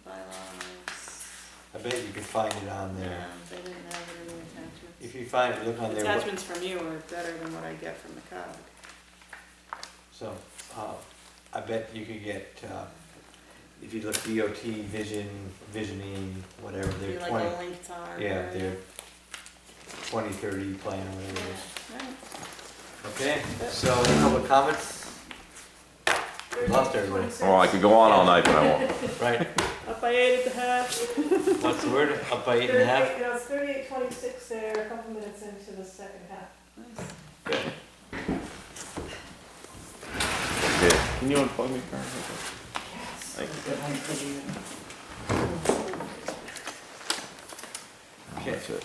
bylaws. I bet you could find it on Yeah, there. they didn't have it in the attachments. If you find it, look on there. Attachments from you are better than what I get from the COG. So, I bet you could get, if you look DOT, visioning, whatever, Be their like 20, a link to our. yeah, their 2030 plan or whatever it is. Right. Okay, so public comments? Lost everybody. Oh, I could go on all night, but I won't. Right, Up by 8.5. what's the word? Up by 8.5? Yeah, it's 38:26 there, a couple minutes into the second half. Nice. Good. Okay, can you unplug me, Karen? Thank you. Okay. That's it.